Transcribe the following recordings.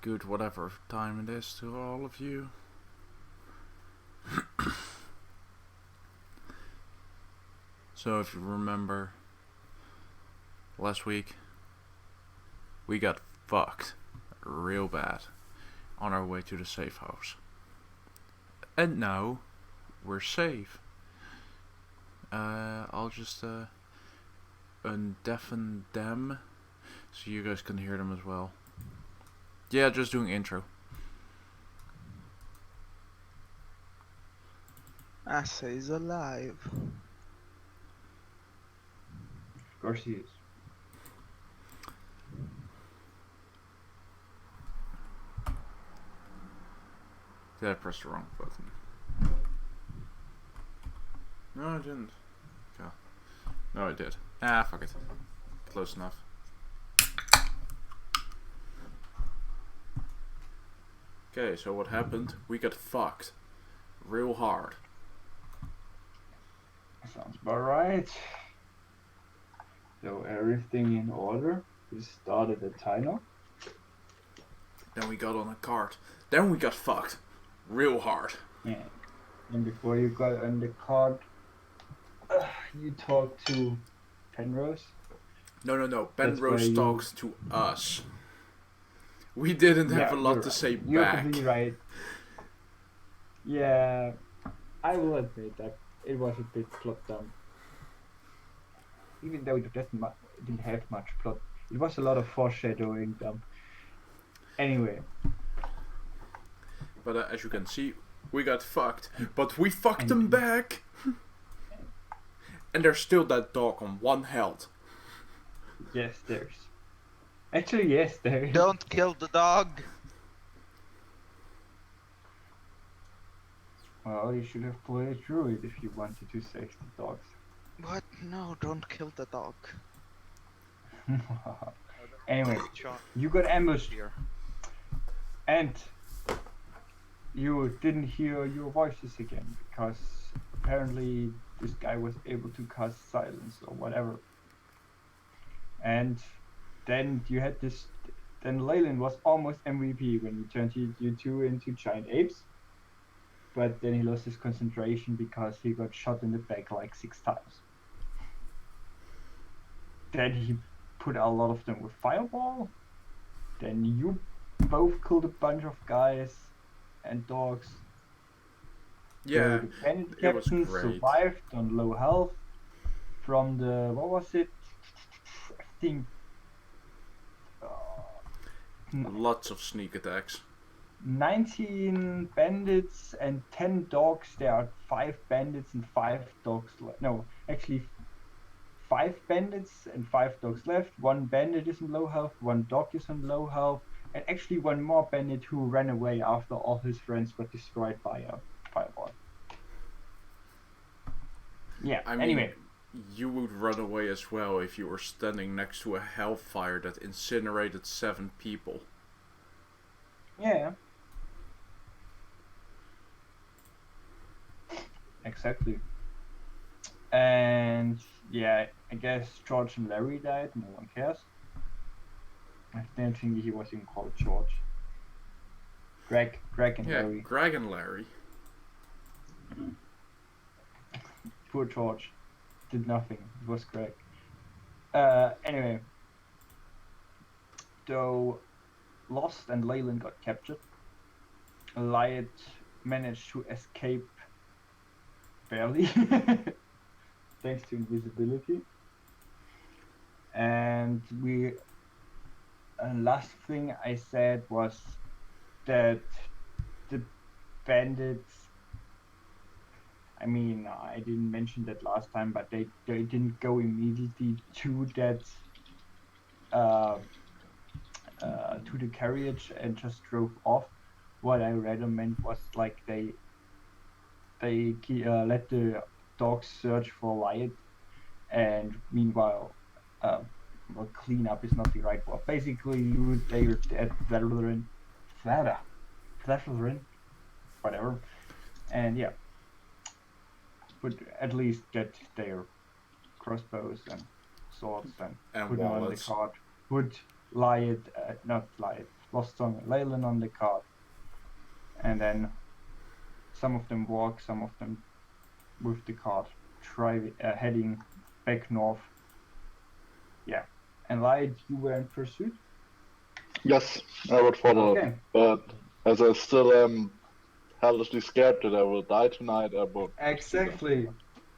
Good whatever time it is to all of you. So if you remember, last week we got fucked real bad on our way to the safe house. And now we're safe. I'll just undeafen them so you guys can hear them as well. Yeah, just doing intro. Asa is alive. Of course he is. Did I press the wrong button? No, I didn't. Okay. No, I did. Ah, fuck it. Close enough. Okay, so what happened? We got fucked. Real hard. Sounds about right. So everything in order. We started at Tino. Then we got on a cart. Then we got fucked. Real hard. Yeah. And before you got on the cart, you talked to Penrose. No. That's Penrose where you- talks to us. We didn't have a lot you're to right. say You're back. completely right. Yeah, I will admit that it was a bit plot dumb. Even though it didn't have much plot, it was a lot of foreshadowing dumb. Anyway, But as you can see, we got fucked. But we fucked them back. And there's still that dog on 1 health. yes, there's. Actually, yes, there is. Don't kill the dog. Well, you should have played through it if you wanted to save the dogs. What? No, don't kill the dog. Anyway, Sean, you got ambushed here. and you didn't hear your voices again because apparently this guy was able to cast silence or whatever. And then you had this. Then Leyland was almost MVP when he turned you two into giant apes. But then he lost his concentration because he got shot in the back like 6 times. Then he put a lot of them with fireball. Then you both killed a bunch of guys and dogs. Yeah, So the bandit it was captain great. survived on low health from the, what was it? I think Lots of sneak attacks. 19 bandits and 10 dogs. There are 5 bandits and 5 dogs left. No, actually 5 bandits and 5 dogs left. 1 bandit is in low health, 1 dog is in low health, and actually 1 more bandit who ran away after all his friends got destroyed by a fireball. Yeah, I mean, anyway. you would run away as well if you were standing next to a hellfire that incinerated 7 people. Yeah. Exactly. And yeah, I guess George and Larry died. No one cares. I don't think he was even called George. Greg and Yeah, Larry. Greg and Larry. Poor George. Did nothing. It was Greg. Anyway. Though Lost and Leyland got captured, Lyot managed to escape barely. Thanks to invisibility. And last thing I said was that the bandits, I mean, I didn't mention that last time, but they didn't go immediately to that to the carriage and just drove off. What I rather meant was like they let the dogs search for Lyot, and meanwhile, well, clean up is not the right word. Basically, loot their dead veteran, whatever, and yeah, but at least get their crossbows and swords and And put them on the wallets. cart. Put Lyot, not Lyot, Lost Song and Leyland on the card. And then some of them walk, some of them with the cart, heading back north. Yeah. And Light, you were in pursuit? Yes, I would follow, Okay. but as I still am hellishly scared that I will die tonight, I will. Exactly.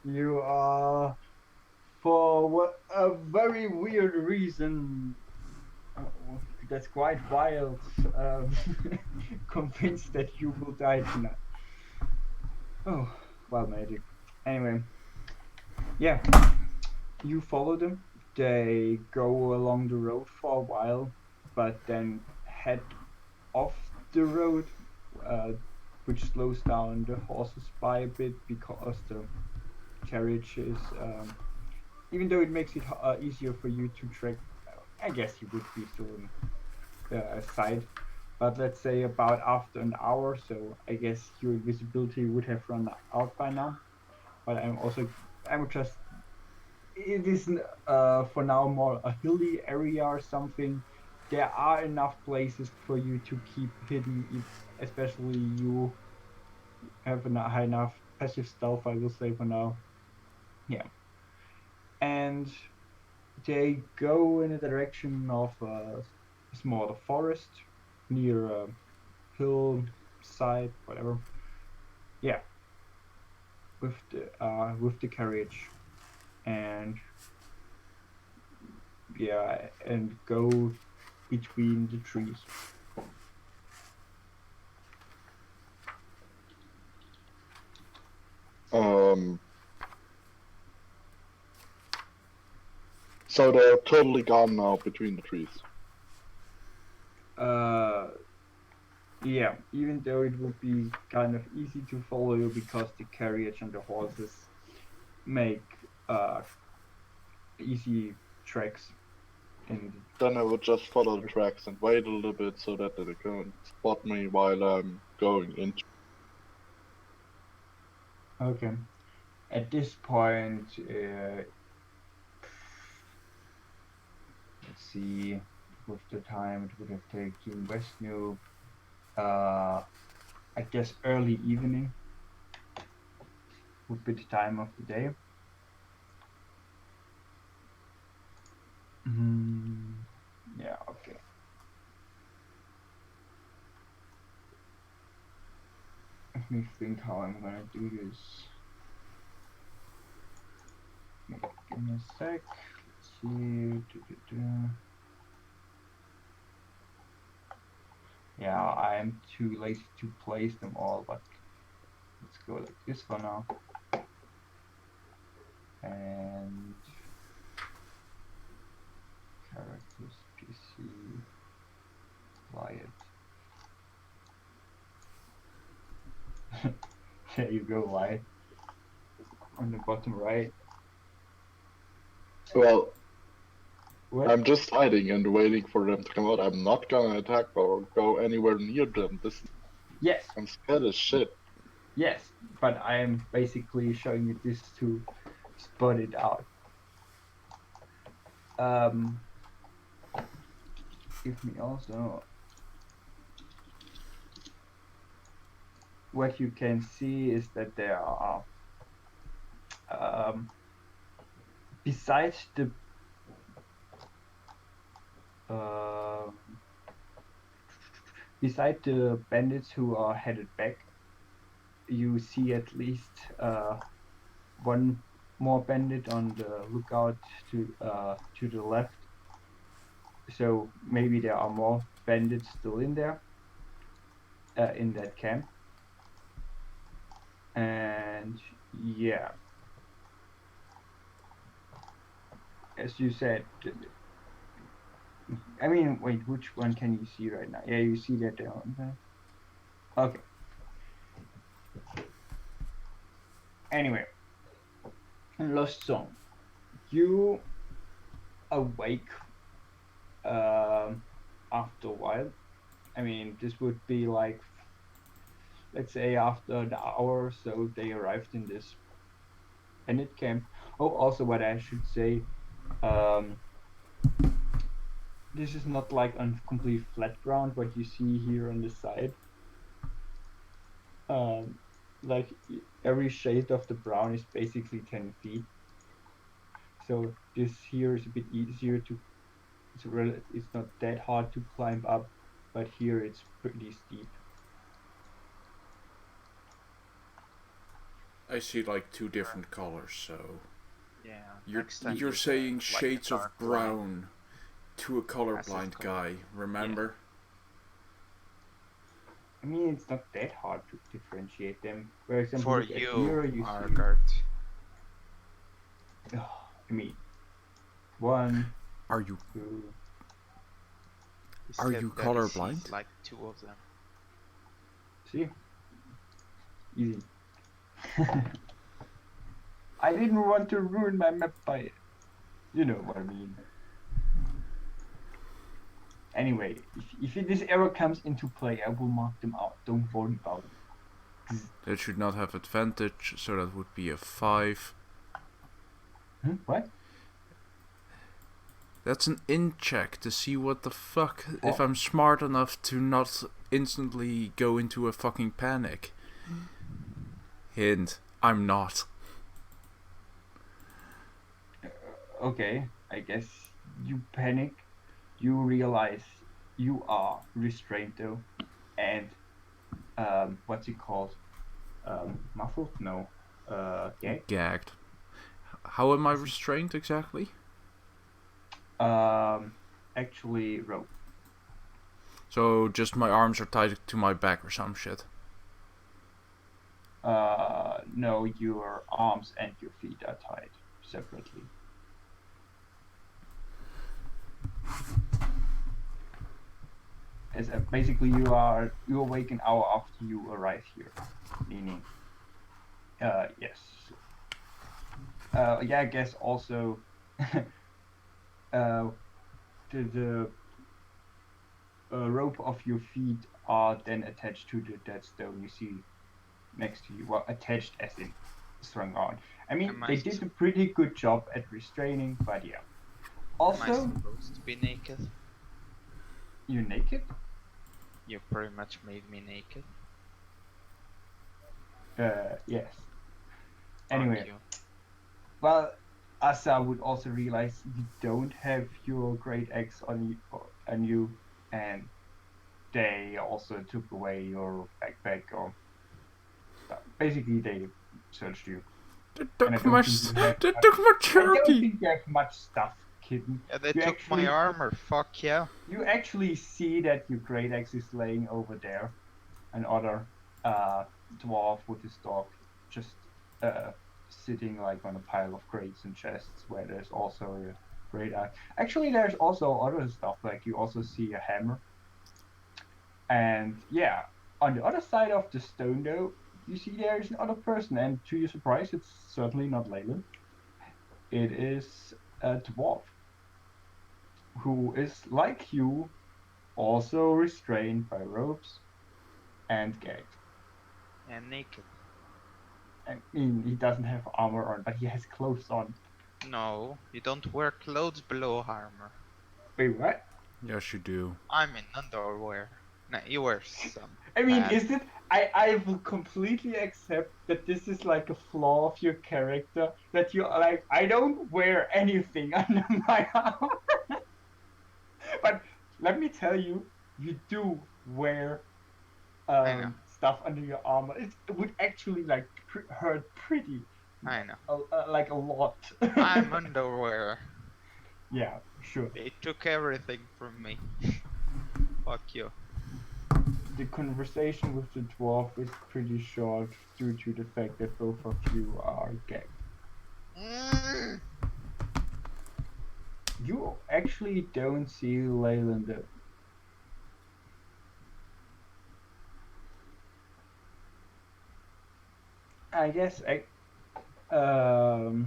You are, for a very weird reason, that's quite wild, convinced that you will die tonight. Oh, wild magic. Anyway, yeah, you follow them. They go along the road for a while, but then head off the road, which slows down the horses by a bit because the carriage is, even though it makes it easier for you to track, I guess you would be still in sight, but let's say about after an hour, so I guess your invisibility would have run out by now. But it is for now more a hilly area or something. There are enough places for you to keep hidden, especially you have high enough passive stealth, I will say, for now. Yeah. And they go in the direction of a smaller forest near a hillside, whatever. Yeah, with the carriage, and yeah, and go between the trees. So they're totally gone now between the trees. Yeah, even though it would be kind of easy to follow you because the carriage and the horses make easy tracks. Then I would just follow the tracks and wait a little bit so that they can't spot me while I'm going into. Okay. At this point, let's see, with the time it would have taken West Noob, I guess early evening would be the time of the day. Yeah, okay. Let me think how I'm gonna do this. Give me a sec. Let's see. Yeah, I am too lazy to place them all, but let's go like this for now. And characters, PC, Wyatt. There you go, Wyatt. On the bottom right. Well, What? I'm just hiding and waiting for them to come out. I'm not gonna attack or go anywhere near them. Yes, I'm scared as shit. yes, but I am basically showing you this to spot it out. Give me also what you can see is that there are besides the bandits who are headed back, you see at least one more bandit on the lookout to the left. So maybe there are more bandits still in there, in that camp. And yeah, as you said, I mean, wait, which one can you see right now? Yeah, you see that there. Okay. Anyway, Lost Song, you awake after a while. I mean, this would be like, let's say after an hour or so, they arrived in this bandit camp. Oh, also what I should say, this is not like on complete flat ground. What you see here on the side, um, like every shade of the brown is basically 10 feet. So this here is a bit easier to. It's not that hard to climb up, but here it's pretty steep. I see like two different colors, so Yeah. you're Next time you're use saying like a shades of dark brown to a colorblind color. guy. Remember? I mean, it's not that hard to differentiate them. For example, For look at you, here, you see. Argart. I mean, 1, Are you 2. He Are said you that he colorblind? sees like 2 of them. See? Easy. I didn't want to ruin my map by. You know what I mean. Anyway, if this error comes into play, I will mark them out. Don't worry about it. that should not have advantage, so that would be a 5. What? That's an in check to see what the fuck if Oh. I'm smart enough to not instantly go into a fucking panic. Hint, I'm not. Okay, I guess you panic. You realize you are restrained though, and what's it called? Muffled? No. Gagged? Gagged. How am I restrained exactly? Actually rope. So just my arms are tied to my back or some shit. No, your arms and your feet are tied separately. As basically you awake an hour after you arrive here, meaning yes. Yeah, I guess also the rope of your feet are then attached to that stone you see next to you. Well, attached as in strung on. I mean, Am I they did a pretty good job at restraining, but yeah. Am I Also, supposed to be naked? you're naked? You pretty much made me naked. Yes. Aren't Anyway, you? well, Asa would also realize you don't have your great axe on you, and they also took away your backpack or stuff. Basically, they searched you. They And I took don't my think you have they much- took my I don't turkey. think you have much stuff, kitten. Yeah, they You took actually- my armor. Fuck yeah. You actually see that your great axe is laying over there. Another dwarf with his dog just sitting like on a pile of crates and chests where there's also a great axe. Actually, there's also other stuff, like you also see a hammer. And yeah, on the other side of the stone though, you see there is another person, and to your surprise, it's certainly not Leyland. It is a dwarf who is like you, also restrained by ropes and gagged. And naked. I mean, he doesn't have armor on, but he has clothes on. No, you don't wear clothes below armor. Wait, what? Yes, you do. I'm in underwear. No, you wear some. I mean, bad- is it? I will completely accept that this is like a flaw of your character. That you're like, I don't wear anything under my armor. But let me tell you, you do wear I know. stuff under your armor. It would actually like hurt pretty, I know. like a lot. I'm underwear. Yeah, sure. They took everything from me. Fuck you. The conversation with the dwarf is pretty short due to the fact that both of you are gagged. Mm. You actually don't see Leyland though. I guess now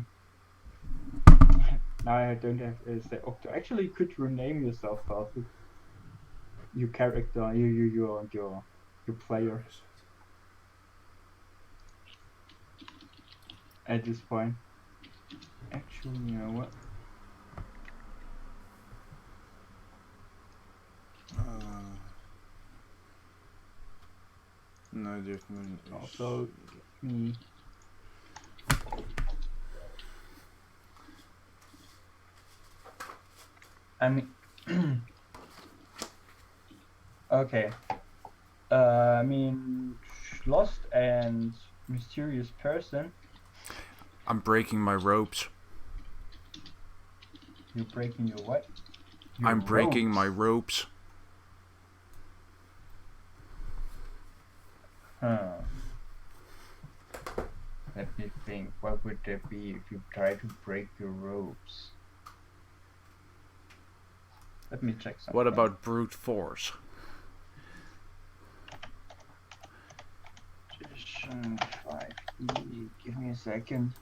I don't have say Octo. Actually, you could rename yourself, Falco. Your character, your player. At this point. Actually, you know what? No, definitely. Also, me. I mean, okay. I mean, lost and mysterious person. I'm breaking my ropes. You're breaking your what? Your I'm breaking my ropes. ropes. Huh. Let me think. What would that be if you try to break your ropes? Let me check something. What about brute force? Edition 5E. Give me a second.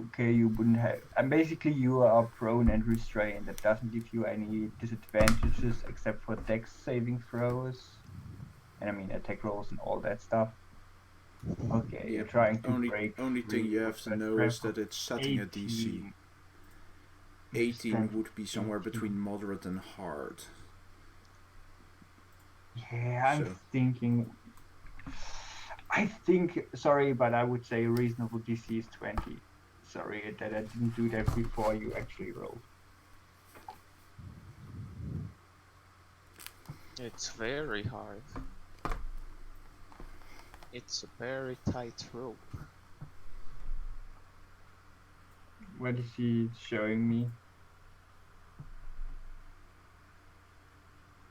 Okay, you wouldn't have. And basically, you are prone and restrained. That doesn't give you any disadvantages except for dex saving throws. And I mean, attack rolls and all that stuff. Okay, you're trying to break. Only thing you have to know is that it's setting a DC. 18 would be somewhere between moderate and hard. Yeah, I'm So. thinking. I think, sorry, but I would say reasonable DC is 20. Sorry that I didn't do that before you actually rolled. It's very hard. It's a very tight rope. What is he showing me?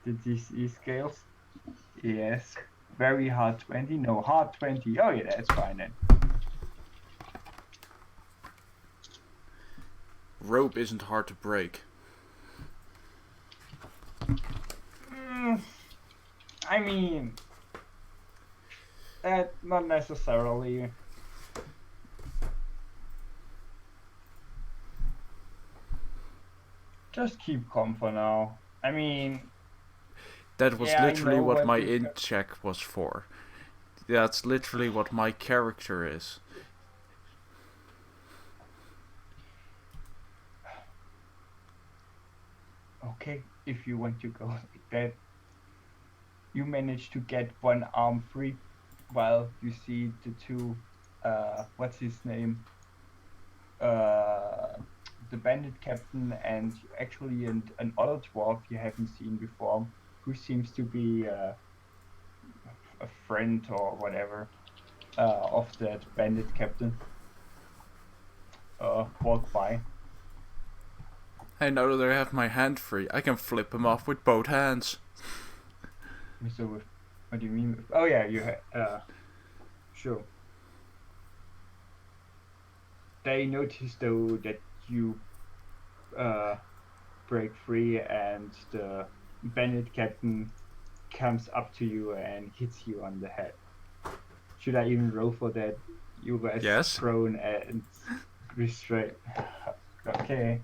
The DC scales? Yes. Very hard 20? No, hard 20. Oh yeah, that's fine then. Rope isn't hard to break. I mean, that not necessarily. Just keep calm for now. I mean, That was yeah, literally I know what my you int check was for. That's literally what my character is. Okay, if you want to go like that. You manage to get one arm free while you see the two, what's his name? The bandit captain and actually an other dwarf you haven't seen before, who seems to be a friend or whatever of that bandit captain. Walk by. Hey, now that I have my hand free, I can flip him off with both hands. So, what do you mean? Oh yeah, you sure. They notice though that you break free and the bandit captain comes up to you and hits you on the head. Should I even roll for that? You were Yes. prone and restrained. Okay.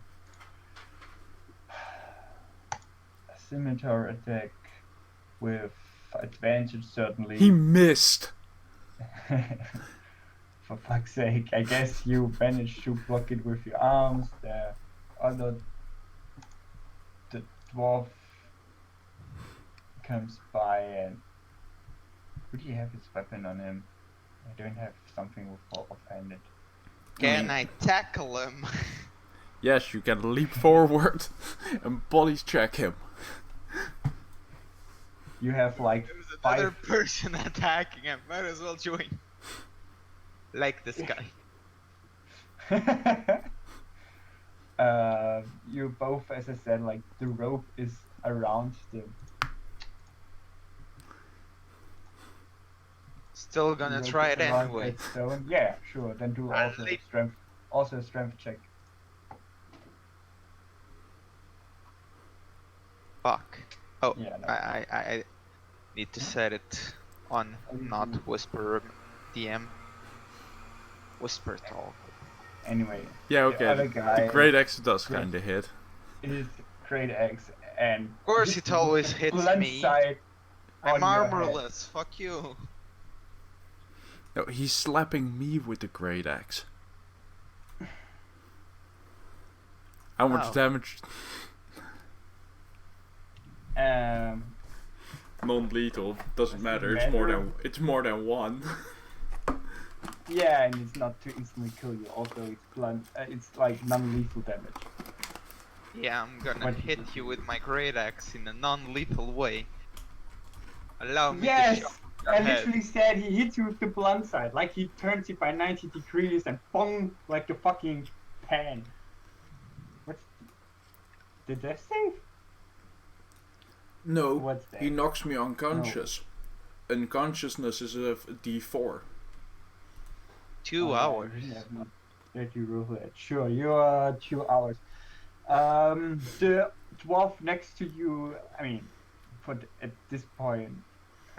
A scimitar attack with advantage, certainly. He missed! For fuck's sake, I guess you managed to block it with your arms. The dwarf comes by and would he have his weapon on him? I don't have something with offhanded. Can I tackle him? Yes, you can leap forward and body check him. You have like There's 5. another person attacking him. Might as well join. Like this guy. You both, as I said, like the rope is around the. Still gonna try it anyway. Stone. Yeah, sure. Then do also leap. strength. Also a strength check. Fuck. Oh, Yeah, no. I need to set it on not whisper DM. Whisper talk. Anyway. Yeah, The other okay. guy The great axe does kinda hit. is great axe and. Of course it always hits blunt me. side I'm on your head. armorless. Fuck you. No, he's slapping me with the great axe. How much Ow. damage? Non-lethal doesn't Does it matter. matter? It's more than one. Yeah, and it's not to instantly kill you. Also, it's blunt. It's like non-lethal damage. Yeah, I'm gonna What? hit you with my great axe in a non-lethal way. Allow me to Yes, shove your I head. literally said he hits you with the blunt side, like he turns it by 90 degrees and bong, like the fucking pan. What's did that save? No, What's that? he knocks me unconscious. Unconsciousness is a D4. 2 Oh, hours. yeah, let you roll that. Sure, you are 2 hours. The dwarf next to you. I mean, at this point,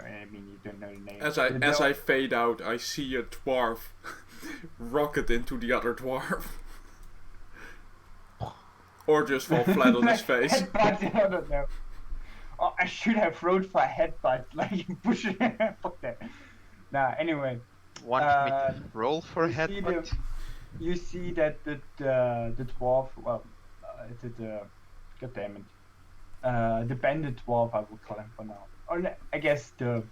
I mean, you don't know the name. As The I fade out, I see a dwarf rocket into the other dwarf. Or just fall flat on his face. Headbutt, I don't know. Oh, I should have rolled for a headbutt, like push it. Fuck that. Nah, anyway. Want me to roll for a you see headbutt? You see that the dwarf, well, god damn it, the bandit dwarf, I will call him for now. Or I guess the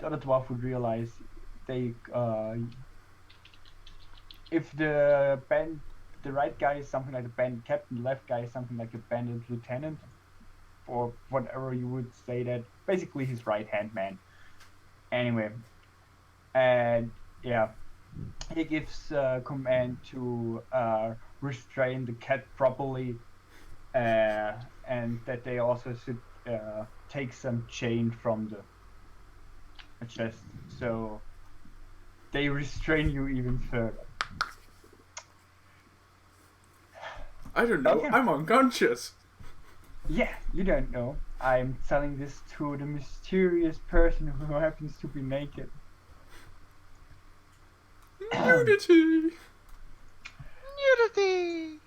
other dwarf would realize they, if the right guy is something like a bandit captain, the left guy is something like a bandit lieutenant, or whatever you would say that, basically his right hand man. Anyway, and yeah, he gives command to restrain the cat properly, and that they also should take some chain from the chest, so they restrain you even further. I don't know, Okay. I'm unconscious. Yeah, you don't know. I'm telling this to the mysterious person who happens to be naked. Nudity! Nudity!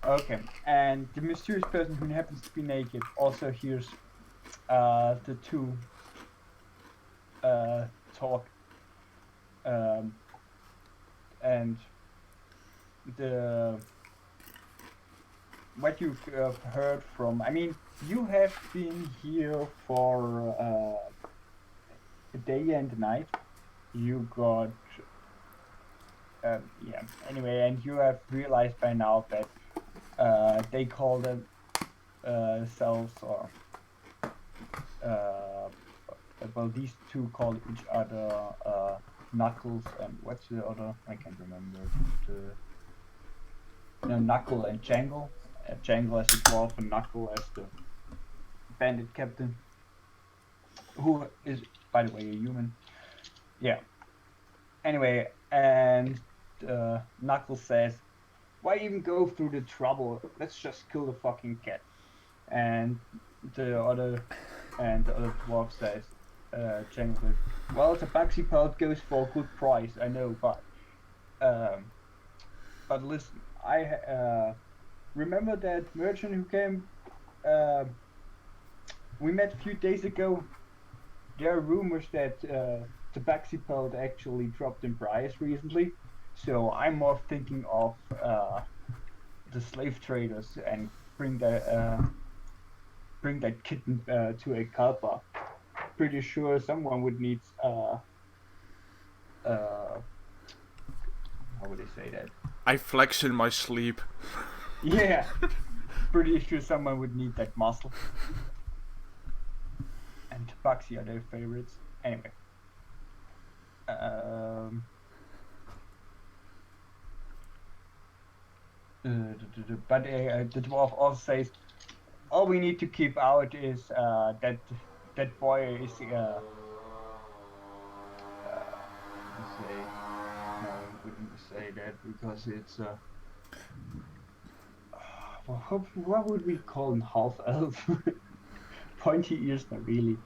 Okay, and the mysterious person who happens to be naked also hears the two talk, and what you've heard from. I mean, you have been here for a day and a night. You got yeah. Anyway, and you have realized by now that they call themselves, or well, these two call each other Knuckles and what's the other? I can't remember. Knuckle and Jangle. Jangle as the dwarf and Knuckle as the bandit captain, who is, by the way, a human. Yeah. Anyway, and Knuckle says, "Why even go through the trouble? Let's just kill the fucking cat." And the other dwarf says, Jangle, "Well, the tabaxi pelt goes for a good price, I know, but listen, I remember that merchant who came we met a few days ago. There are rumors that tabaxi pelt actually dropped in price recently, so I'm more thinking of the slave traders and bring that kitten to a kalpa. Pretty sure someone would need how would I say that? I flex in my sleep. Yeah, pretty sure someone would need that muscle. And tabaxi are their favorites. Anyway. But the dwarf also says, all we need to keep out is that boy is no, I wouldn't say that because it's what would we call him, half elf? Pointy ears, not really.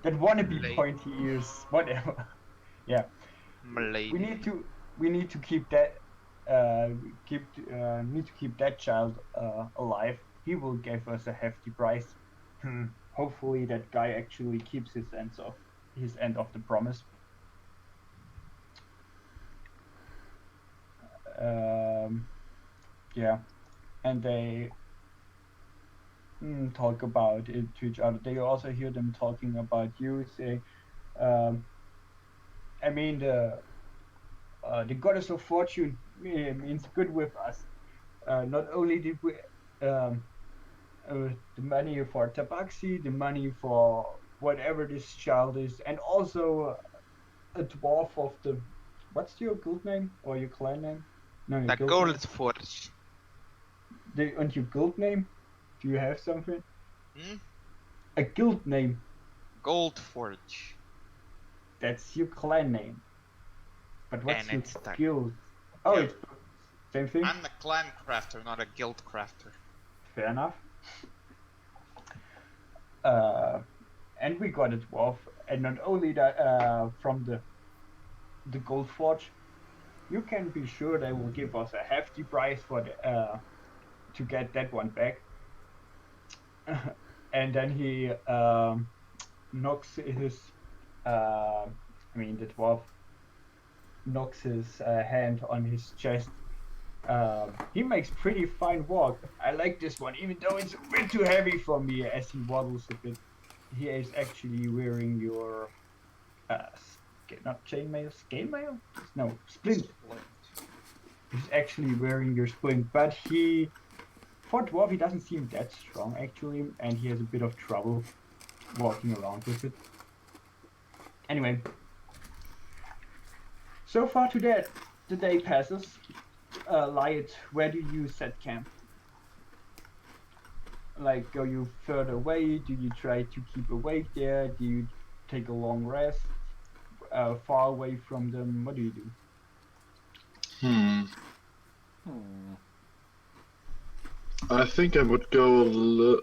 That wannabe Lady. pointy ears, whatever. Yeah. Malady. We need to keep that need to keep that child alive. He will give us a hefty price. hopefully that guy actually keeps his end of the promise. Um, yeah, and they talk about it to each other. They also hear them talking about you, say, um, I mean the goddess of fortune means good with us. Not only did we um, the money for tabaxi, the money for whatever this child is, and also a dwarf of the. What's your guild name or your clan name? No, your The guild name. gold forge. And your guild name? Do you have something? Hmm? A guild name. Gold forge. That's your clan name. But what's And your it's the guild? Oh, Yeah. it's same thing. I'm a clan crafter, not a guild crafter. Fair enough. And we got a dwarf, and not only that, from the gold forge, you can be sure they will give us a hefty price for to get that one back. And then he knocks his, the dwarf knocks his hand on his chest. He makes pretty fine walk. I like this one, even though it's a bit too heavy for me as he waddles a bit. He is actually wearing your not chainmail, scale mail? No, splint. He's actually wearing your splint, but for dwarf, he doesn't seem that strong actually, and he has a bit of trouble walking around with it. Anyway, so far today, the day passes. Lyot, where do you set camp? Like, go you further away? Do you try to keep awake there? Do you take a long rest? Far away from them? What do you do? I think I would go.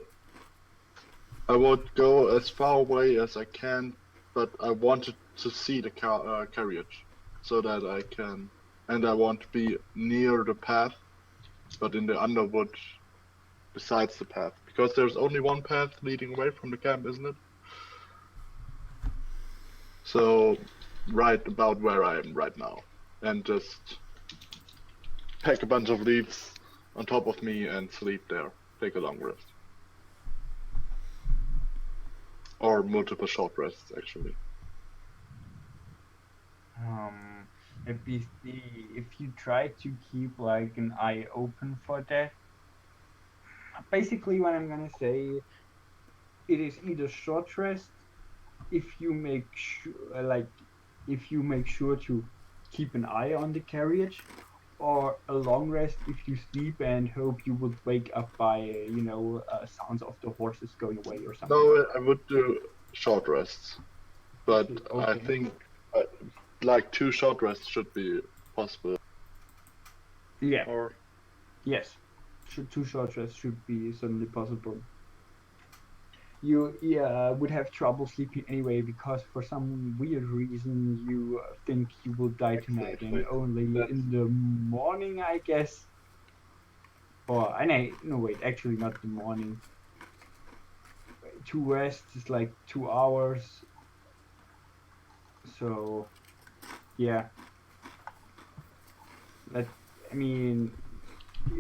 I would go as far away as I can, but I wanted to see the carriage, so that I can, and I want to be near the path, but in the underwood, besides the path, because there's only one path leading away from the camp, isn't it? So, right about where I am right now, and just pack a bunch of leaves on top of me and sleep there. Take a long rest. Or multiple short rests, actually. If you try to keep like an eye open for that, basically what I'm gonna say, it is either short rest if you make sure, if you make sure to keep an eye on the carriage, or a long rest if you sleep and hope you would wake up by sounds of the horses going away or something. No, I would do short rests, but I Okay. think like 2 short rests should be possible. Yeah. Or Yes. 2 short rests should be certainly possible. You would have trouble sleeping anyway because for some weird reason you think you will die tonight, and exactly. only in the morning, I guess. Or no, wait, actually not the morning. 2 rests is like 2 hours. So yeah, it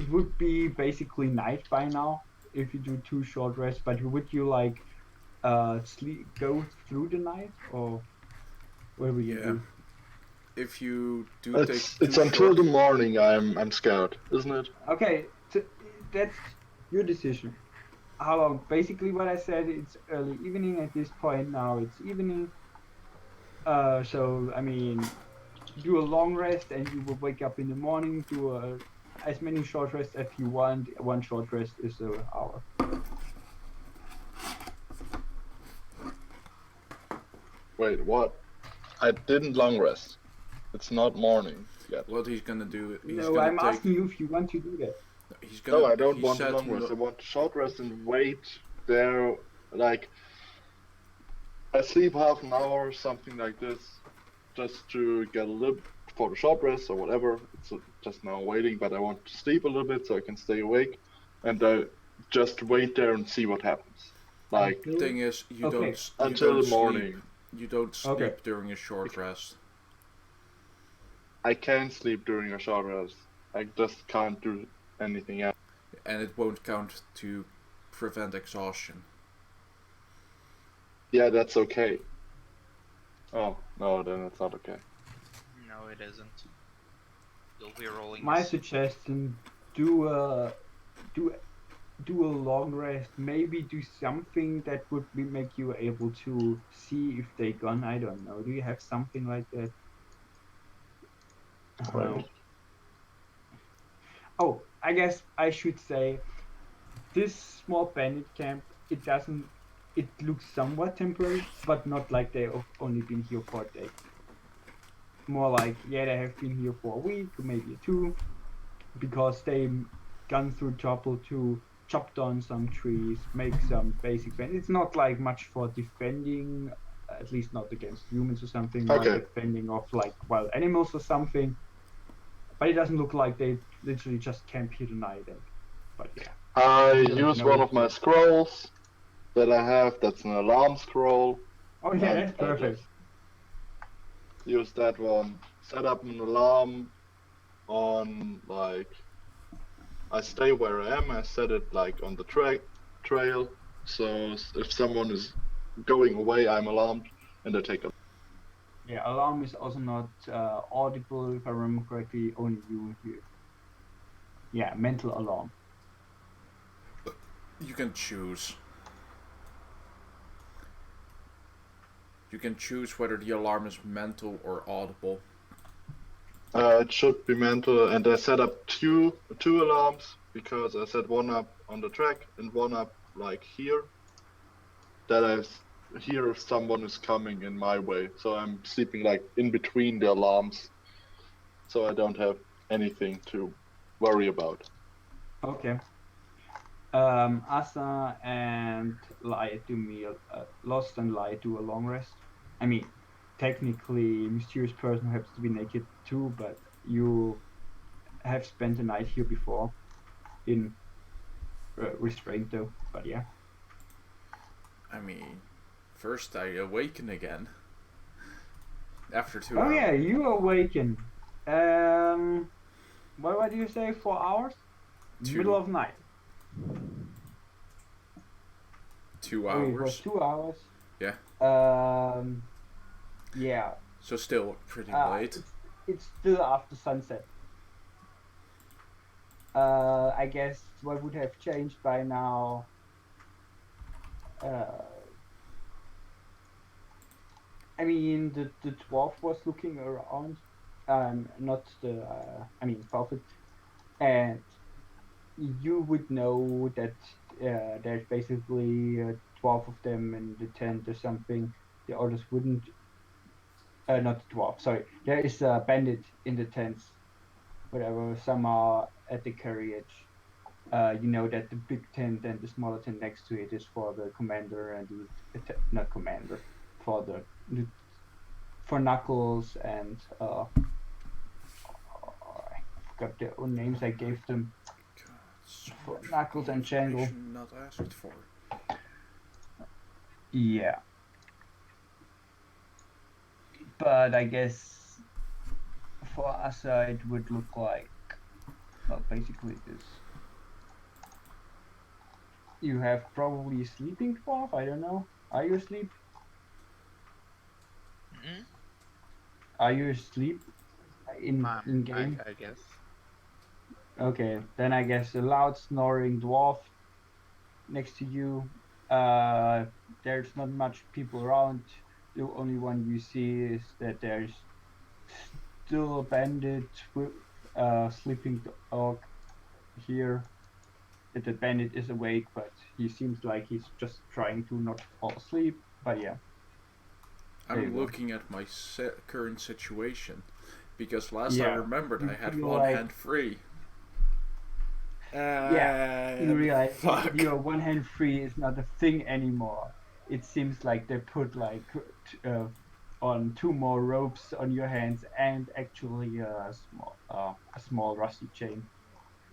would be basically night by now if you do 2 short rests. But would you like go through the night, or what would you do? If you do it's until the morning I'm scared, isn't it? Okay, that's your decision. How long? Basically, what I said, it's early evening at this point. Now it's evening. So do a long rest, and you will wake up in the morning. Do as many short rests as you want. One short rest is an hour. Wait, what? I didn't long rest. It's not morning yet. What he's gonna do? No, I'm asking you if you want to do that. He's gonna. No, I don't he want a said long rest. I want a short rest and wait there. Like, I sleep half an hour or something like this, just to get a little for the short rest or whatever. It's just now waiting, but I want to sleep a little bit so I can stay awake, and just wait there and see what happens. Like Thing is, you Okay. don't you until don't the morning. sleep. You don't sleep Okay. during a short rest. I can sleep during a short rest. I just can't do anything else. And it won't count to prevent exhaustion. Yeah, that's okay. Oh no, then it's not okay. No, it isn't. You'll be rolling My this. suggestion: do a do do a long rest. Maybe do something that would make you able to see if they gone. I don't know. Do you have something like that? No. Wait. Oh, I guess I should say this small bandit camp. It doesn't. It looks somewhat temporary, but not like they've only been here for a day. More like, yeah, they have been here for a week, maybe two, because they gone through trouble to chop down some trees, make some basic fence. It's not like much for defending, at least not against humans or something, more Okay. defending of like wild animals or something. But it doesn't look like they literally just camp here tonight. But yeah, I you don't use know one if of my scrolls that I have. That's an alarm scroll, Oh yeah, and that's I perfect. just use that one. Set up an alarm on like I stay where I am. I set it like on the trail, so if someone is going away, I'm alarmed, and I take a. Yeah, alarm is also not audible if I remember correctly. Only you hear. Yeah, mental alarm. You can choose. You can choose whether the alarm is mental or audible. It should be mental, and I set up two alarms because I set one up on the track and one up like here. That hear if someone is coming in my way. So I'm sleeping like in between the alarms, so I don't have anything to worry about. Okay. Asa and Lai do me Lost and Lai do a long rest. I mean, technically, mysterious person happens to be naked too, but you have spent the night here before in restraint though. But yeah. I mean, first I awaken again after 2 Oh yeah, hours. you awaken. Um, what do you say? 4 hours? Middle 2 of night. 2 Oh, it was hours. 2 hours. Yeah. Yeah. So still pretty Uh, late. it's still after sunset. I guess what would have changed by now. Uh, I mean, the dwarf was looking around, not the, I mean, Prophet, and you would know that there's basically 12 of them in the tent or something. The others wouldn't, not the dwarf, sorry. There is a bandit in the tents, whatever. Some are at the carriage. You know that the big tent and the smaller tent next to it is for the commander and not commander, for for Knuckles and I forgot their own names I gave them, God, so for much Knuckles and Jangle. information not asked for. Yeah, but I guess for us it would look like, well, basically this. You have probably sleeping dwarf. I don't know. Are you asleep? Mm-hmm. Are you asleep in game? I guess. Okay, then I guess a loud snoring dwarf next to you. There's not much people around. The only one you see is that there's still a bandit with sleeping dog here. That the bandit is awake, but he seems like he's just trying to not fall asleep. But yeah, there you I'm go. looking at my current situation because last I Yeah, remembered you I had feel one like, hand free. yeah, you And realize fuck. your one hand free is not a thing anymore. It seems like they put like on two more ropes on your hands and actually a small rusty chain.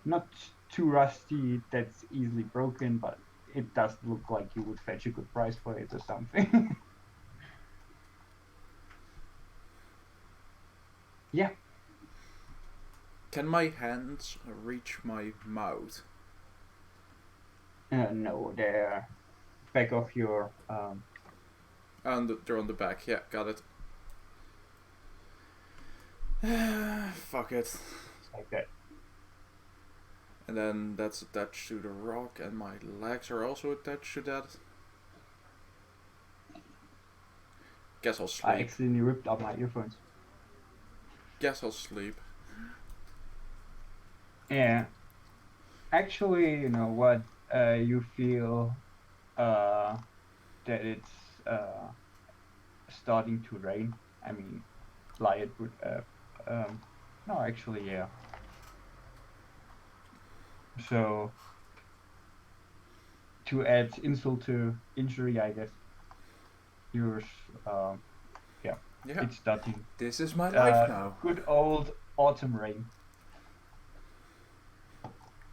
Not too rusty that's easily broken, but it does look like you would fetch a good price for it or something. Yeah. Can my hands reach my mouth? No, they're back of your And they're on the back. Yeah, got it. Fuck it. like that. And then that's attached to the rock, and my legs are also attached to that. Guess I'll I sleep. accidentally ripped out my earphones. Guess I'll sleep. Yeah. Actually, you know what? You feel that it's starting to rain. I mean, Light would. No, actually, yeah. So to add insult to injury, I guess. You're, yeah, Yeah, it's starting. this is my life now. Good old autumn rain.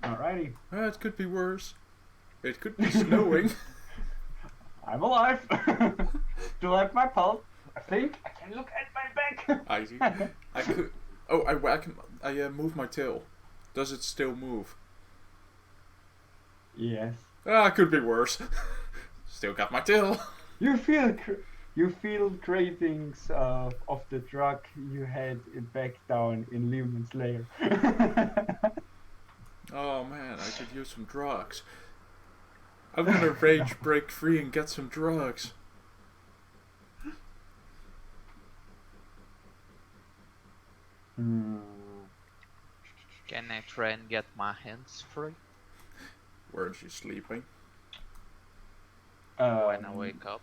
Alrighty. It could be worse. It could be snowing. I'm alive. Still have my pulse. I think I can look at my back. I could. Oh, I move my tail. Does it still move? Yes. It could be worse. Still got my tail. You feel cravings of the drug you had back down in Lehman's lair. Oh man, I could use some drugs. I'm gonna rage break free and get some drugs. Can I try and get my hands free Weren't you sleeping? when I wake up?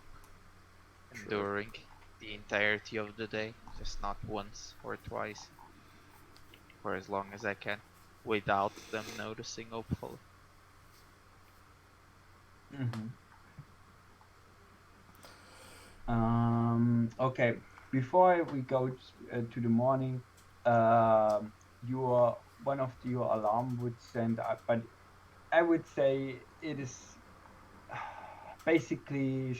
And True. during the entirety of the day, just not once or twice. For as long as I can, without them noticing, hopefully. Okay. Before we go to the morning, one of your alarm would send up, but I would say it is basically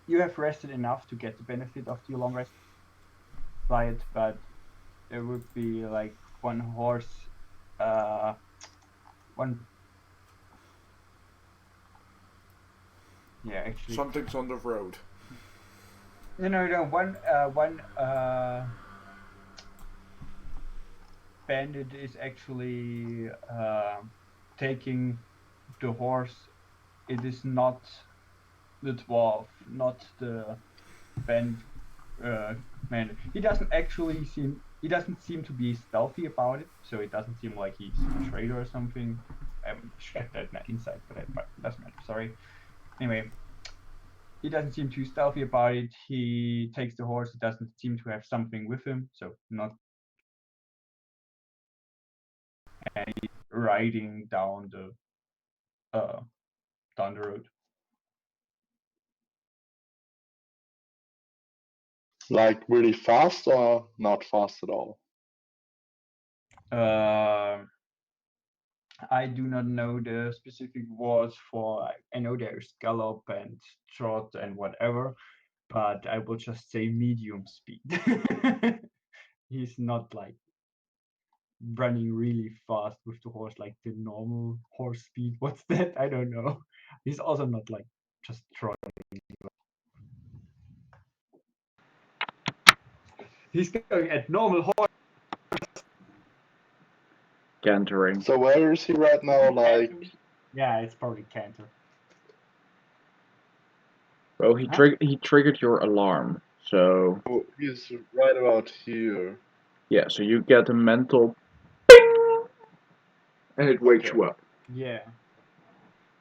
you have rested enough to get the benefit of your long rest diet, but there would be like one horse, one. Yeah, actually. Something's on the road. No. One bandit is actually taking the horse. It is not the dwarf, not the band man. He doesn't seem to be stealthy about it, so it doesn't seem like he's a traitor or something. I haven't checked that inside for that, but it doesn't matter. Sorry. Anyway, he doesn't seem too stealthy about it. He takes the horse. He doesn't seem to have something with him, so not. And he's riding down the road. Like really fast or not fast at all? I do not know the specific words for. I know there's gallop and trot and whatever, but I will just say medium speed. He's not like running really fast with the horse like the normal horse speed. What's that? I don't know. He's also not like just trotting. He's going at normal horse. Cantering. So where is he right now? Like, Yeah, it's probably canter. Well, he triggered your alarm, so oh, he's right about here. yeah. So you get a mental, and it wakes Okay. you up. Yeah.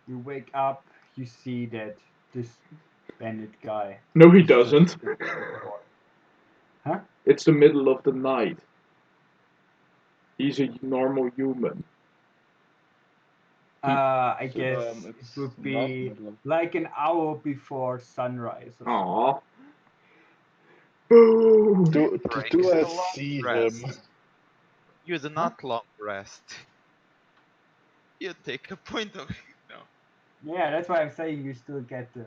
You wake up, you see that this bandit guy. No, he is just doesn't. with the horse. Huh? It's the middle of the night. He's a normal human. I So, guess it it's would not be middle of- like an hour before sunrise or something. Aww. Boo. Do Breaks I the long see rest. him? You do not long rest. You take a point of no. Yeah, that's why I'm saying you still get the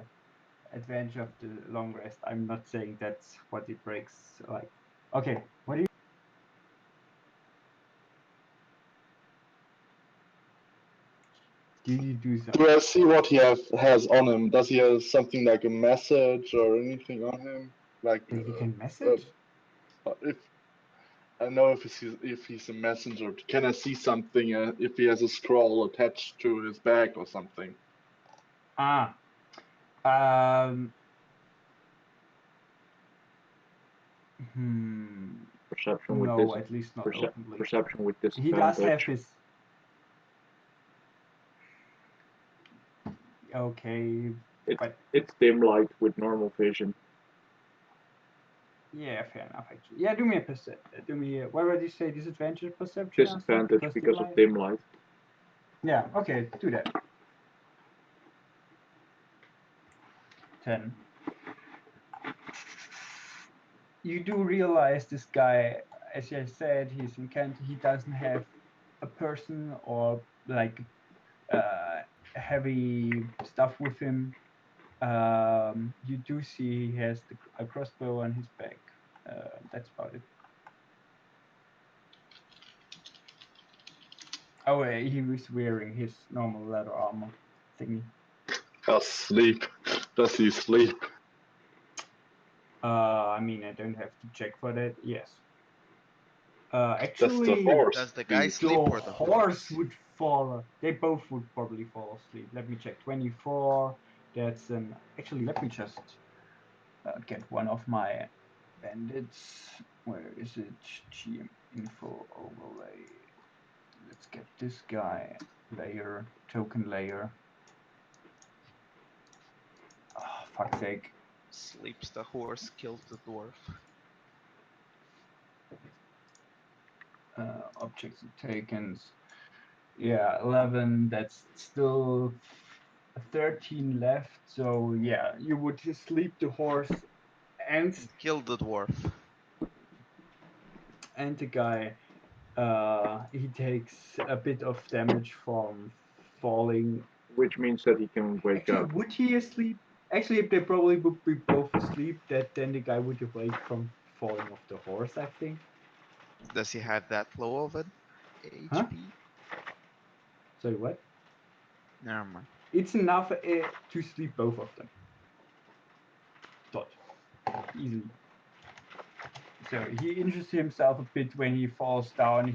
advantage of the long rest. I'm not saying that's what it breaks. Like, okay, what do you do something? Do I see what he has on him? Does he have something like a message or anything on him? Like, That he can message? if I know if he's a messenger, can I see something? If he has a scroll attached to his back or something? Ah, um, hmm. Perception with No, at least not openly. perception with He does have disadvantage. his. Okay, but It's dim light with normal vision. yeah, fair enough. Actually, yeah. Do me a percent. Do me. What would you say? Disadvantage perception? I think Disadvantage because of dim light. Yeah. Okay. Do that. 10. You do realize this guy, as I said, he's in Kent. He doesn't have a person or like heavy stuff with him. You do see he has a crossbow on his back. That's about it. Oh, he was wearing his normal leather armor thingy. Sleep. Does he sleep? I mean, I don't have to check for that. Yes. Does Actually, the horse Does the guy sleep? sleep the or the horse horse? would fall. They both would probably fall asleep. Let me check. 24. That's an. Actually, let me just get one of my bandits. Where is it? GM info overlay. Let's get this guy. Layer, token layer. Oh, fuck's sake. Sleeps the horse, kills the dwarf. Objects and tokens. Yeah, 11. That's still 13 left. So yeah, you would sleep the horse and Kill the dwarf. the guy. He takes a bit of damage from falling. Which means that he can wake Actually, up. would he asleep? Actually, if they probably would be both asleep, that then the guy would awake from falling off the horse, I think. Does he have that low of an Huh? HP? Sorry, what? Never mind. It's enough to sleep both of them. Dot. Easily. So he injures himself a bit when he falls down.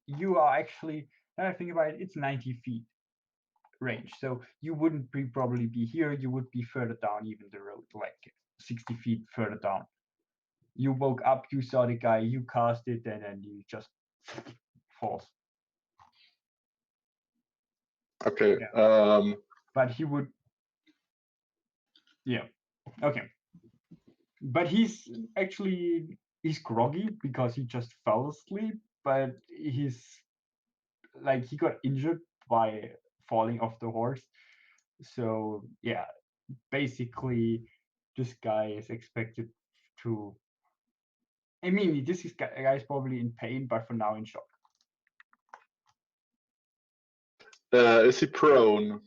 You are actually, now I think about it, it's 90 feet range. So you wouldn't probably be here. You would be further down even the road, like 60 feet further down. You woke up, you saw the guy, you cast it, and then you just falls. Okay. Yeah. But he would, yeah, okay. But he's groggy because he just fell asleep. But he's like he got injured by falling off the horse. So yeah, basically, this guy is expected to. I mean, guy's probably in pain, but for now in shock. Is he prone?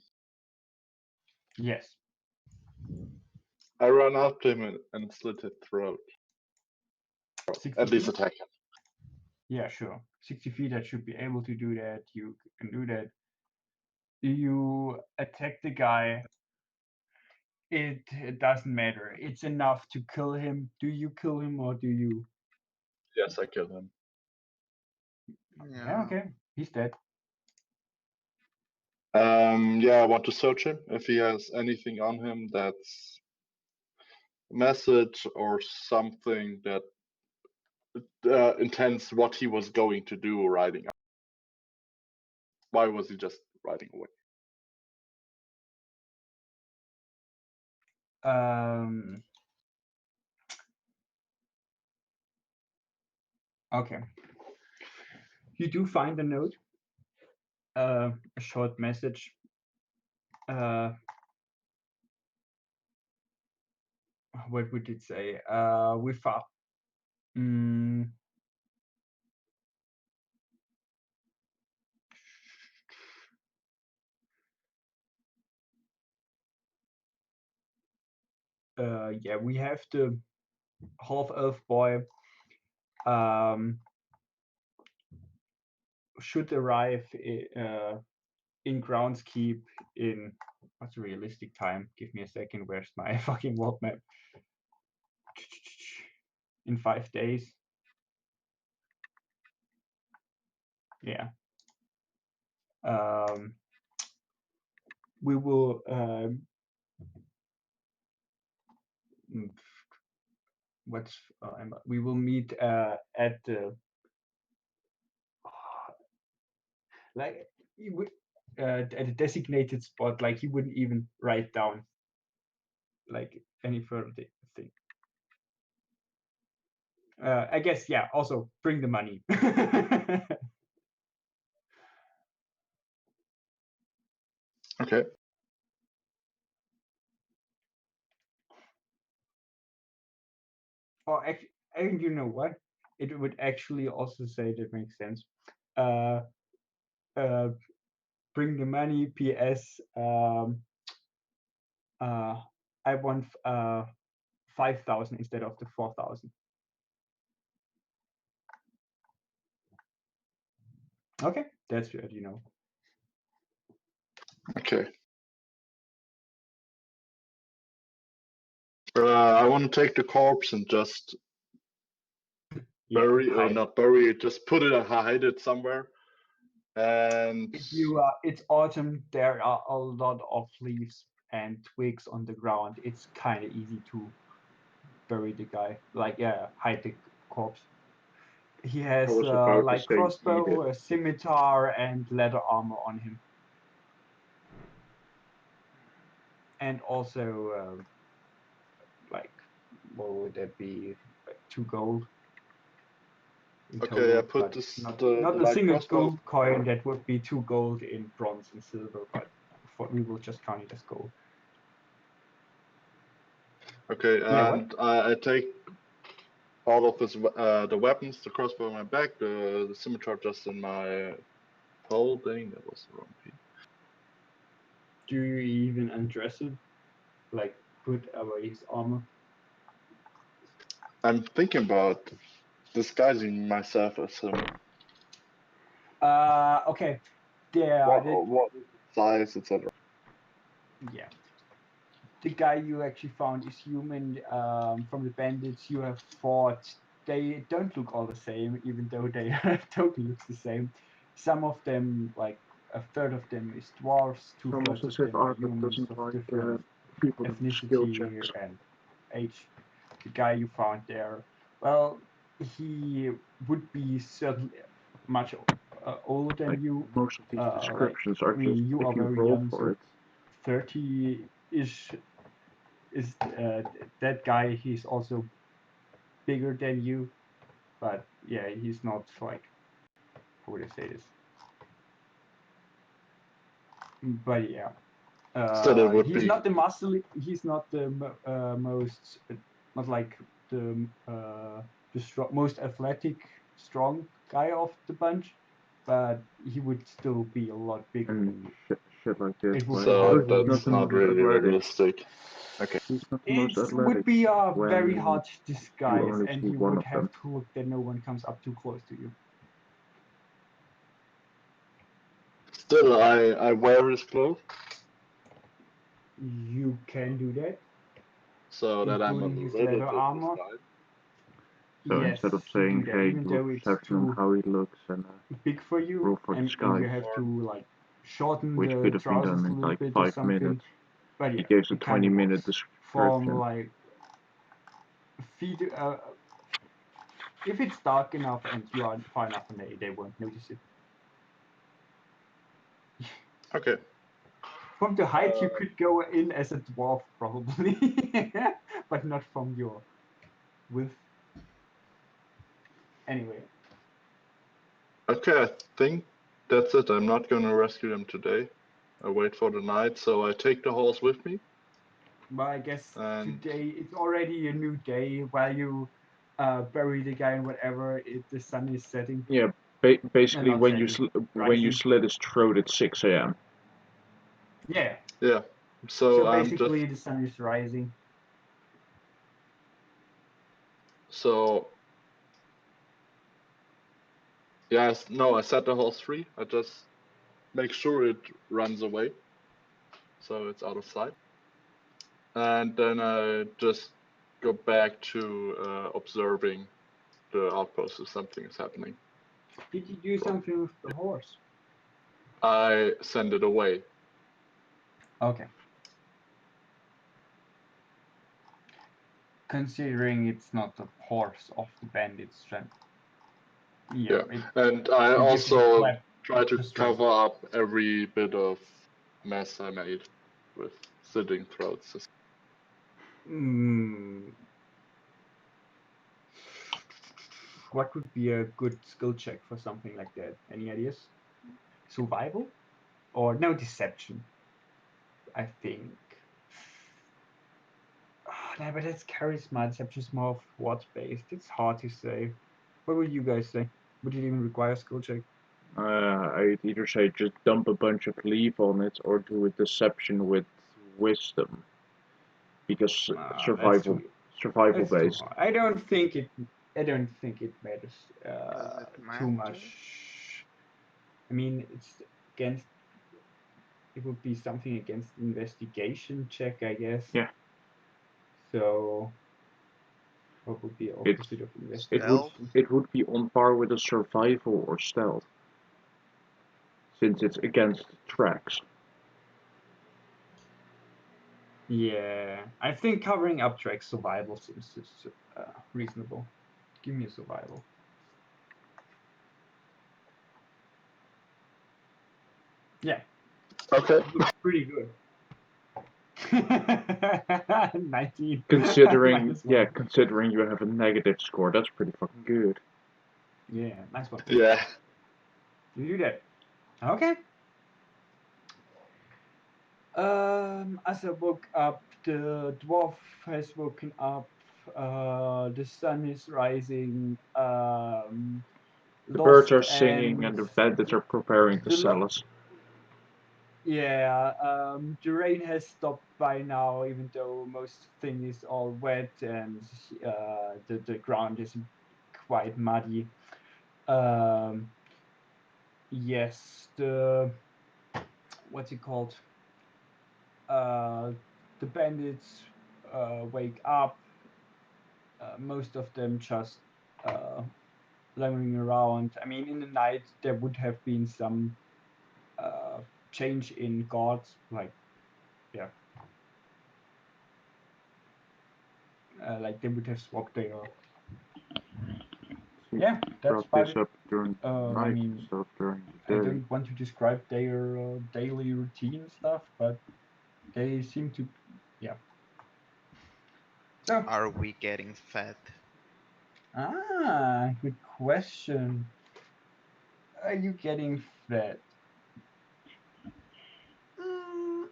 Yes. I run up to him and slit his throat. 60 At least feet? attack him. Yeah, sure. 60 feet, I should be able to do that. You can do that. You attack the guy. It doesn't matter. It's enough to kill him. Do you kill him or do you? Yes, I kill him. Yeah, okay. He's dead. Yeah, I want to search him if he has anything on him that's message or something that intends what he was going to do riding up. Why was he just riding away? Okay. You do find a note, a short message. What would it say? We found. yeah, we have the half-elf boy should arrive in Groundskeep in what's a realistic time? Give me a second. Where's my fucking world map? In 5 days. Yeah. We will what's we will meet at the like at a designated spot. Like he wouldn't even write down like any further thing. I guess, yeah, also bring the money. Okay. Or actually, and you know what? It would actually also say that makes sense. Uh, uh, bring the money. PS. I want 5,000 instead of the 4,000. Okay, that's good. You know. Okay. I want to take the corpse and just bury, or hide. not bury it, just put it, hide it somewhere. And If you it's autumn, there are a lot of leaves and twigs on the ground. It's kind of easy to bury the guy, like hide the corpse. He has was about to like say crossbow, a scimitar, and leather armor on him, and also like what would that be? Like 2 gold in okay, total, I put but this not the a light single crossbow. gold coin. That would be 2 gold in bronze and silver, but we will just count it as gold. Okay, Yeah, what? and I take all of this, the weapons, the crossbow in my back, the scimitar just in my holding. That was the wrong piece. Do you even undress him? Like put away his armor? I'm thinking about disguising myself as him. Okay. Yeah, What size, etc. yeah. The guy you actually found is human. From the bandits you have fought, they don't look all the same, even though they totally look the same. Some of them, like a third of them, is dwarves. Some 2/3 also of said them are Arthur humans doesn't of like different people with skill ethnicity checks. and age. The guy you found there, well, he would be certainly much older than Like you. most of these Like, descriptions are I mean, just you if are you very roll young, for so it. 30-ish is that guy. He's also bigger than you, but yeah, he's not like, how would I say this? But yeah, Still, it would he's be not the muscle. He's not the most, not like the most athletic, strong guy of the bunch, but he would still be a lot bigger And than you. shit like this. It would Like, be so. hard oh, for he's you not That's the to. not most really athletic. realistic. Okay. He's not the It most athletic. would be a very when hard you disguise, only and see you one would of have them. to look that no one comes up too close to you. Still, I wear his clothes You can do that, so that I'm a including his little leather bit armor. disguised. So Yes, instead of you do saying, that, hey, even do a though it's perception on too how he looks and big for you, roll for and you disguise, have to like shorten which the could have been trousers done a in little like bit or 5 something. minutes. But He yeah, gives a it kind of 20-minute works. From description. like feet, if it's dark enough and you are far enough away, they won't notice it. Okay. From the height, you could go in as a dwarf probably, but not from your width. Anyway. Okay, I think that's it. I'm not gonna rescue them today. I wait for the night, so I take the horse with me. But I guess And today it's already a new day. While you bury the guy and whatever, the sun is setting. Yeah, basically Not when you setting, when you rising. slit his throat at 6 a.m. Yeah. yeah, So so I'm just basically, the sun is rising. So yeah, no, I set the horse free. I just make sure it runs away, so it's out of sight, and then I just go back to observing the outpost if something is happening. Did you do something with the horse? I send it away. Okay. Considering it's not the horse of the bandit's strength. Yeah. And I it gives it a also flat try to strength. cover up every bit of mess I made with slitting throats. What would be a good skill check for something like that? Any ideas? Survival? Or no, deception? I think. No, but that's charisma. Deception's more what based. It's hard to say. What would you guys say? Would it even require a skill check? I'd either say just dump a bunch of leaf on it or do a deception with wisdom. Because survival That's too based. hard. I don't think it matters Does it too matter? much. I mean, it would be something against investigation check, I guess. Yeah. So what would be opposite of investigation? It would be on par with a survival or stealth. Since it's against tracks. Yeah, I think covering up tracks survival seems reasonable. Give me a survival. Yeah. Okay. Looks pretty good. 19. Considering you have a negative score, that's pretty fucking good. Yeah, nice one. Yeah. You do that. Okay. As I woke up, the dwarf has woken up. The sun is rising. The birds are Lost singing and the bandits are preparing to sell us. Yeah, the rain has stopped by now, even though most thing is all wet and the ground is quite muddy. Yes, what's it called? The bandits wake up. Most of them just lunging around. I mean, in the night there would have been some change in guards, like like they would have swapped their. Yeah, that's about it. Up during night I mean, instead of during I the day. don't want to describe their daily routine stuff, but they seem to, yeah. So, Are we getting fed? good question. Are you getting fed?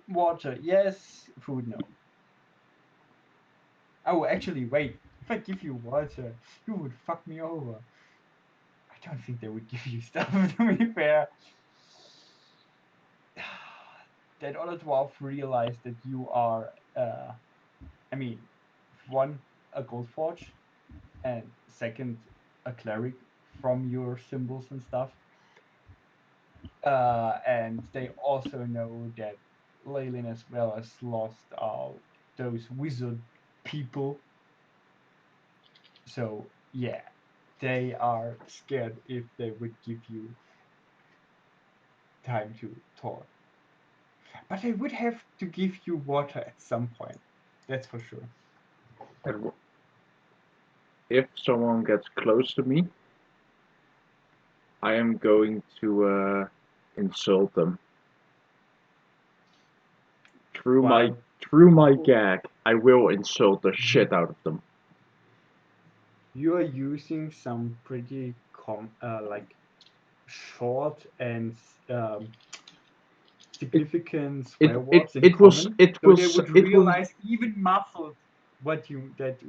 Water, yes. Food, no. Oh, actually, wait. If I give you water, you would fuck me over. I don't think they would give you stuff, to be fair. That other dwarf realized that you are, I mean, one, a gold forge, and second, a cleric from your symbols and stuff. And they also know that Leyland as well as lost those wizard people. So yeah, they are scared if they would give you time to talk. But they would have to give you water at some point. That's for sure. And if someone gets close to me, I am going to insult them. Through my gag, I will insult the shit out of them. You are using some pretty like short and significant swear words in common, so they would realize even muffled what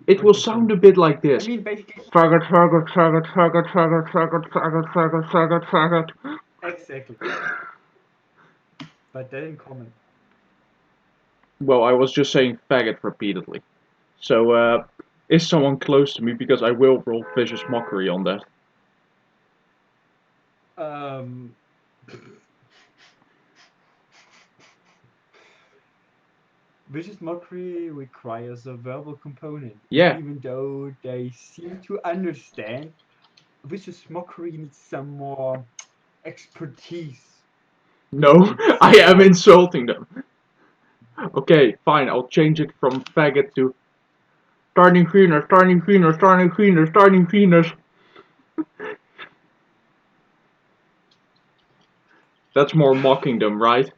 it will sound a bit like this. I mean, basically. Faggot, faggot, faggot, faggot, faggot, faggot, faggot, faggot, faggot, faggot. Exactly. But that in common. Well, I was just saying faggot repeatedly. So, Is someone close to me? Because I will roll vicious mockery on that. Vicious mockery requires a verbal component. Yeah. Even though they seem to understand, vicious mockery needs some more expertise. No, I am insulting them. Okay, fine, I'll change it from faggot to starting cleaner, starting cleaner, starting cleaner, starting cleaners. That's more mocking them, right?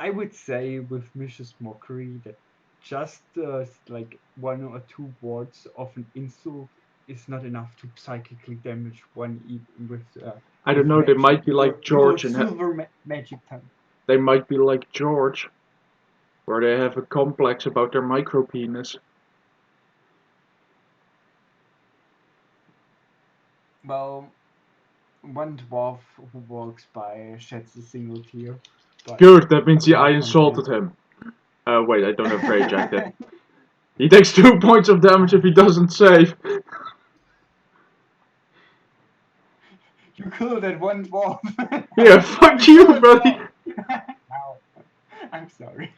I would say with vicious mockery that just like one or two words of an insult is not enough to psychically damage one even with I don't with know, they magic, might be like George and magic tongue. they might be like George, where they have a complex about their micro penis. Well, one dwarf who walks by sheds a single tear. But Good, that means I apart from insulted him. Wait, I don't have rage active. He takes 2 points of damage if he doesn't save. You killed that one dwarf. Yeah, fuck you, buddy. Ow. I'm sorry.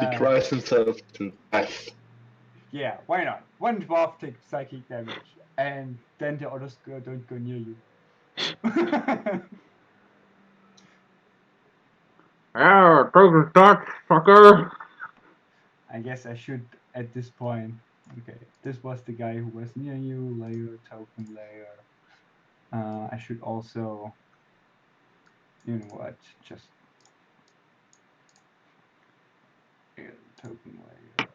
He cries himself to death. Yeah, why not? One dwarf takes psychic damage, and then the others don't go near you. Yeah, doesn't that, fucker? I guess I should, at this point, okay, this was the guy who was near you, layer, token layer. I should also, you know what, just token layer,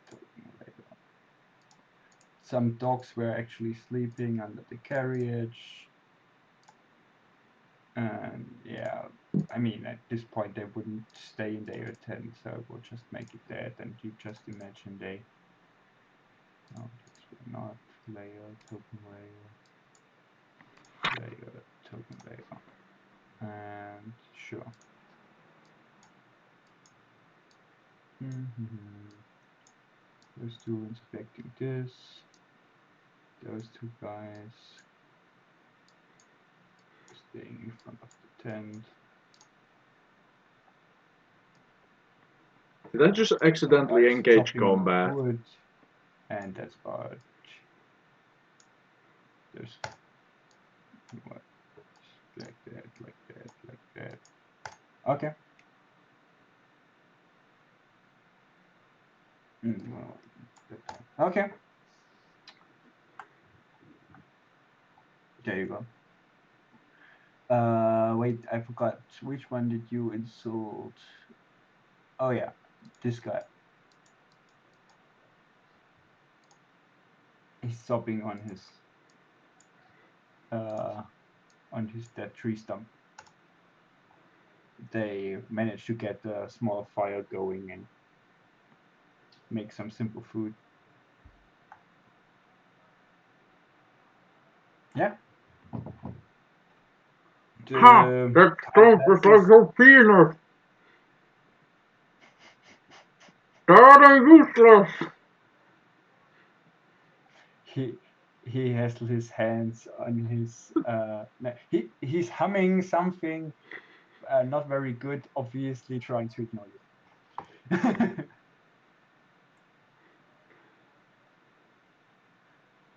token layer. Some dogs were actually sleeping under the carriage. And yeah, I mean, at this point, they wouldn't stay in their tent, so we'll just make it dead. And you just imagine they. No, that's not layer, token layer, token layer. And sure. Those two inspecting this. Those two guys staying in front of the tent. Did I just accidentally That's engage chopping combat? wood, and that's about. There's what? Like that, like that, like that. Okay. Okay. There you go. Wait, I forgot. Which one did you insult? Oh yeah, this guy. He's sobbing on his dead tree stump. They managed to get a small fire going and make some simple food. Yeah. Ha! That stump is like your penis! That ain't useless! He has his hands on his he's humming something not very good, obviously trying to ignore you.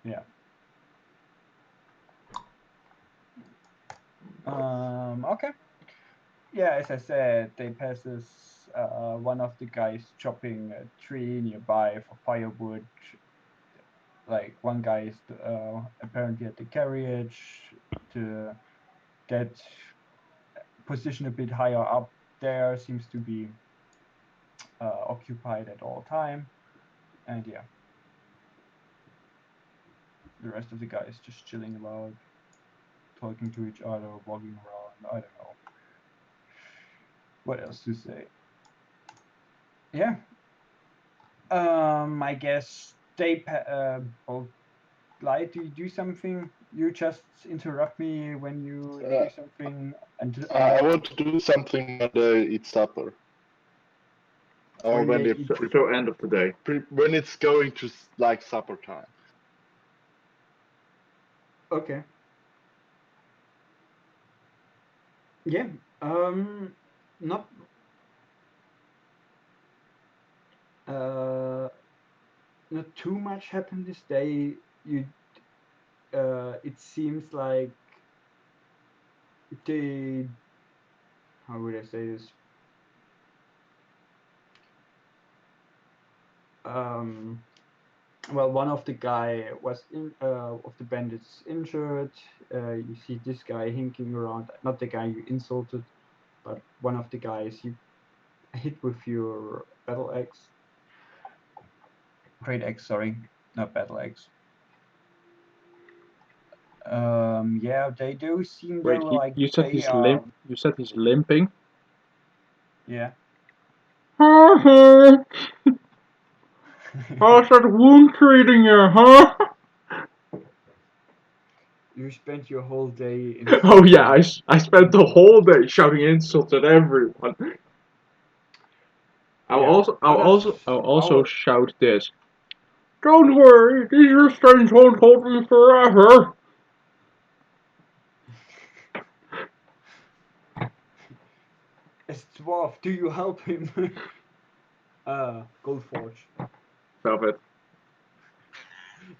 Yeah. Okay. Yeah, as I said, they passes one of the guys chopping a tree nearby for firewood. Like one guy is apparently at the carriage to get position a bit higher up there, seems to be occupied at all time. And yeah, the rest of the guys just chilling about, talking to each other, walking around. I don't know what else to say. Yeah. I guess they both Blythe, do you do something? You just interrupt me when you do something, and I want to do something when they eat supper. Or when when they they eat. So end of the day. when it's going to like supper time. Okay. Yeah. Not. Uh, Not too much happened this day. You. It seems like they. How would I say this? Um. Well, one of the guy was of the bandits injured. You see this guy hinking around. Not the guy you insulted, but one of the guys you hit with your battle axe. Great axe, sorry, not battle axe. Yeah, they do seem Wait, though like you said they he's are. You said he's limping. Yeah. How's that wound treating you, huh? You spent your whole day Oh yeah, insulting. I spent the whole day shouting insults at everyone. Yeah. Others. I'll also Our. shout this. Don't worry, these restraints won't hold me forever. As dwarf, do you help him? Goldforge. Velvet.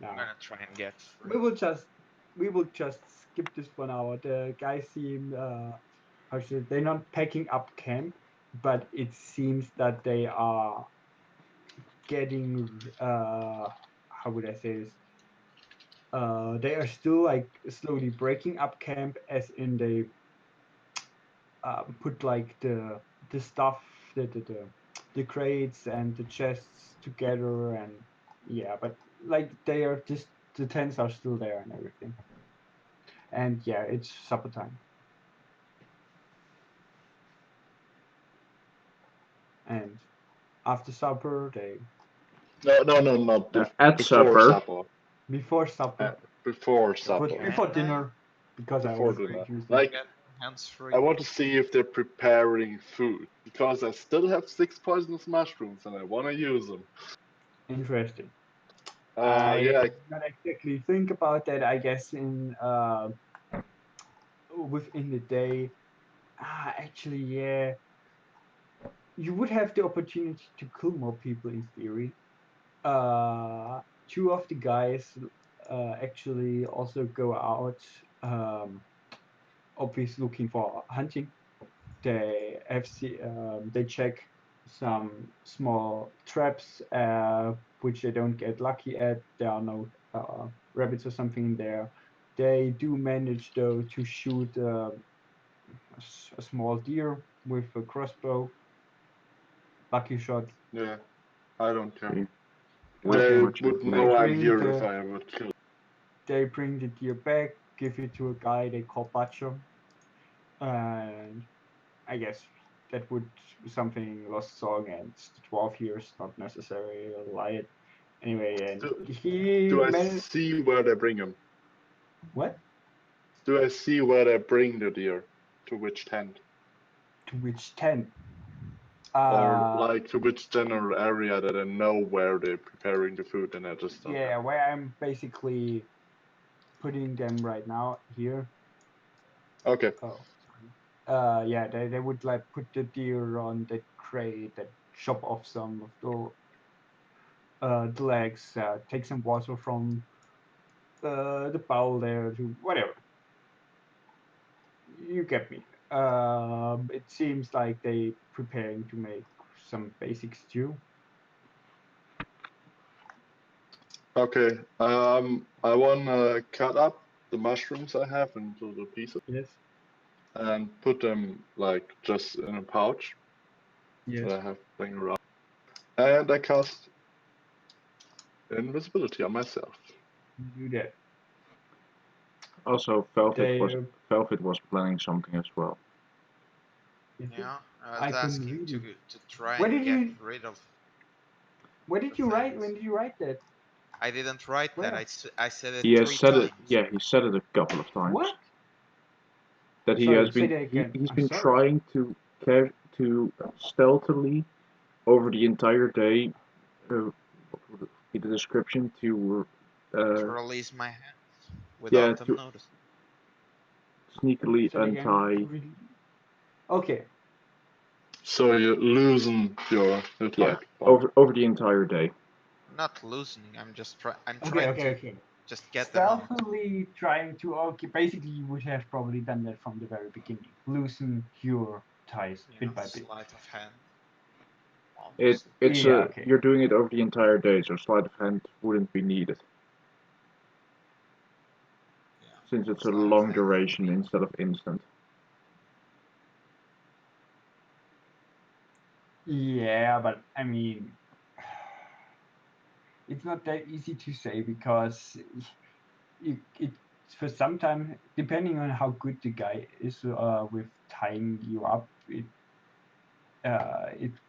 No. I'm gonna try and get We through. will just skip this for now. The guys seem how should they're not packing up camp, but it seems that they are getting how would I say this? They are still like slowly breaking up camp, as in they put like the stuff, the crates and the chests together, and yeah, but like they are just the tents are still there and everything. And yeah, it's supper time. And after supper, they No, not At before supper. supper. before supper, Before supper. before Can I dinner, because I Before always dinner. confuse them. Like, get hands I free? want to see if they're preparing food because I still have 6 poisonous mushrooms and I want to use them. Interesting. I Yeah, did not exactly think about that. I guess in within the day. Actually, yeah, you would have the opportunity to kill more people in theory. Two of the guys actually also go out, obviously looking for hunting. They check some small traps, which they don't get lucky at. There are no rabbits or something in there. They do manage though to shoot a small deer with a crossbow. Lucky shot. yeah, I don't care. You have too Okay. They much would They know information. I'm bring here if the I would kill. they bring the deer back, give it to a guy they call Butcher, and I guess that would be something lost song, and the 12 years not necessarily lie it. Anyway, and Do, he do I managed. see where they bring them? What? Do I see where they bring the deer? To which tent? To which 10? Or Uh, like to which general area that I know where they're preparing the food and I just don't have. yeah, where I'm basically putting them right now here. Okay. Oh, sorry. Yeah, they would like put the deer on the crate, that chop off some of the legs, take some water from the bowl there to whatever. You get me. It seems like they preparing to make some basic stew. Okay. I wanna cut up the mushrooms I have into the pieces Yes. and put them like just in a pouch Yes. that I have laying around. And I cast invisibility on myself. You do that. Also, They. Velvet was planning something as well. Is it? Yeah, I I was couldn't asking read it. to try Where and did get you? rid of Where the did you write? things. When did you write that? I didn't write that. Where? I said it He has 3 said it. times. Yeah, he said it a couple of times. What? That he Sorry, has say been that again. he's I'm been sorry. trying to stealthily over the entire day. What would it be the description To uh release my hands yeah without them to noticing. sneakily Say that again. untie. Okay. So you loosen your Yeah, tight part. over the entire day. Not loosening. I'm Okay. trying Okay. to Okay. just get them out. Stealthily trying to. Okay. Basically, you would have probably done that from the very beginning. Loosen your ties You know, bit by bit. sleight of hand. It's Obviously. Yeah. Okay. you're doing it over the entire day, so sleight of hand wouldn't be needed Yeah. since it's a Sleight of long hand would duration be- instead of instant. Yeah, but I mean, it's not that easy to say because it's for some time, depending on how good the guy is with tying you up, it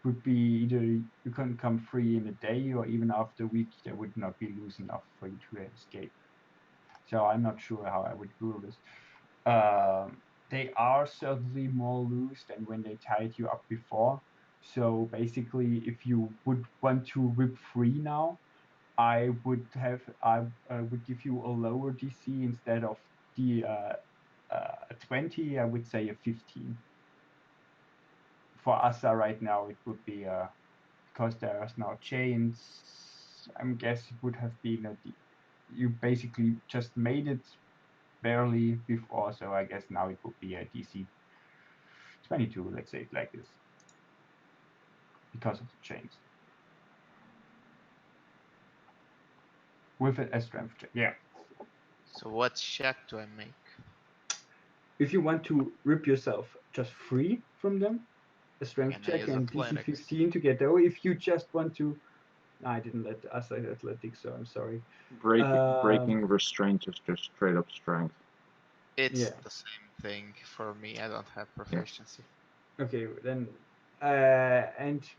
would be either you can come free in a day or even after a week there would not be loose enough for you to escape. So I'm not sure how I would rule this. They are certainly more loose than when they tied you up before. So basically, if you would want to rip free now, I would give you a lower DC instead of the 20. I would say a 15. For Asa right now, it would be because there is now chains. I'm guess it would have been you basically just made it barely before, so I guess now it would be a DC 22. Let's say it like this, because of the chains. With a strength check, yeah. So what check do I make? If you want to rip yourself just free from them, a strength Can I check use and DC athletics? 15 to get over. If you just want to, I didn't let us say athletics, so I'm sorry. Breaking restraints is just straight up strength. It's Yeah. the same thing for me. I don't have Yeah. proficiency. Okay, then, and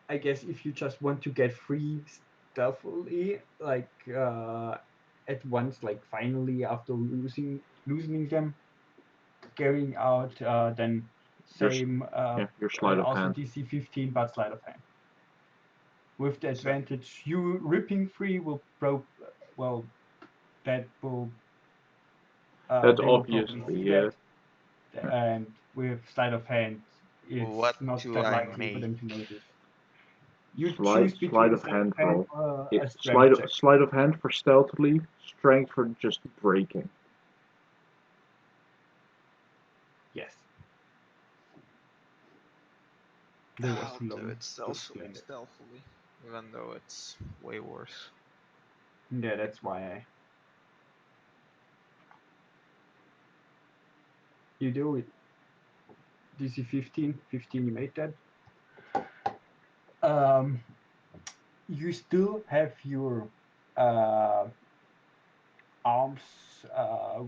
I guess if you just want to get free stealthily, like at once, like finally after loosening them, carrying out, then Your same, your sleight of also hand. DC 15, but sleight of hand. With the So- advantage, you ripping free will well, that will That they will probably obviously, see yeah. that, and with sleight of hand, it's What not do that I likely for make? them to notice. You choose Sleight between of sleight of hand hand roll. or a Sleight strength check. sleight of hand for stealthily, strength for just breaking. Yes. That was I'll too do long it to explain that. stealthily, even though it's way worse. Yeah, that's why you do it. DC 15, 15 you made that. You still have your uh, arms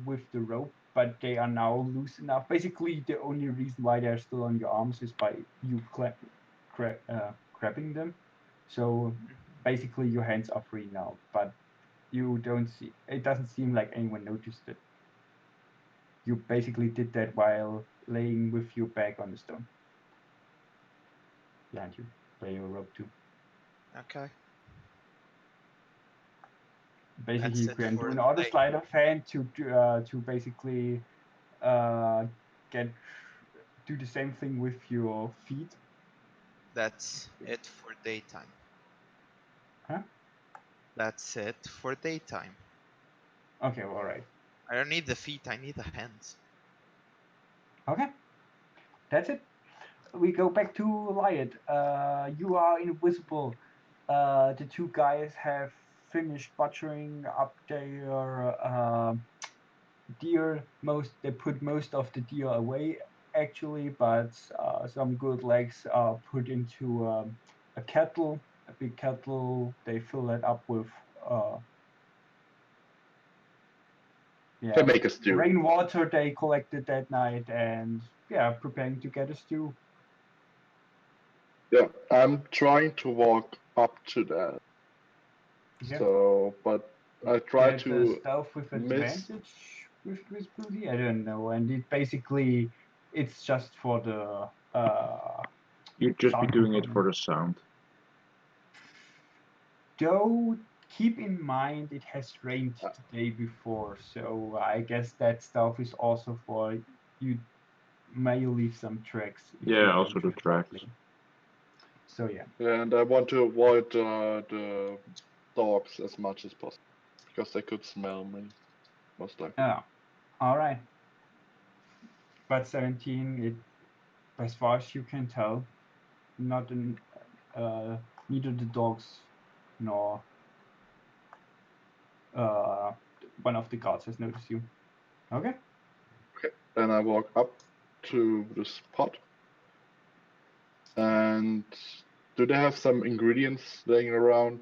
with the rope, but they are now loose enough. Basically, the only reason why they're still on your arms is by you grabbing them. So basically, your hands are free now, but you don't see. It doesn't seem like anyone noticed it. You basically did that while laying with your back on the stone behind you, where your rope too. Okay. Basically, That's you it can do for another today. sleight of hand to basically get do the same thing with your feet. That's it for daytime. Huh? That's it for daytime. Okay, all right. I don't need the feet, I need the hands. Okay, that's it. We go back to Riot. You are invisible. The two guys have finished butchering up their deer. They put most of the deer away actually, but some good legs are put into a kettle, a big kettle. They fill it up with uh, They yeah, make a stew. rainwater they collected that night, and yeah, preparing to get a stew. Yeah, I'm trying to walk up to that. Okay. So, but I try Get the to stealth with miss. advantage with visibility. I don't know, and it basically it's just for the You'd just be sound doing it for component. the sound. Though keep in mind it has rained Uh, the day before, so I guess that stuff is also for you. May leave some tracks if you Yeah, don't also the tread tracks. lightly. So yeah. And I want to avoid the dogs as much as possible because they could smell me, most likely. Oh, all right. But 17, it as far as you can tell, not an neither the dogs nor uh one of the guards has noticed you. Okay. Okay. Then I walk up to the spot, and do they have some ingredients laying around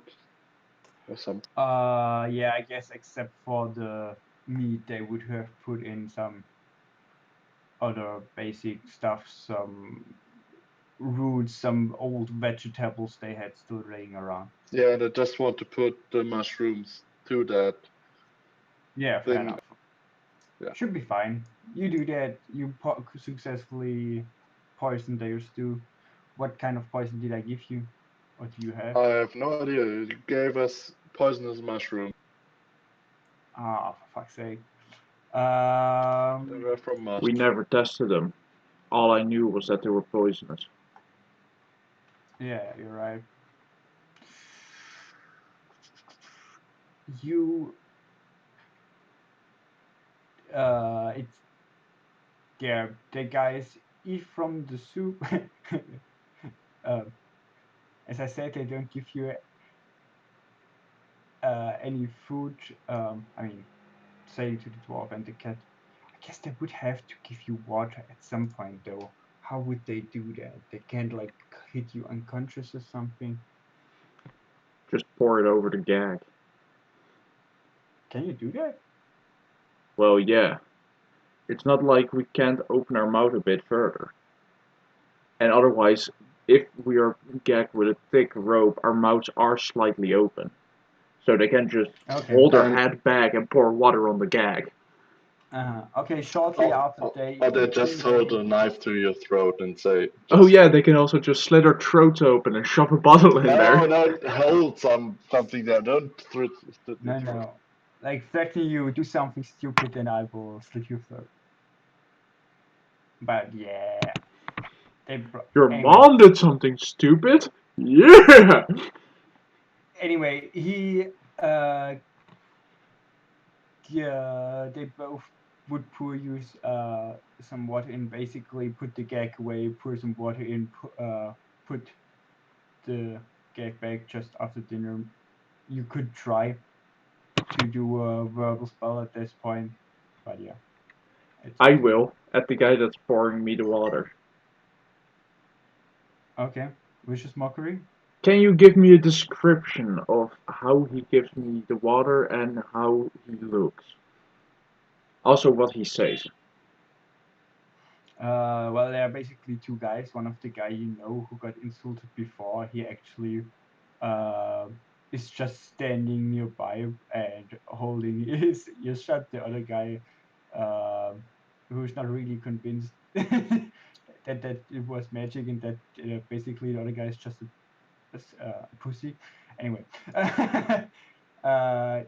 or some? Yeah, I guess except for the meat, they would have put in some other basic stuff, some roots, some old vegetables they had still laying around. Yeah, and I just want to put the mushrooms to that Yeah, fair thing. enough. Yeah. Should be fine. You do that. You successfully poison their stew. What kind of poison did I give you? What do you have? I have no idea. You gave us poisonous mushroom. Ah, for fuck's sake. They were from Mars. We never tested them. All I knew was that they were poisonous. Yeah, you're right. You, it's yeah. The guys eat from the soup. uh, as I said, they don't give you any food. I mean, saying to the dwarf and the cat. I guess they would have to give you water at some point, though. How would they do that? They can't like hit you unconscious or something. Just pour it over the gag. Can you do that? Well, yeah. It's not like we can't open our mouth a bit further. And otherwise, if we are gagged with a thick rope, our mouths are slightly open. So they can just Okay. hold their And head back and pour water on the gag. Okay. Shortly or, after they or they just eating, hold a knife to your throat and say, Oh just yeah, they can also just slit our throats open and shove a bottle in no, there. no, hold something there. Don't slit your no, throat. no, like threatening you, do something stupid, and I will slit your throat. But yeah, Your anyway. mom did something stupid? Yeah! Anyway, he uh yeah, they both would pour you some water in, basically put the gag away, pour some water in, put the gag back just after dinner. You could try to do a verbal spell at this point, but yeah, it's I up to you. will, at the guy that's pouring me the water. Okay, vicious mockery. Can you give me a description of how he gives me the water and how he looks? Also, what he says. Well, there are basically two guys. One of the guy you know who got insulted before, he actually uh, is just standing nearby and holding his ears shut. The other guy, who's not really convinced that it was magic and that basically the other guy is just a pussy. Anyway,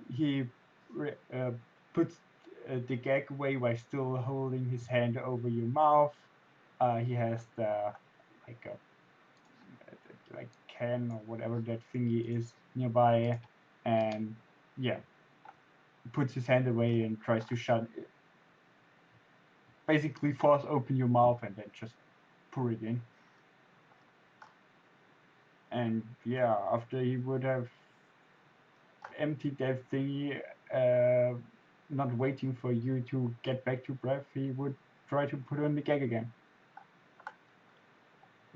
he puts the gag away while still holding his hand over your mouth. He has the like a like can or whatever that thingy is nearby, and yeah, puts his hand away and tries to shut it, basically force open your mouth and then just pour it in. And yeah, after he would have emptied that thingy, not waiting for you to get back to breath, he would try to put on the gag again.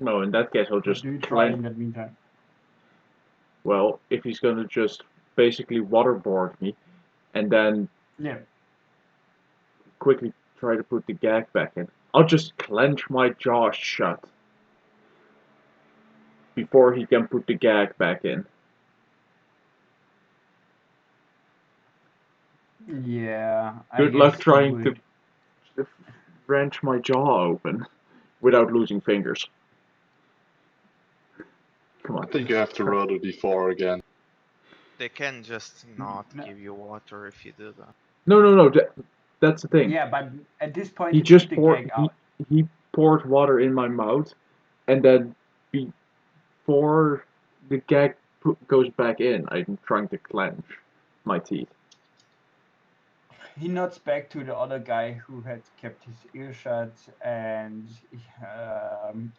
No, in that case, I'll What just do you try clench. in that meantime? Well, if he's gonna just basically waterboard me and then Yeah. quickly try to put the gag back in, I'll just clench my jaw shut before he can put the gag back in. Yeah, I Good luck guess he trying would. to wrench my jaw open without losing fingers. Come I on. think you have to roll a d4 again. They can just not No, give you water if you do that. No. That's the thing. yeah, but at this point He you put just the poured. gag He out. he poured water in my mouth, and then before the gag goes back in, I'm trying to clench my teeth. He nods back to the other guy who had kept his ear shut, and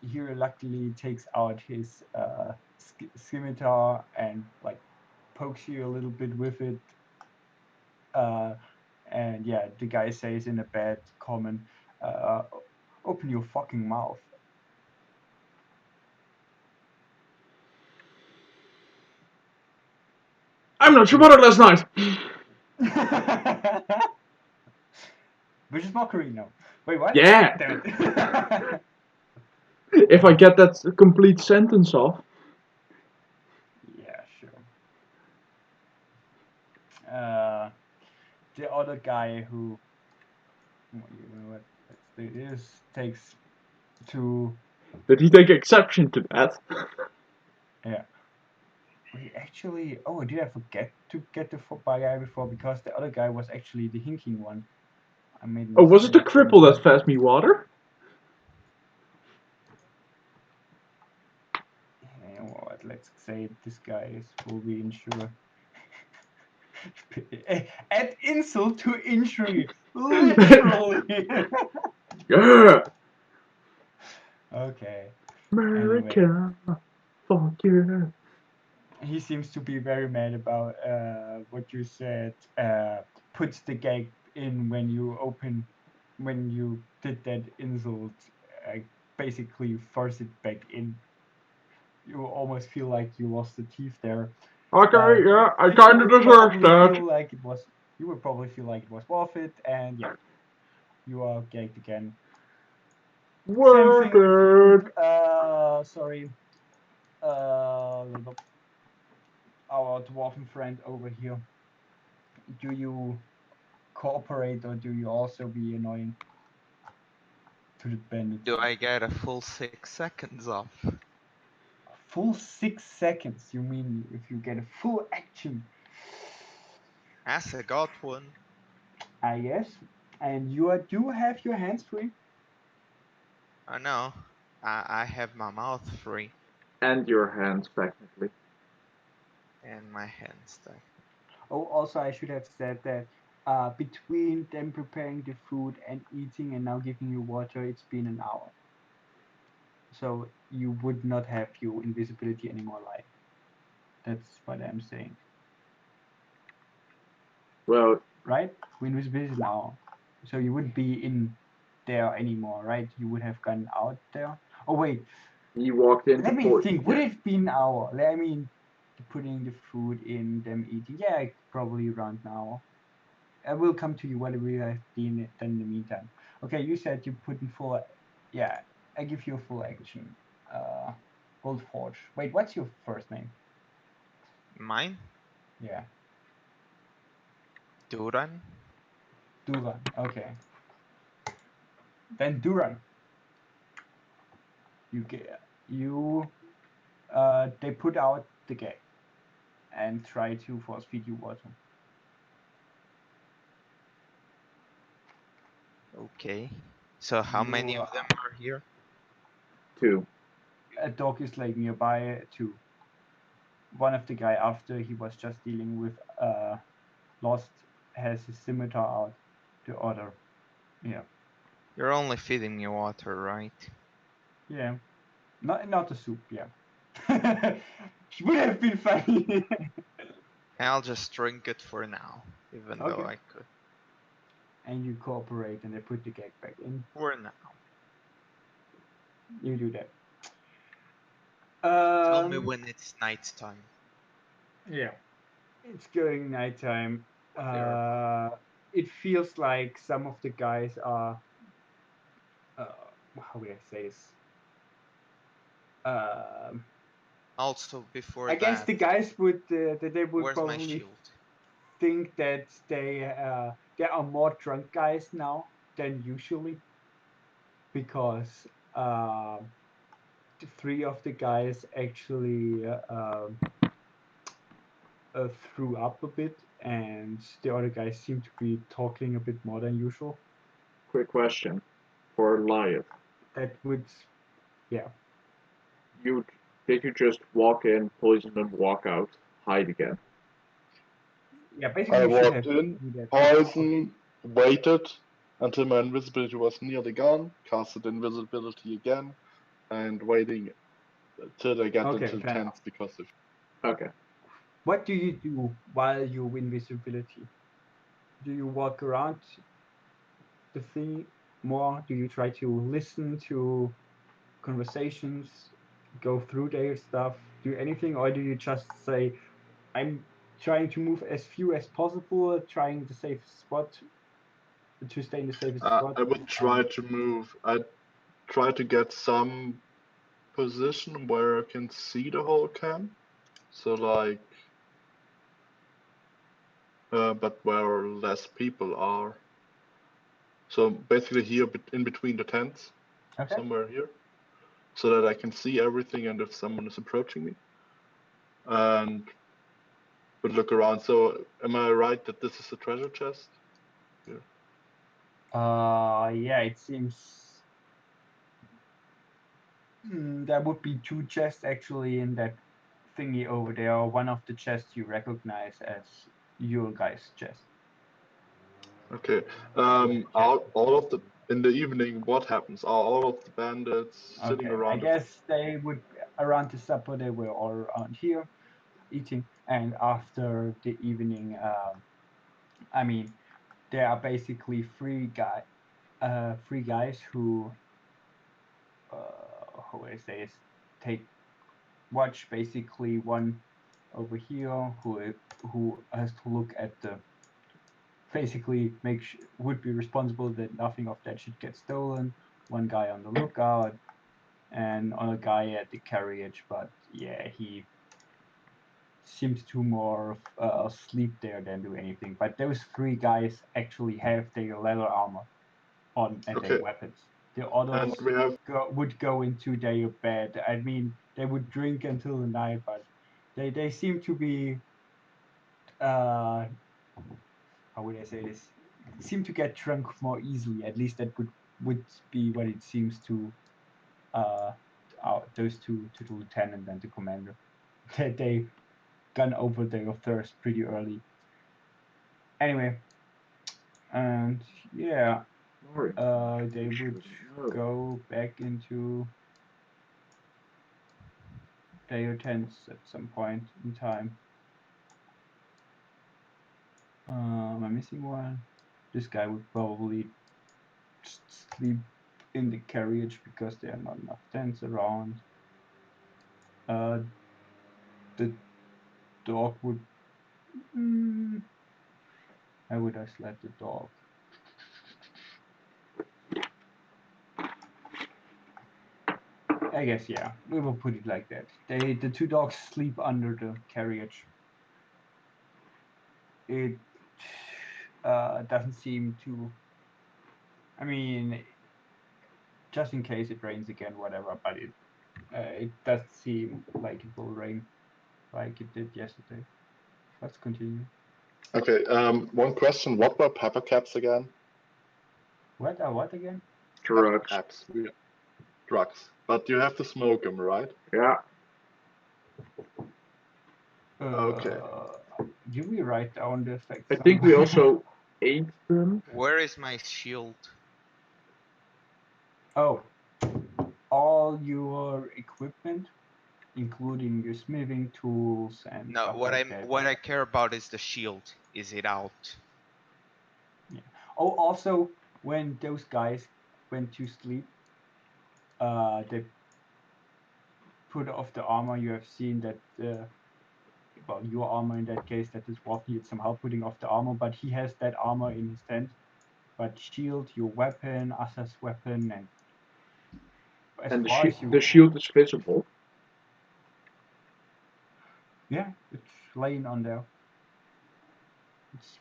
he reluctantly takes out his scimitar and like pokes you a little bit with it. And yeah, the guy says in a bad comment, uh, "Open your fucking mouth." I'm not your mother last night. Which is mockery now. Wait, what? Yeah. Damn it. If I get that complete sentence off. Yeah, sure. The other guy who, you know what, let's do this, takes two, Did he take exception to that? yeah. Wait, actually, oh, did I forget to get the guy before? Because the other guy was actually the hinking one. I made a Oh, was it the mistake. cripple that fed me water? Yeah, what? Let's say this guy will be insured. Add insult to injury, literally. Yeah. Okay. Anyway, America. Fuck yeah. he seems to be very mad about what you said. Puts the gag in when you did that insult. Basically, force it back in. You almost feel like you lost the teeth there. Okay, But yeah, I you kinda would deserve probably that. feel like it was. You would probably feel like it was worth it, and yeah, you are gagged again. Same Worth thing with it. sorry, uh, our dwarven friend over here. Do you cooperate or do you also be annoying to the bandits? Do I get a full 6 seconds off? Full 6 seconds. You mean if you get a full action? As I got one. Yes. And you do have your hands free. I know. I have my mouth free And your hands, technically. and my hands stuck. Oh, also I should have said that between them preparing the food and eating and now giving you water, it's been an hour. So you would not have your invisibility anymore live. That's what I'm saying. Well, Right? Invisibility is now. So you wouldn't be in there anymore, right? You would have gone out there. Oh wait, he walked into let me port. think. Would it have been an hour? I mean, putting the food in, them eating. Yeah, probably around now. I will come to you what we have been done in the meantime. Okay, you said you put in full. Yeah, I give you a full action. Gold Forge. Wait, what's your first name? Mine? Yeah, Duran? Duran. Okay, then Duran. You get you. They put out the gate and try to force feed you water. Okay. So how many You of them are here? 2. a dog is like nearby too. One of the guy after he was just dealing with lost has his scimitar out. The other, yeah, You're only feeding me water, right? yeah, not the soup, yeah. Would have been funny. I'll just drink it for now, even though Okay, I could. and you cooperate, and they put the gag back in. For now. You do that. Tell me when it's night time. Yeah, it's going nighttime. There. It feels like some of the guys are. Uh, how would I say this? Also, before I guess that, the guys would they would where's my probably shield? think that there are more drunk guys now than usually because three of the guys actually threw up a bit, and the other guys seem to be talking a bit more than usual. Quick question for Lion. That would, yeah. Did you just walk in, poison, and walk out, hide again? Yeah, basically I you should walked have in, do that. poison, waited until my invisibility was nearly gone, casted invisibility again, and waiting till they get Okay, into the fair enough. tents because if Okay. What do you do while you invisibility? Do you walk around the thing more? Do you try to listen to conversations, go through their stuff, do anything, or do you just say, I'm trying to move as few as possible, trying the safest spot to stay in the safest spot? I would try to move, I'd try to get some position where I can see the whole camp. So like, but where less people are. So basically here in between the tents, Okay. somewhere here, so that I can see everything and if someone is approaching me, and would look around. So am I right that this is a treasure chest? Yeah, it seems there would be two chests actually in that thingy over there. One of the chests you recognize as your guy's chest. Okay. Chest. All of the in the evening, what happens? Are all of the bandits sitting Okay, I around? guess they would around the supper. They were all around here eating, and after the evening, I mean, there are basically three guys who, how would I say this, take watch basically one over here who has to look at the basically would be responsible that nothing of that should get stolen. One guy on the lookout, and on a guy at the carriage, but yeah, he seems to more sleep there than do anything. But those three guys actually have their leather armor on and their Okay, weapons. The others and we have would go into their bed. I mean, they would drink until the night, but they seem to be how would I say this? Seem to get drunk more easily. At least that would be what it seems to uh those two, to the lieutenant and the commander. That they gone over their thirst pretty early. Anyway, and yeah, Orange. they You would should know. go back into their tents at some point in time. Am I missing one? This guy would probably just sleep in the carriage because there are not enough tents around. The dog would. How would I sled the dog? I guess yeah, we will put it like that. The two dogs sleep under the carriage. It doesn't seem to. I mean, just in case it rains again, whatever. But it does seem like it will rain, like it did yesterday. Let's continue. okay. One question: what were pepper caps again? What again? Pepper Drugs. caps, drugs. But you have to smoke them, right? Yeah. Okay. Did we write down the effects I think we somewhere? also ate them. Where is my shield? Oh, all your equipment, including your smithing tools and No, stuff like that. what I care about is the shield. Is it out? Yeah. Oh, also, when those guys went to sleep, they put off the armor. You have seen that, well, your armor in that case, that is Wolf needed some help putting off the armor, but he has that armor in his tent. But shield, your weapon, Asa's weapon, and as And far as you, the shield is visible. yeah, it's laying on there. It's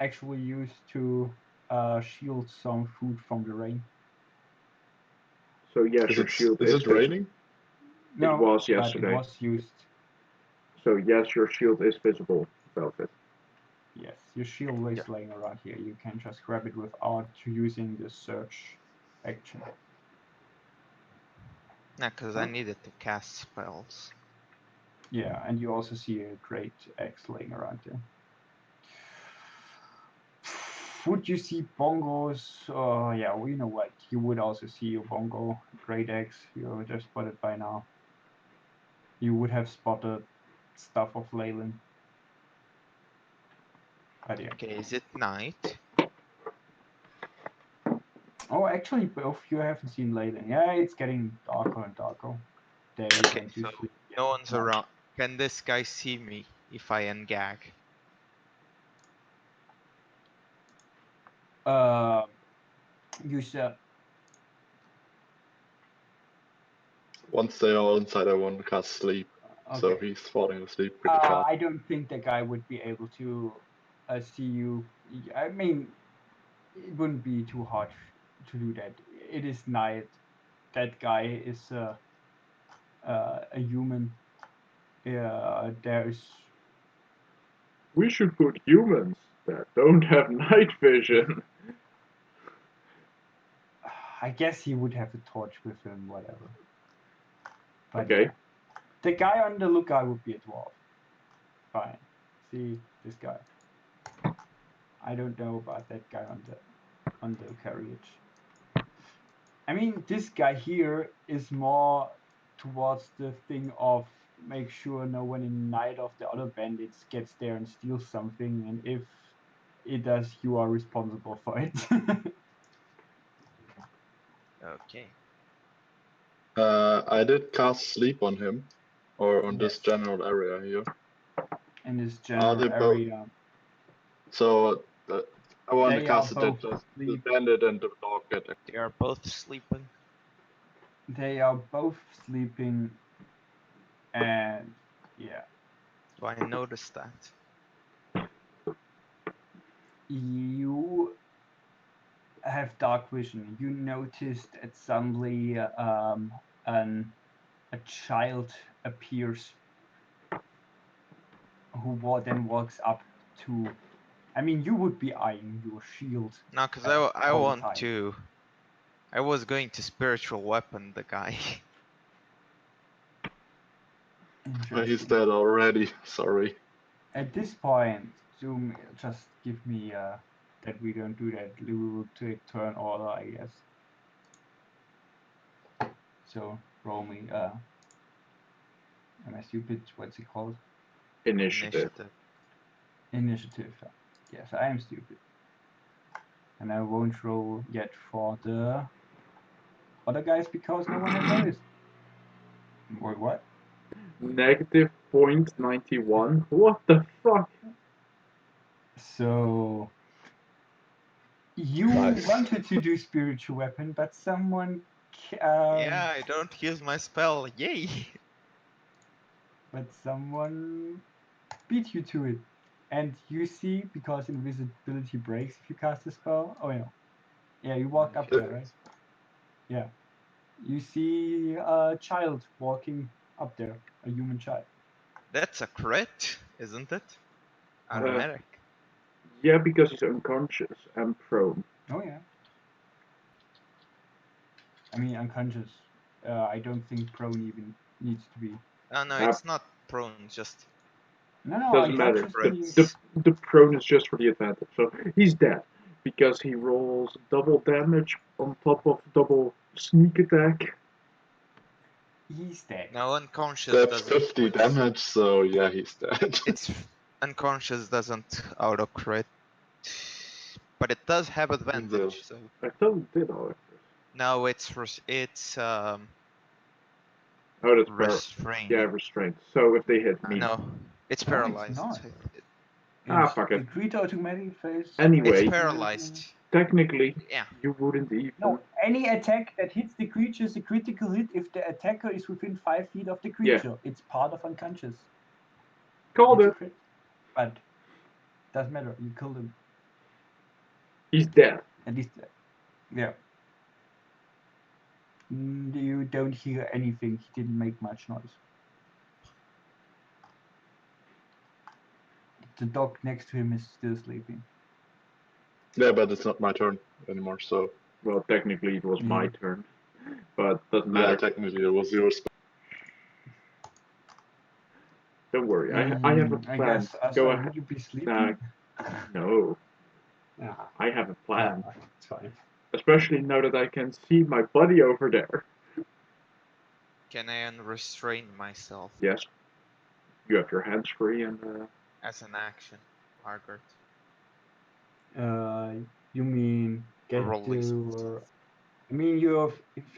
actually used to shield some food from the rain. So yes, your shield is is it visible. raining? No, was but yesterday. it was used. So yes, your shield is visible, Velvet. Yes, your shield is Yeah. laying around here. You can just grab it without using the search action. Yeah, because I needed to cast spells. Yeah, and you also see a great axe laying around there. Would you see bongos? Yeah, well, you know what? You would also see a bongo, great axe. You would have spotted by now. You would have spotted stuff of Leyland. But yeah. Okay, is it night? Oh, actually, both you haven't seen Leyland. Yeah, it's getting darker and darker. They Okay, don't so usually. no one's night. around. Can this guy see me if I engag? You said Once they are inside, I want to cast sleep. So okay. he's falling asleep pretty fast. I don't think the guy would be able to see you. I mean, it wouldn't be too hard to do that. It is night. That guy is a human. There's. We should put humans that don't have night vision. I guess he would have a torch with him, whatever. But Okay. yeah. The guy on the lookout would be a dwarf. Fine. See this guy. I don't know about that guy on the carriage. I mean, this guy here is more towards the thing of make sure no one in night of the other bandits gets there and steals something, and if it does, you are responsible for it. Okay. I did cast sleep on him, or on this Yes. general area here. In this Are they general both? area, So I want to they are cast it both that the asleep. bandit and the dog get. They are both sleeping. They are both sleeping, and yeah, Do I notice that? you have dark vision. You noticed at suddenly a child appears who then walks up to. I mean, you would be eyeing your shield. No, because I all the want time. to. I was going to spiritual weapon the guy. He's Interesting. dead already. Sorry. At this point, Zoom, just give me that we don't do that. We will take turn order, I guess. So roll me. Am I stupid? What's it called? Initiative. Initiative. Yes, I am stupid. And I won't roll yet for the other guys because no one has noticed. Wait, what? Negative 0.91. What the fuck? So you Nice. wanted to do spiritual weapon, but someone. Yeah, I don't use my spell. Yay! But someone beat you to it. And you see, because invisibility breaks if you cast a spell. Oh, yeah. Yeah, you walked up there, right? Yeah. You see a child walking up there, a human child. That's a crit, isn't it? Uh, Automatic. Yeah, because he's unconscious and prone. Oh, yeah. I mean, unconscious. I don't think prone even needs to be. Oh no, Uh, it's not prone, just No, Doesn't matter. unconscious Right. means. The prone is just for the advantage. So he's dead because he rolls double damage on top of double sneak attack. He's dead. no unconscious That's doesn't 50 crit. damage, so yeah, he's dead. It's unconscious doesn't auto crit, but it does have advantage. So I thought he did, however. no, it's Oh, that's restrained. Yeah, restraint. So if they hit me. No, it's No, paralyzed. it's not. Ah, fuck it. The crit automatic phase. Anyway. It's paralyzed. Technically, Yeah. you wouldn't even. No, any attack that hits the creature is a critical hit if the attacker is within 5 feet of the creature. It's part of unconscious. Called It's a it. crit. But Doesn't matter. You killed him. He's dead. At least, yeah. You don't hear anything. He didn't make much noise. The dog next to him is still sleeping. Yeah, but it's not my turn anymore, so. Well, technically it was my Yeah. turn, but doesn't Yeah, matter. technically it was yours. Don't worry, I have a I plan. guess. Go So ahead. would you be sleeping? No, Yeah. I have a plan. It's fine. Especially now that I can see my buddy over there. Can I unrestrain myself Yes, you have your hands free and as an action, Margaret? You mean get Release your? I mean your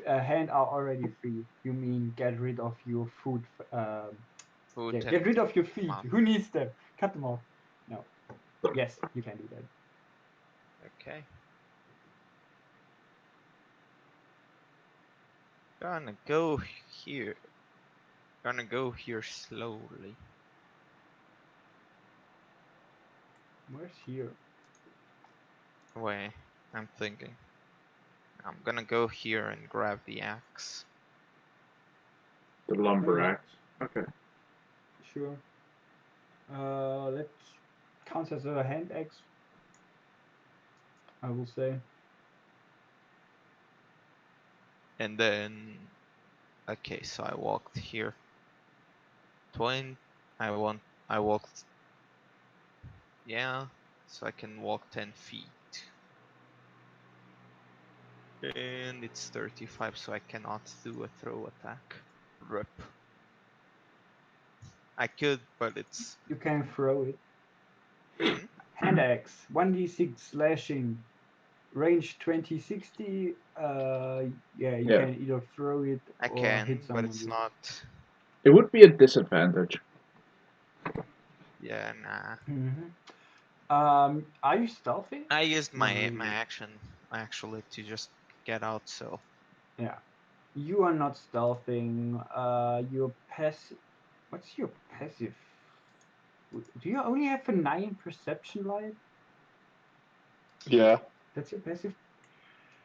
hand are already free. You mean get rid of your food? food Yeah, and get rid of your feet. mouth. Who needs them? Cut them off. No. Yes, you can do that. Okay. Gonna go here. Gonna go here slowly. Where's here? Wait, I'm thinking. I'm gonna go here and grab the axe. the lumber axe. Okay. Sure. Let's count as a hand axe. I will say. And then, okay, so I walked here. 20. I walked. Yeah, so I can walk 10 feet. And it's 35, so I cannot do a throw attack. Rip. I could, but it's. You can throw it. Hmm? Hand axe, 1d6 slashing, range 20-60. Yeah, you Yeah. can either throw it I or can, hit but someone it's with not. It would be a disadvantage. Yeah, nah. it. Are you stealthing? I used Not my really. action actually to just get out, so. Yeah. You are not stealthing. Your passive. What's your passive? Do you only have a 9 perception light? Yeah. That's your passive?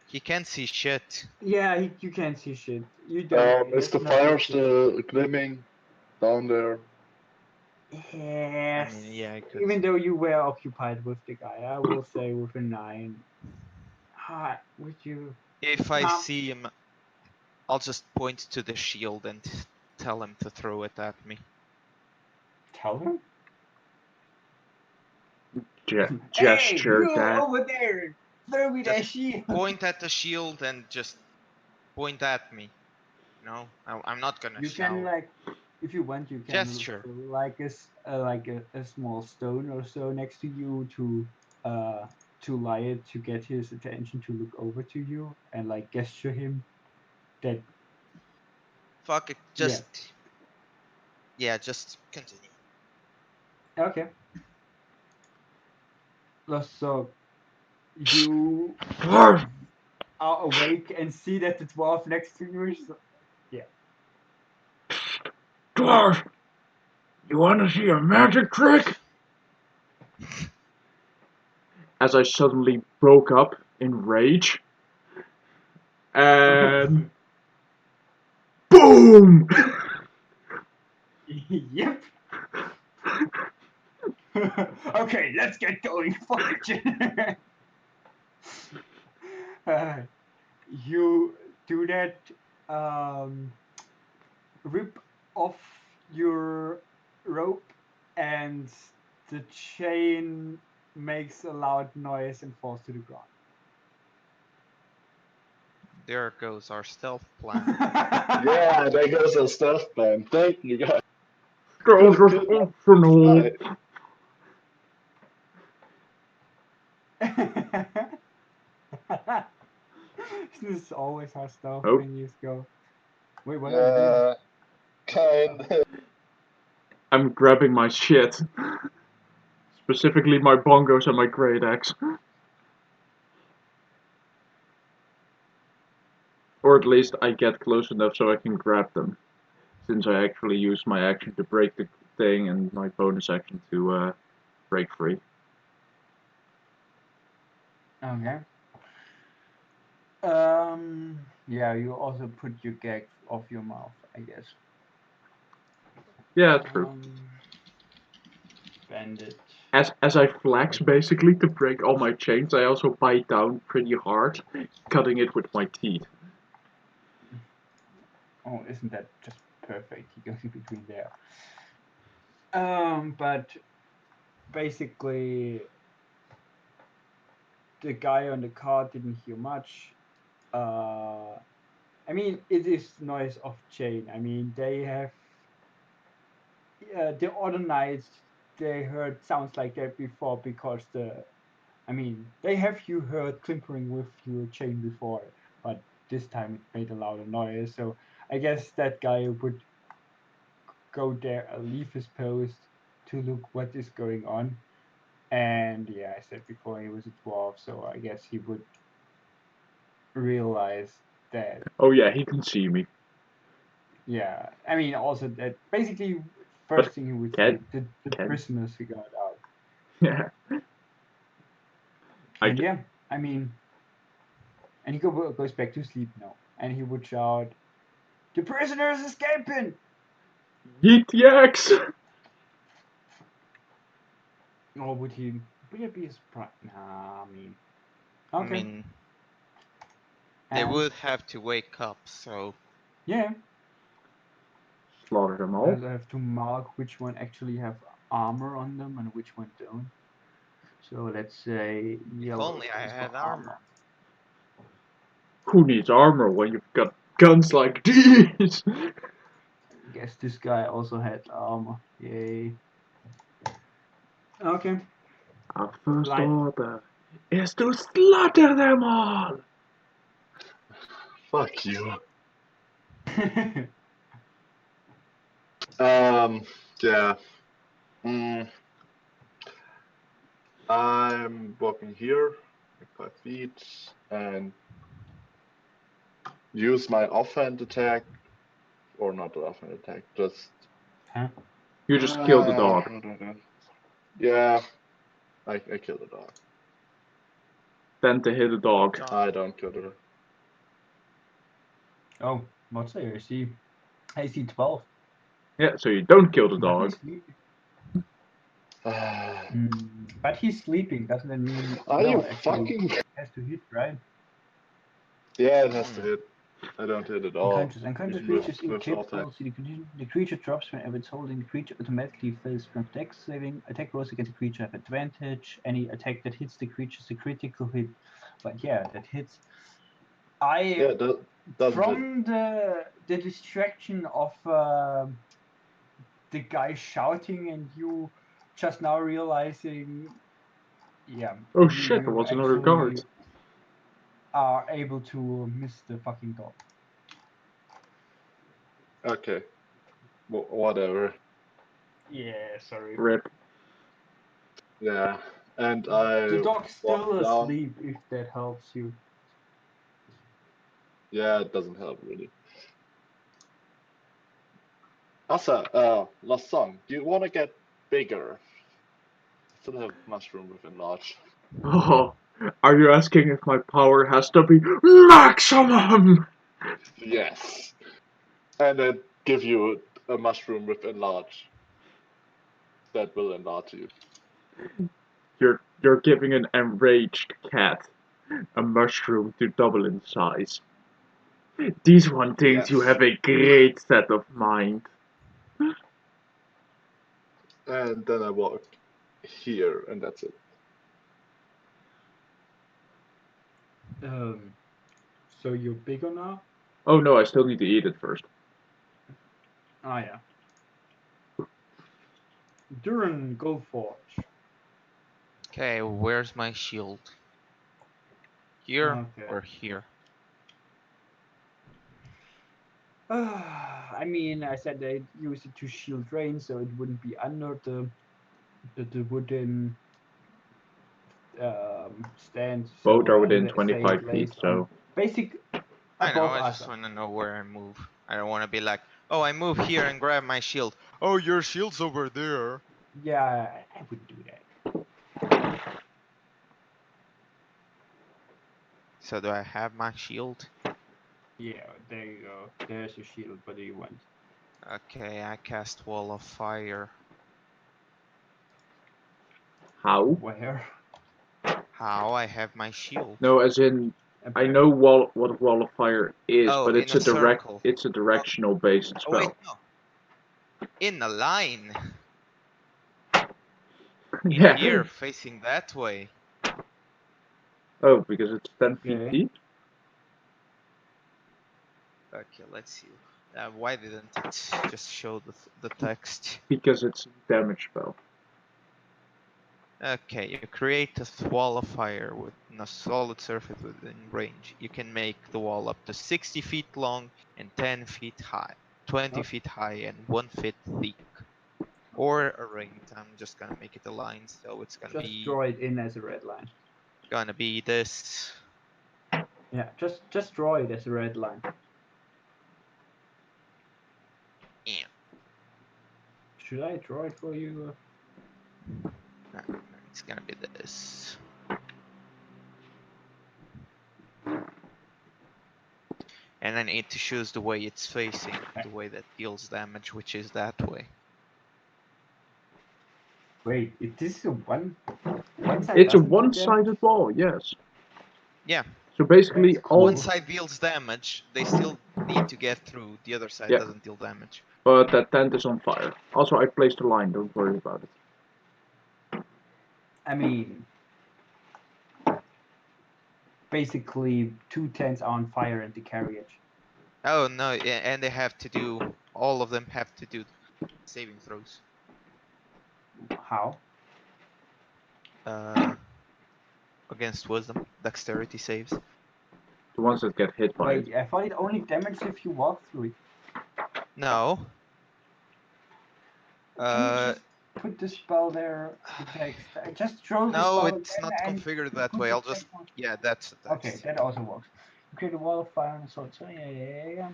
He can't see shit. Yeah, you can't see shit. You don't. Is That's the not fire that good. still gleaming down there? Yes. I mean, yeah, I could. Even though you were occupied with the guy, I will say with a 9. Would you? If I Nah. see him, I'll just point to the shield and tell him to throw it at me. Tell him? Hey, Gesture you that. over there! Throw me that Just shield! point at the shield and just point at me. No, I'm not gonna You shout. can like, if you want, you can Gesture. throw like a small stone or so next to you to lie it to get his attention to look over to you and like gesture him that Fuck it, yeah. just. Yeah, just continue. Okay. So you Dwarf! are awake and see that the dwarf next to you is Dwarf! You wanna see a magic trick? As I suddenly broke up in rage. And boom! yep. Okay, let's get going. Fuck it. You do that. Rip off your rope, and the chain makes a loud noise and falls to the ground. There goes our stealth plan. Yeah, there goes our stealth plan. Thank you guys. That was Good luck. optional. Bye. This is always how stealth Oh. menus go. Wait, what are you doing? Kind. I'm grabbing my shit. Specifically my bongos and my great axe. Or at least I get close enough so I can grab them. Since I actually use my action to break the thing and my bonus action to break free. Okay. Yeah, you also put your gag off your mouth, I guess. Yeah, true. Bandit. As I flex basically to break all my chains, I also bite down pretty hard, cutting it with my teeth. Oh, isn't that just perfect? He goes in between there. But basically, the guy on the car didn't hear much. I mean, it is noise of chain. I mean, they have the other nights they heard sounds like that before because I mean, they have you heard climpering with your chain before, but this time it made a louder noise. So I guess that guy would go there, leave his post to look what is going on. And yeah, I said before he was a dwarf, so I guess he would realize that. Oh yeah, he can see me. Yeah, I mean, also that basically But first thing he would can say, the can prisoners he got out. yeah. I And yeah, I mean, and he goes back to sleep now, and he would shout, "The prisoners escaping!" yeet the axe. Or would he be surprised? Nah, I mean, I okay, mean, they and would have to wake up, so yeah, Slaughter them I all. also have to mark which one actually have armor on them and which one don't. So let's say if yellow only I is for had armor. armor. Who needs armor when you've got guns like these? I guess this guy also had armor. Yay. Okay. Our first Light. order is to slaughter them all. Fuck you. Okay. Yeah. Mm, I'm walking here, like 5 feet, and use my offhand attack, or not the offhand attack, just. Huh? You just kill the dog. Yeah, I kill the dog. Then to hit a dog. John, I don't kill the dog. Oh, what's the AC? AC 12. Yeah, so you don't kill the But dog. he's sleeping. But he's sleeping. Doesn't that mean Are no? you Actually, fucking? has to hit, right? Yeah, it has to hmm, hit. I don't hit at all, Unconscious. Unconscious even creatures with offhand. incapable. See the condition. The creature drops whenever it's holding. The creature automatically fails strength attack saving. Attack rolls against the creature have advantage. Any attack that hits the creature is a critical hit. But yeah, that hits. I Yeah, doesn't hit. from the distraction of the guy shouting and you just now realizing, yeah, Oh you shit, there you was another actually guard. are able to miss the fucking dog. Okay, whatever. Yeah, sorry. Rip. Yeah, and The I dog's walk still down. asleep if that helps you. Yeah, it doesn't help really. Asa, last song. Do you want to get bigger? Still have mushroom within large. Oh, are you asking if my power has to be maximum? Yes, and then give you a mushroom with enlarge. That will enlarge you. You're giving an enraged cat a mushroom to double in size. This one thinks you Yes, have a great set of mind. and then I walk here, and that's it. So you're bigger now? Oh no, I still need to eat it first. Ah, yeah. Duran Goldforge. okay, where's my shield? Here Okay. or here? I mean, I said they use it to shield rain, so it wouldn't be under the wooden stand. Both So are I within say it 25 feet, lays on so basic I know, above I just Asa. want to know where I move. I don't want to be like, oh, I move here and grab my shield. Oh, your shield's over there. Yeah, I wouldn't do that. So do I have my shield? Yeah, there you go. There's your shield, but you went. Okay, I cast Wall of Fire. How? Where? How? I have my shield. No, as in I know what wall of fire is, Oh, but in a circle. it's a directional based Oh wait, spell. no. In a line. In Yeah. here, facing that way. Oh, because it's 10 feet Okay. deep? Okay, let's see. Why didn't it just show the text? Because it's a damage spell. Okay, you create a wall of fire with a solid surface within range. You can make the wall up to 60 feet long and 10 feet high, 20 Oh. feet high and 1 foot thick. Or a ring. I'm just gonna make it a line, so it's Just draw it in as a red line. gonna be this. Yeah, just draw it as a red line. Yeah. Should I draw it for you? No, it's gonna be this. And I need to choose the way it's facing, the way that deals damage, which is that way. Wait, this is a one side. It's a doesn't do one-sided damage? wall, yes. Yeah, So basically That's all one cool. side deals damage, they still need to get through, the other side Yeah. doesn't deal damage. but that tent is on fire. Also I placed a line, don't worry about it. I mean, basically 2 tents are on fire in the carriage. Oh no, yeah, and they have to do, all of them have to do saving throws. How? Against wisdom, dexterity saves. The ones that get hit by it. Wait, I thought it only damaged if you walk through it. No. Can you just put the spell there? The text. Just throw the No, spell it's again not and configured that put way. the I'll just, text on. yeah, that's the text. Okay, that also works. You create a wall of fire and sword. So yeah.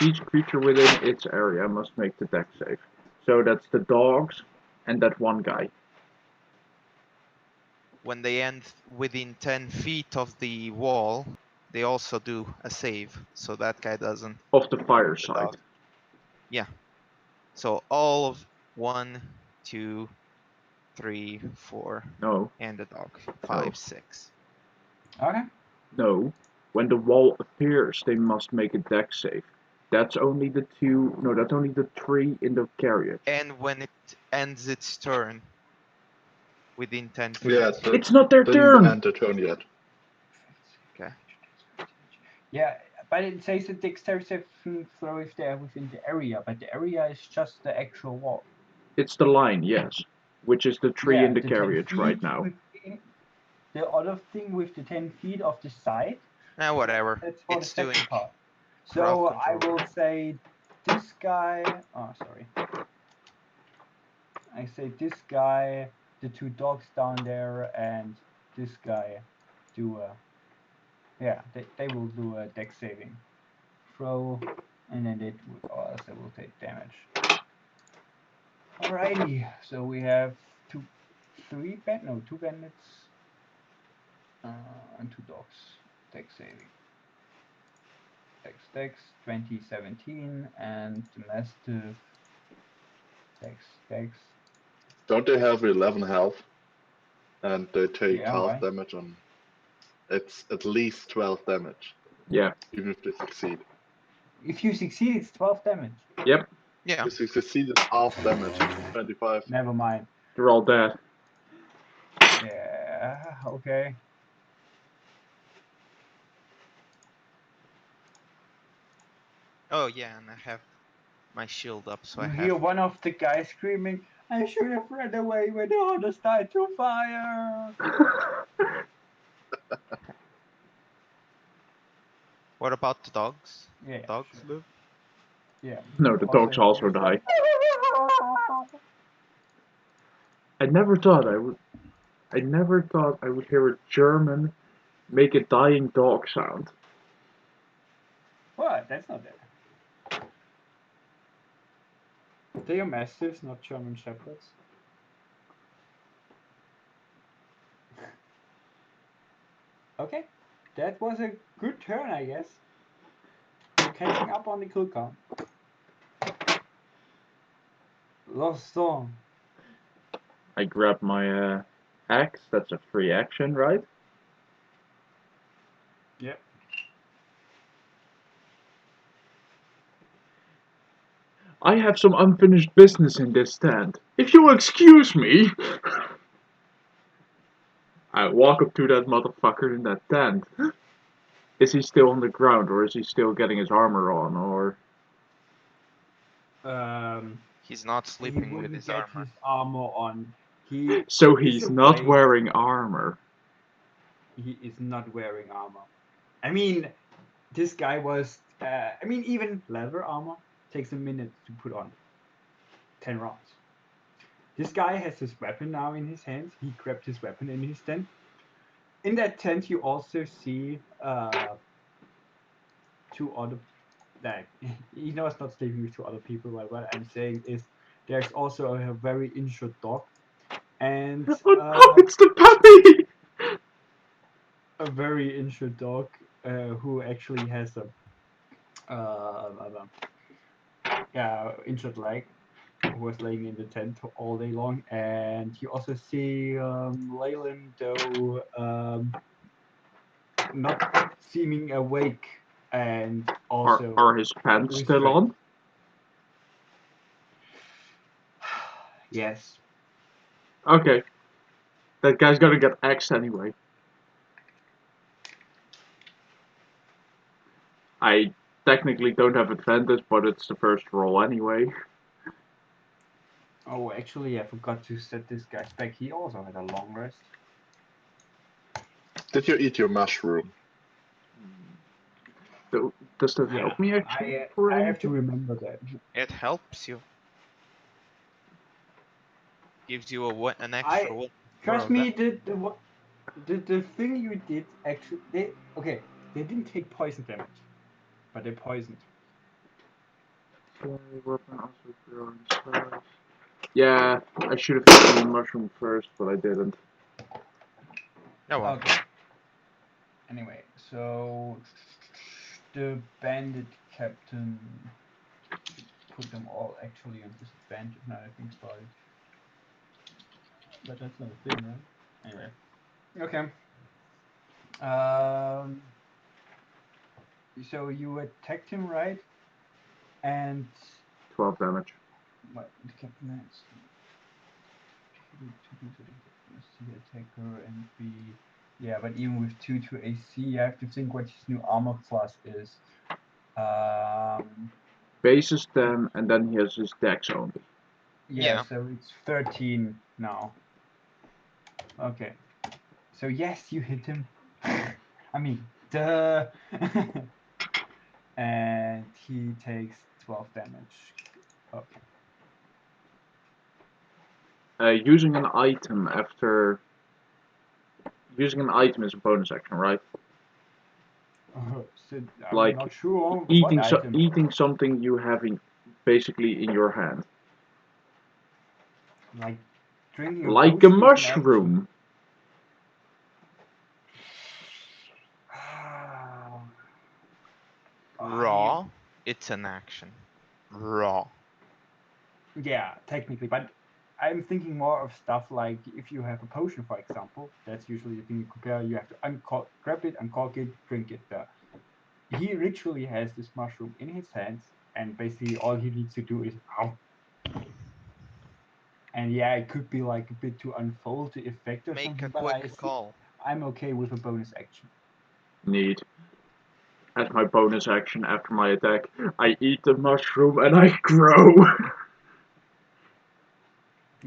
Each creature within its area must make the dex save. So that's the dogs and that one guy. When they end within 10 feet of the wall, they also do a save, so that guy doesn't. Of the fire The side. dog. Yeah. So all of 1, 2, 3, 4, No, and the dog. No. 5, 6. Okay. no. When the wall appears, they must make a dex save. That's only the two. No, that's only the three in the carriage. And when it ends its turn, within 10 feet. Yeah, It's not their didn't turn. end the turn yet. Okay. Yeah, but it says a dexterity saving throw if they are within the area, but the area is just the actual wall. It's the line, yes, which is the tree Yeah, in the 10 carriage right feet now. within the other thing with the 10 feet of the side. Now whatever. That's for It's the second doing part. crowd So I control. will say this guy. Oh, sorry. I say this guy, the 2 dogs down there, and this guy do a. Yeah, they will do a dex saving throw, and then they also will take damage. Alrighty, so we have 2 bandits, and 2 dogs. Dex saving. Dex 2017, and the mastiff. Dex. Don't they have 11 health? And they take Yeah, half right. damage on. It's at least 12 damage, Yeah. even if they succeed. If you succeed, it's 12 damage. Yep. Yeah. If you succeed, it's half damage. 25. Never mind. They're all dead. Yeah, okay. Oh yeah, and I have my shield up, so You I hear have. one of the guys screaming, I should have run away when the others died to fire. What about the dogs? Yeah, Dogs sure. live? Yeah. No, you the dogs hear also it's like, die. I never thought I would hear a German make a dying dog sound. What? That's not it. They are mastiffs, not German shepherds. Okay, that was a good turn, I guess. You're catching up on the kill count. Lost song. I grab my axe. That's a free action, right? Yep. I have some unfinished business in this tent. If you'll excuse me. I walk up to that motherfucker in that tent. Is he still on the ground, or is he still getting his armor on, or... He's not He sleeping with wouldn't his get armor. his armor on. He So is he's not awake. wearing armor. He is not wearing armor. I mean, this guy was. Even leather armor takes a minute to put on. 10 rounds. This guy has his weapon now in his hands. He grabbed his weapon in his tent. In that tent, you also see two other. Like, he knows not sleeping with two other people, but what I'm saying is there's also a very injured dog and Oh no, it's the puppy! a very injured dog who actually has a injured leg who was laying in the tent all day long. And you also see Leyland, though not seeming awake and also Are his pants still restrained. on? Yes. Okay. That guy's gonna get axed anyway. I technically don't have advantage, but it's the first roll anyway. Oh, actually, I forgot to set this guy back. He also had a long rest. Did you eat your mushroom? Does that Yeah, help me actually for I have to anything? remember that. It helps you. Gives you an I extra one. trust me. The thing you did actually they didn't take poison damage, but they poisoned. Yeah, I should have taken the mushroom first, but I didn't. No one. Okay. Anyway, so the bandit captain should put them all actually on disadvantage now I think about it. But that's not a thing, right? Anyway. Okay. So you attacked him, right? And 12 damage. what the captain has C attacker and B. Yeah, but even with 2 to AC, you have to think what his new armor class is. Base is 10, and then he has his dex only. Yeah, so it's 13 now. Okay. So yes, you hit him. I mean, duh. And he takes 12 damage. Okay. Using an item after... Using an item is a bonus action, right? So I'm Like not sure what item. eating something you have basically in your hand. Like drinking a Like a potion is an action. mushroom. Raw, it's an action. Raw. Yeah, technically, but I'm thinking more of stuff like if you have a potion, for example, that's usually the thing you compare. You have to grab it, uncork it, drink it. He literally has this mushroom in his hands, and basically all he needs to do is ow. And yeah, it could be like a bit to unfold the effect or Make something, a but quick call. I'm okay with a bonus action. Neat. As my bonus action after my attack, I eat the mushroom and I grow.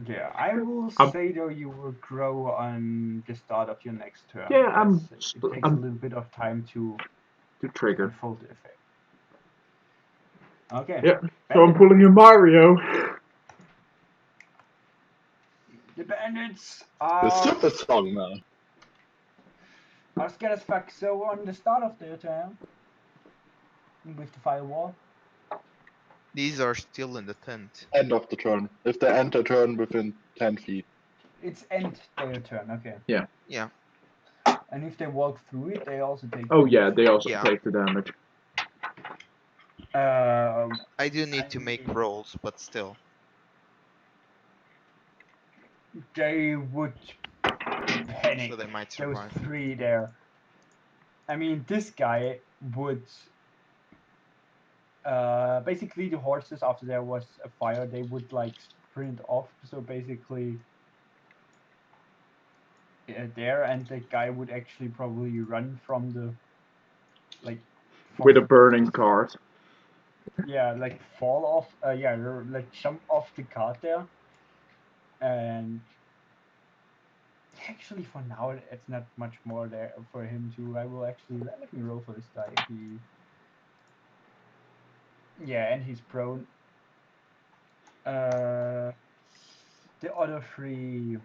Yeah, I will say though you will grow on the start of your next turn. Yeah, it takes a little bit of time to trigger. unfold the effect. Okay. Yeah, so I'm pulling a Mario. The bandits The are super song now. scared as fuck. So on the start of their turn, with the firewall, These are still in the tent. End of the turn. If they enter turn within 10 feet. it's end their turn. Okay. Yeah. Yeah. And if they walk through it, they also take Oh damage. yeah, they also Yeah. take the damage. I do need I to make mean, rolls, but still. they would panic. So they might Those survive. 3 there. I mean, this guy would. Basically, the horses after there was a fire, they would like sprint off. So basically, there, and the guy would actually probably run from the like. With a burning cart. Yeah, like fall off. Yeah, like jump off the cart there, and actually for now it's not much more there for him to. I will actually let me roll for this guy. Yeah, and he's prone. The other 3.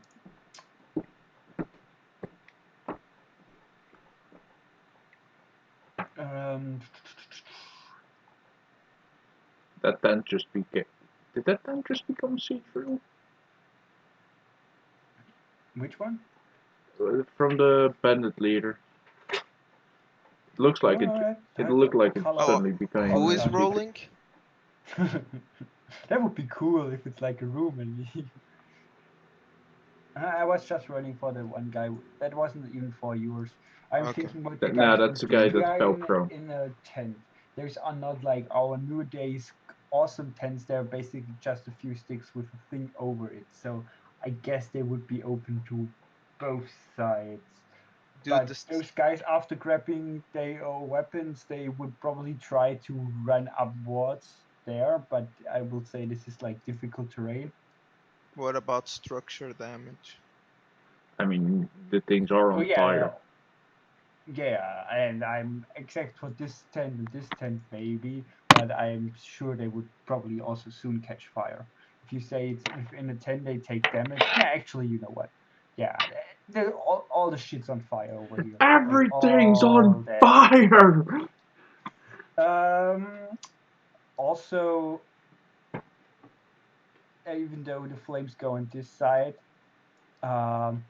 That tent just became. Did that tent just become see-through? Which one? From the bandit leader. It looks like it. It looked like it color. suddenly became. Who is color. rolling? That would be cool if it's like a room and I was just running for the one guy. That wasn't even for yours. I'm Okay. thinking what the Nah, guys that's would the do. guy We that are fell prone. in a tent. There's are not like our new days awesome tents. They're basically just a few sticks with a thing over it. So I guess they would be open to both sides. Do But this. those guys, after grabbing their weapons, they would probably try to run upwards there. But I will say this is like difficult terrain. What about structure damage? I mean, the things are Oh on yeah, fire. yeah, and I'm except for this tent and this tent maybe, but I'm sure they would probably also soon catch fire. If you say it's if in a tent they take damage, nah, actually, you know what? Yeah, all the shit's on fire over here. Like Everything's all on that. fire. Also, even though the flames go on this side, um,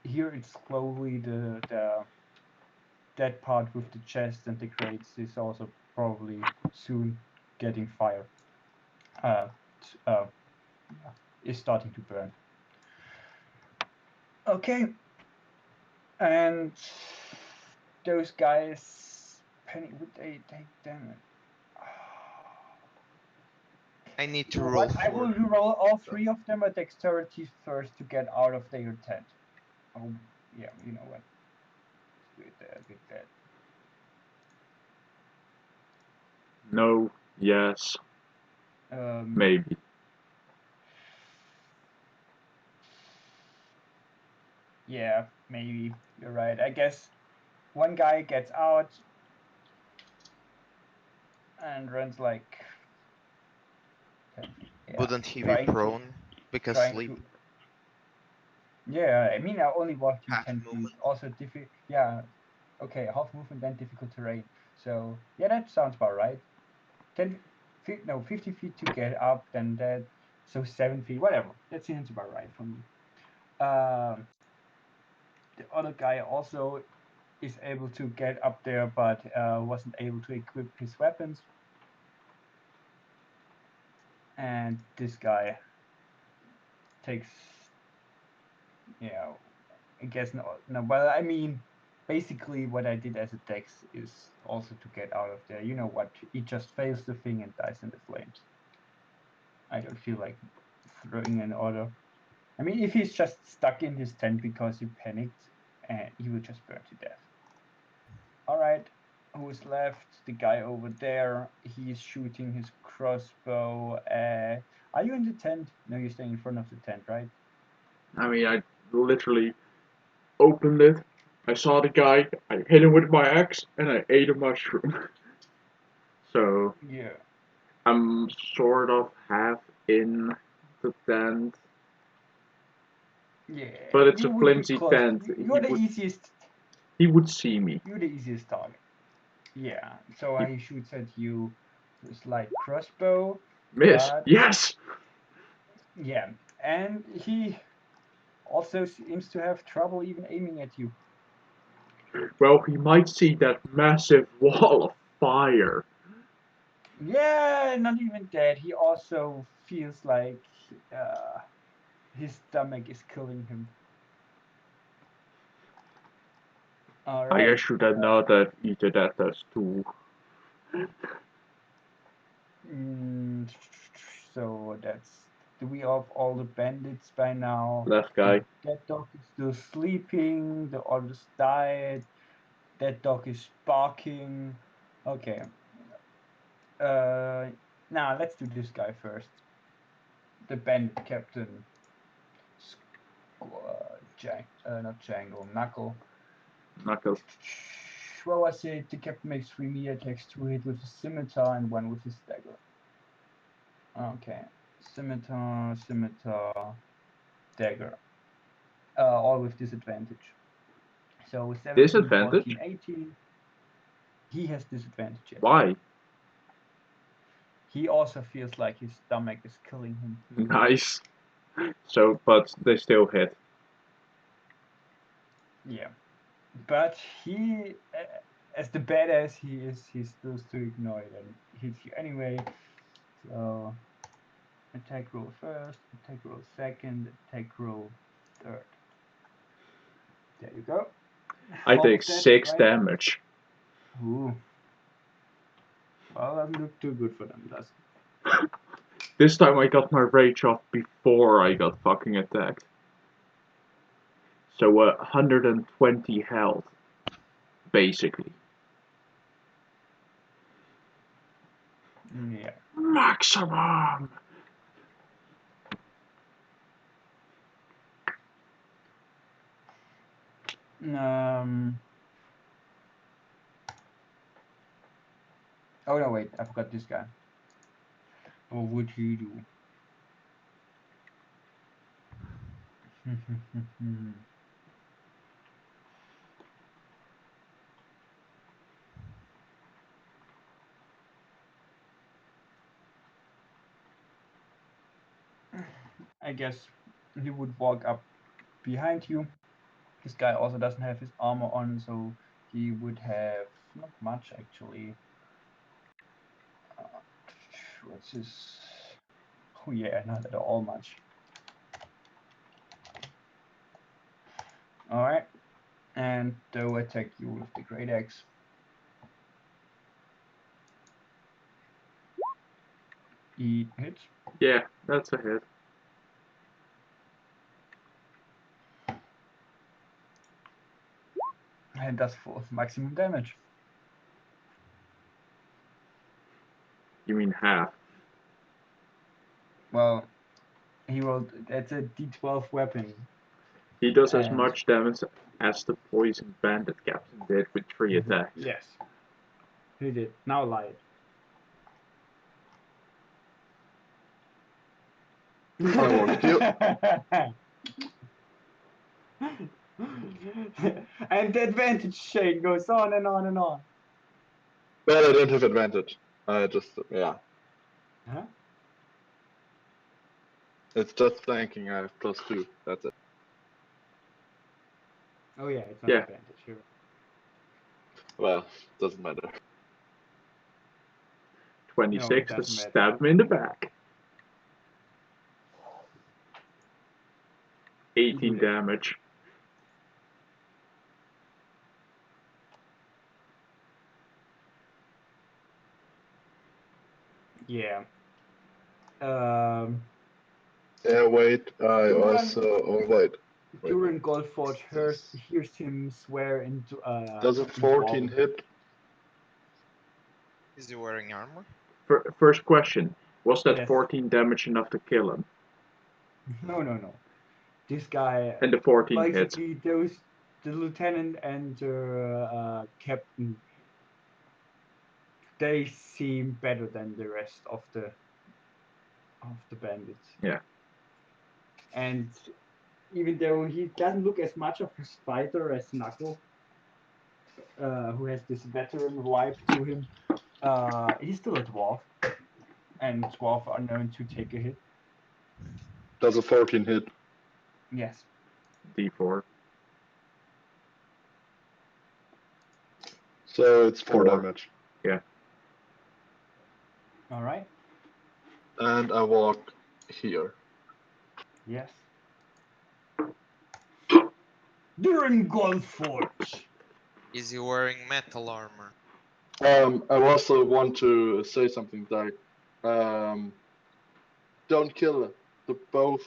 here it's slowly the that part with the chest and the crates is also probably soon getting fire. Is starting to burn. Okay, and those guys, Penny, would they take damage? I need You to know roll what? I for. will roll all 3 of them at dexterity first to get out of their tent. Oh, yeah, you know what? With that. No. Yes. Maybe. Yeah, maybe you're right. I guess one guy gets out and runs like 10 feet. Yeah, Wouldn't he be trying to prone? Because trying sleep. to. Yeah, I mean I only walked you Half 10 feet. movement. Also difficult. Yeah, okay, half movement then difficult terrain. So yeah, that sounds about right. 10 feet, no, 50 feet to get up, then that. So 7 feet, whatever. That seems about right for me. The other guy also is able to get up there, but wasn't able to equip his weapons. And this guy takes, I guess no. Well, I mean, basically what I did as a dex is also to get out of there. You know what? He just fails the thing and dies in the flames. I don't feel like throwing an order. I mean, if he's just stuck in his tent because he panicked, he will just burn to death. All right, who's left? The guy over there. He's shooting his crossbow. Are you in the tent? No, you're staying in front of the tent, right? I mean, I literally opened it. I saw the guy. I hit him with my axe, and I ate a mushroom. So Yeah. I'm sort of half in the tent, Yeah, but it's you a would be flimsy close. tent. You're the easiest. He would see me. You're the easiest target. Yeah. So He he shoots at you with light crossbow, miss. but Yes. yeah, and he also seems to have trouble even aiming at you. Well, he might see that massive wall of fire. Yeah, not even that. He also feels like his stomach is killing him. All I right. guess should have know that either that does too. So do we have all the bandits by now? Left guy. That dog is still sleeping. The others died. That dog is barking. Okay. Now let's do this guy first. The bandit captain. Not Django. Knuckle. Knuckle. Well, I say the captain makes 3 melee attacks, 2 hit with his scimitar and 1 with his dagger. Okay. Scimitar, dagger. All with disadvantage. So 17, Disadvantage? 14, 18. He has disadvantage. Yes. Why? He also feels like his stomach is killing him. Nice. So, but they still hit. Yeah. But he, as the badass he is, he still to ignore it and hits you anyway. So attack roll first, attack roll second, attack roll third. There you go. I Half take of that, 6 right? damage. Ooh. Well, doesn't look too good for them, does it? This time I got my rage off before I got fucking attacked. So 120 health, basically. Yeah. Maximum! Oh no, wait, I forgot this guy. What would he do? I guess he would walk up behind you. This guy also doesn't have his armor on, so he would have not much actually. What's his? Oh yeah, not at all much. All right, and they'll attack you with the great axe. He hits. Yeah, that's a hit. And does full maximum damage. You mean half? Well, he rolled. That's a D12 weapon. He does as And much damage as the poison bandit captain did with 3 attacks. yes, he did. Now lie it. I won't kill. And the advantage chain goes on and on and on. But I don't have advantage. I just, yeah. Huh? It's just flanking. I have +2. That's it. Oh yeah, it's not Yeah. advantage. Sure. Well, doesn't matter. 26 to doesn't matter. stab him in the back. 18 Good. damage. Yeah. Yeah, wait. I Duran- also. Oh, wait. Duran Goldforge hears him swear into Does a into 14 Dwarven. hit? Is he wearing armor? First question. Was that Yes. 14 damage enough to kill him? No. This guy And the 14 hits. basically the lieutenant and the captain, they seem better than the rest of the bandits. Yeah. And even though he doesn't look as much of a fighter as Knuckle, who has this veteran vibe to him, he's still a dwarf, and dwarf are known to take a hit. Does a 14 hit? Yes. D4. So it's 4 Four. damage. All right. And I walk here. Yes. During Gold Forge. Is he wearing metal armor? I also want to say something like, don't kill the both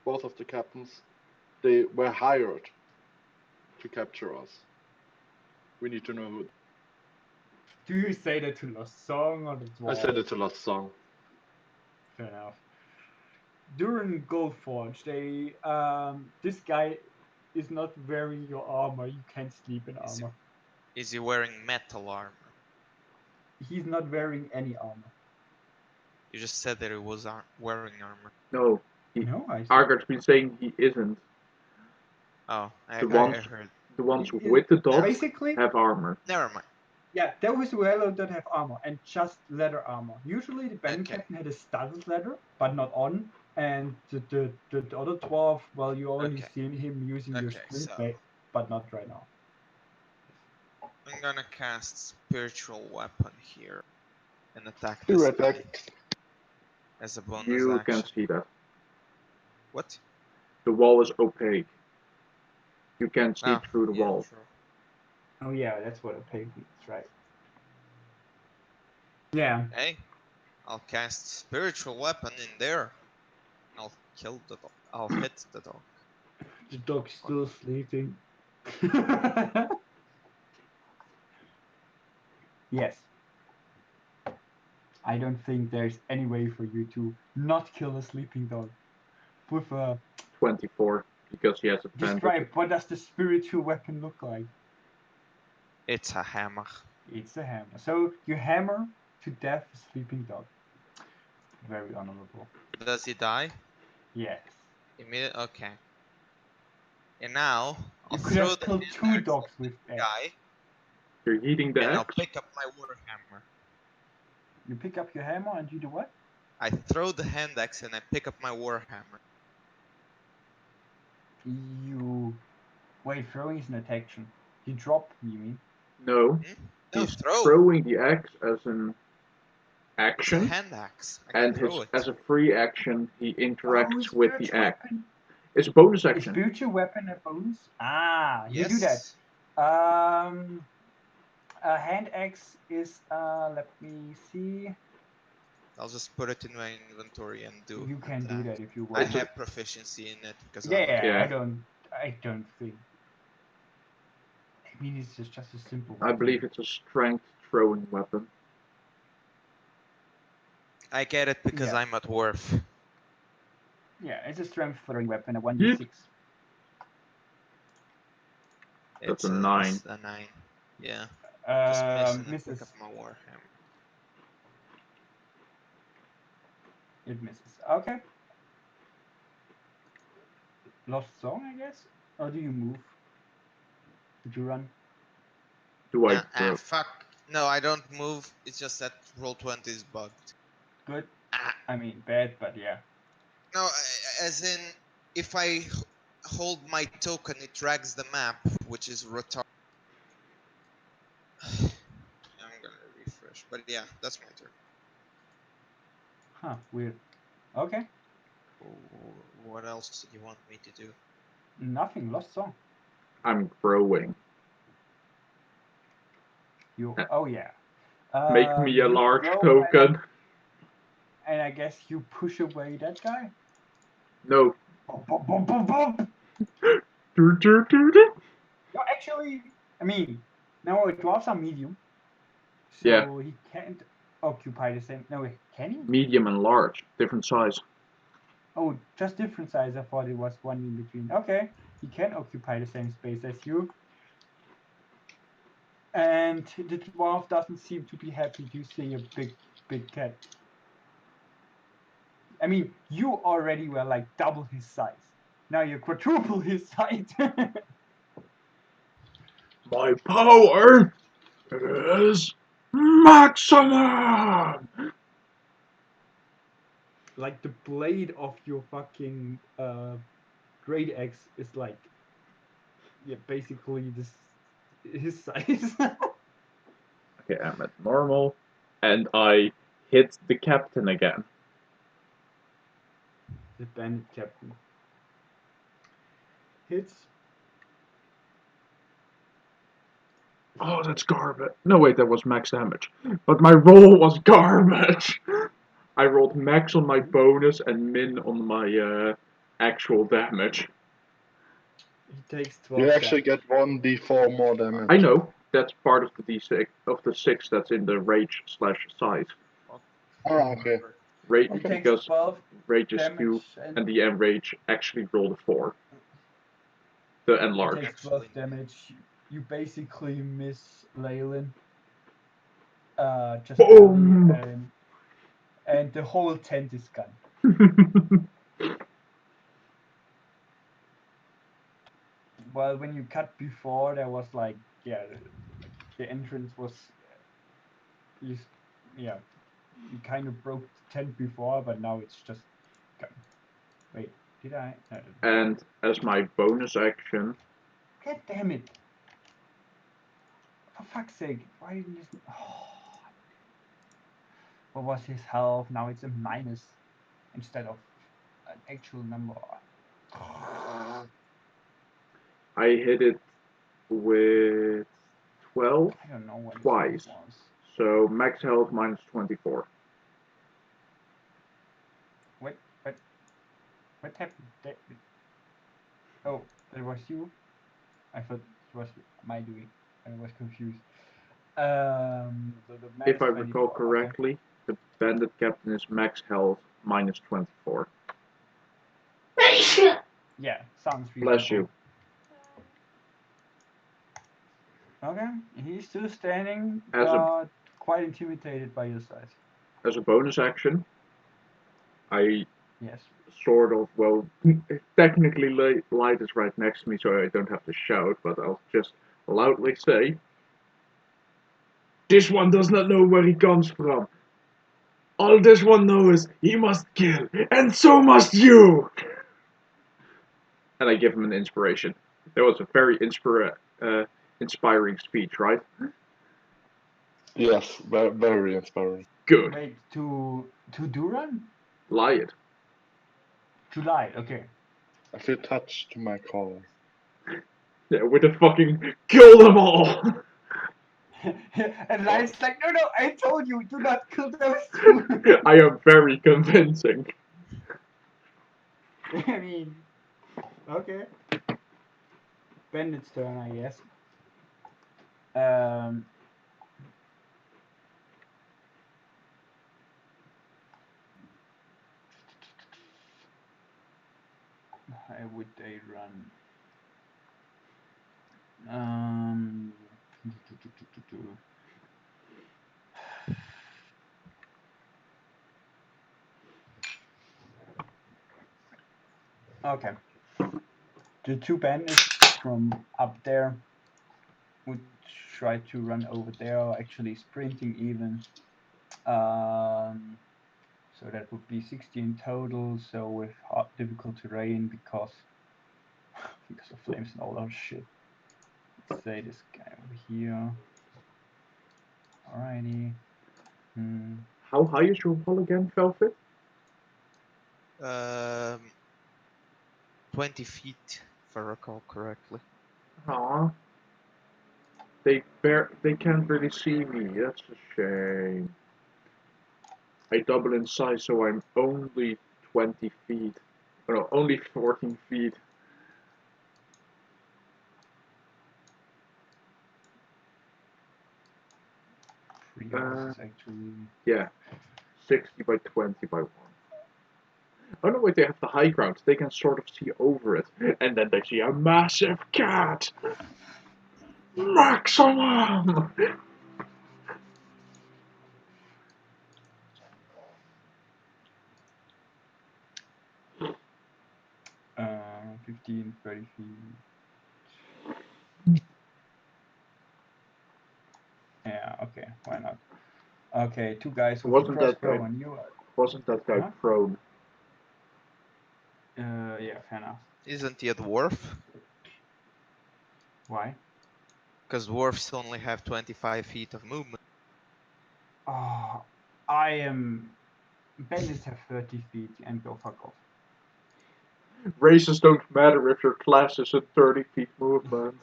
of the captains. They were hired to capture us. We need to know who. Do you say that to Lost Song or the dwarf? I said it to Last Song. Fair enough. During Gold Forge, they this guy is not wearing your armor. You can't sleep in Is he- armor. Is he wearing metal armor? He's not wearing any armor. You just said that he was wearing armor. No, No, I. Arger's been saying he isn't. Oh, I The ones- heard. The ones It- with the dots Basically, have armor. Never mind. yeah, those who don't have armor and just leather armor. Usually, the band Okay. captain had a studded leather, but not on. And the other dwarf, well, you only Okay. seen him using your Okay, sprint so- blade, but not right now. I'm gonna cast spiritual weapon here and attack Be this right guy back. as a bonus You action. can see that. What? The wall is opaque. You can't see Oh, through the yeah, wall. true. Oh yeah, that's what a pig means, right? Yeah. Hey, I'll cast spiritual weapon in there. I'll kill the dog. I'll hit the dog. The dog's still sleeping. Yes. I don't think there's any way for you to not kill a sleeping dog. With a 24, because he has a bandage. describe what does the spiritual weapon look like? It's a hammer. It's a hammer. So you hammer to death a sleeping dog. Very honorable. Does he die? Yes. Immediate. Okay. And now I'll You could throw have the killed hand 2 axe dogs at with the that. guy, You're eating the and I'll axe? pick up my warhammer. You pick up your hammer and you do what? I throw the hand axe and I pick up my warhammer. You. Wait, throwing is an action. You drop, you mean? No. No, He's throw. throwing the axe as an It's a action, hand axe. I can and throw it. as a free action, he interacts with the spiritual axe. weapon. It's a bonus Is action. spiritual weapon a bonus? Ah, you do that. Yes. A hand axe is let me see. I'll just put it in my inventory and do. You can do that if you I want. have proficiency in it because Yeah, Yeah. I don't think. I mean, it's just a simple I weapon. believe it's a strength throwing weapon. I get it because Yeah. I'm at Worth. Yeah, it's a strength throwing weapon, a 1d6. It's a 9. It's a 9. Yeah. Just miss and then pick Misses. up my warhammer. It misses. Okay. Lost song, I guess? Or do you move? Did you run? Do I throw? Fuck. No, I don't move. It's just that roll20 is bugged. Good. Ah. I mean, bad, but yeah. No, as in, if I hold my token, it drags the map, which is retarded. I'm gonna refresh, but yeah, that's my turn. Huh, weird. Okay. What else do you want me to do? Nothing. Lost song. I'm growing. You. Oh, yeah. Make me a you large throw token. And I guess you push away that guy? No. Boom, boom, boom, boom, boom. Do, do, do, do. No, actually, I mean, no, dwarves are medium. So Yeah. he can't occupy the same. No, can he? Medium and large, different size. Oh, just different size. I thought it was one in between. Okay, he can occupy the same space as you. And the dwarf doesn't seem to be happy to see a big cat. I mean, you already were like double his size. Now you're quadruple his size. My power is maximum. Like the blade of your fucking great axe is like, yeah, basically this his size. Okay, I'm at normal, and I hit the captain again. The bandit captain hits. Oh, that's garbage. No, wait, that was max damage. But my roll was garbage. I rolled max on my bonus and min on my actual damage. He takes 12 You actually damage. get 1d4 more damage. I know that's part of the d6 of the 6 that's in the rage slash size. Oh, okay. Rage He takes because 12 rage is damage Q and and the enrage actually rolled a 4. The he enlarge. takes 12 damage. You basically miss Leyland. Just Boom! barely, and the whole tent is gone. Well, when you cut before, there was like, yeah, the entrance was, you, yeah, you kind of broke the tent before, but now it's just gone. Wait, did I? No, And as my bonus action, God damn it! For fuck's sake, why didn't this? Oh. What was his health? Now it's a minus instead of an actual number. I hit it with 12 I don't know what twice. his health was. So max health minus 24. What happened? Oh, that was you? I thought it was my doing. I was confused. The If I 24, recall okay. correctly, the bandit captain is max health minus 24. Yeah, sounds reasonable. Bless you. Okay, he's still standing, As but quite intimidated by your size. As a bonus action, I Yes. sort of, well, technically Light is right next to me, so I don't have to shout, but I'll just loudly say, this one does not know where he comes from. All this one knows is he must kill, and so must you! And I give him an inspiration. That was a very inspiring speech, right? Yes, very inspiring. Good. Wait, to Duran? Lie it. July, okay. I feel touched to my core. Yeah, with a fucking kill them all! And Light's like, no, I told you, do not kill those two. I am very convincing. I mean, okay. Bandit's turn, I guess. How would they run? Okay. The two bandits from up there would try to run over there, actually sprinting even. So that would be 16 total. So with difficult terrain because of flames and all that shit. Let's say this guy over here. Alrighty. How high is your wall again, Velvet? 20 feet, if I recall correctly. Aww. They can't really see me. That's a shame. I double in size, so I'm only 20 feet. Oh, no, only 14 feet. Three houses actually. Yeah, 60 by 20 by 1. Oh no, wait, they have the high ground. They can sort of see over it. And then they see a massive cat! Maximum! 15, 30 feet. Yeah, okay, why not? Okay, two guys with a crossbow and you. Wasn't that guy prone? Yeah, fair enough. Isn't he a dwarf? Why? Because dwarfs only have 25 feet of movement. Oh, I am. Bandits have 30 feet and go fuck off. Races don't matter if your class is a 30 feet movement.